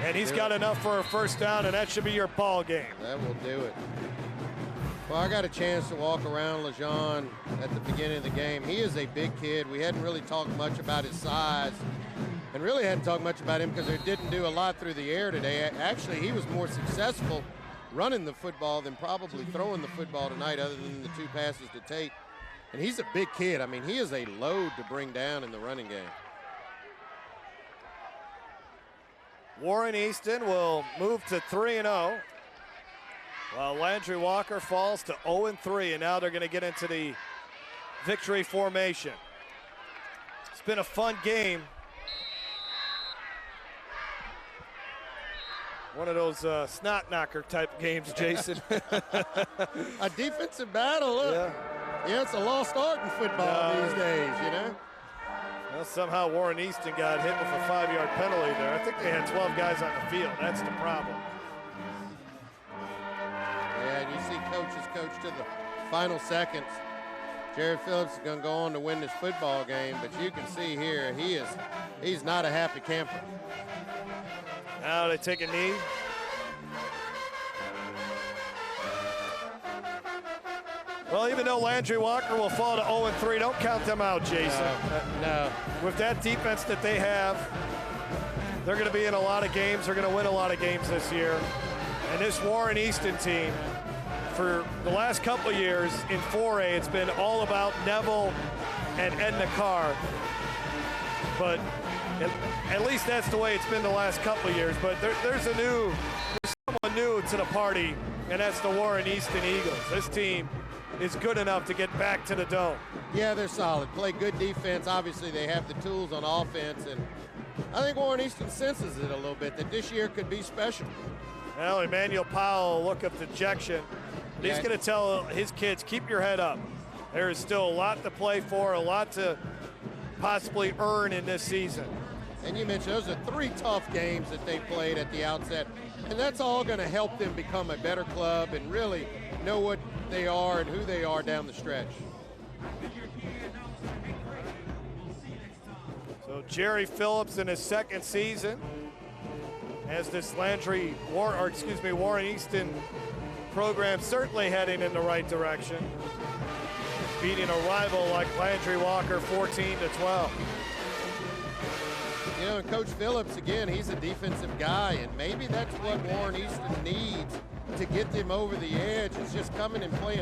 [SPEAKER 2] and he's got enough for a first down, and that should be your ball game.
[SPEAKER 3] That will do it. Well, I got a chance to walk around Lejeune at the beginning of the game. He is a big kid. We hadn't really talked much about his size, and really hadn't talked much about him because they didn't do a lot through the air today. Actually, he was more successful running the football than probably throwing the football tonight, other than the 2 passes to Tate. And he's a big kid. I mean, he is a load to bring down in the running game.
[SPEAKER 2] Warren Easton will move to 3-0, while Landry-Walker falls to 0-3, and now they're going to get into the victory formation. It's been a fun game. One of those snot knocker type games, Jason.
[SPEAKER 3] A defensive battle. Look. Yeah, it's a lost art in football these days, you know.
[SPEAKER 2] Well, somehow Warren Easton got hit with a 5-yard penalty there. I think they had 12 guys on the field. That's the problem.
[SPEAKER 3] Yeah, and you see coaches coach to the final seconds. Jared Phillips is going to go on to win this football game, but you can see here he's not a happy camper.
[SPEAKER 2] Now they take a knee. Well, even though Landry-Walker will fall to 0-3, don't count them out, Jason.
[SPEAKER 3] No.
[SPEAKER 2] With that defense that they have, they're going to be in a lot of games. They're going to win a lot of games this year. And this Warren Easton team, for the last couple of years in 4A, it's been all about Neville and Edna Carr. But at least that's the way it's been the last couple of years. But there's someone new to the party, and that's the Warren Easton Eagles. This team is good enough to get back to the Dome.
[SPEAKER 3] Yeah, they're solid. Play good defense. Obviously, they have the tools on offense, and I think Warren Easton senses it a little bit that this year could be special.
[SPEAKER 2] Well, Emmanuel Powell will look up dejection. He's going to tell his kids, keep your head up. There is still a lot to play for, a lot to possibly earn in this season.
[SPEAKER 3] And you mentioned those are 3 tough games that they played at the outset, and that's all going to help them become a better club and really know what they are and who they are down the stretch.
[SPEAKER 2] So Jerry Phillips in his second season as this Warren Easton program certainly heading in the right direction, beating a rival like Landry-Walker 14-12.
[SPEAKER 3] You know, and Coach Phillips, again, he's a defensive guy, and maybe that's what Warren Easton needs to get them over the edge. Is just coming and playing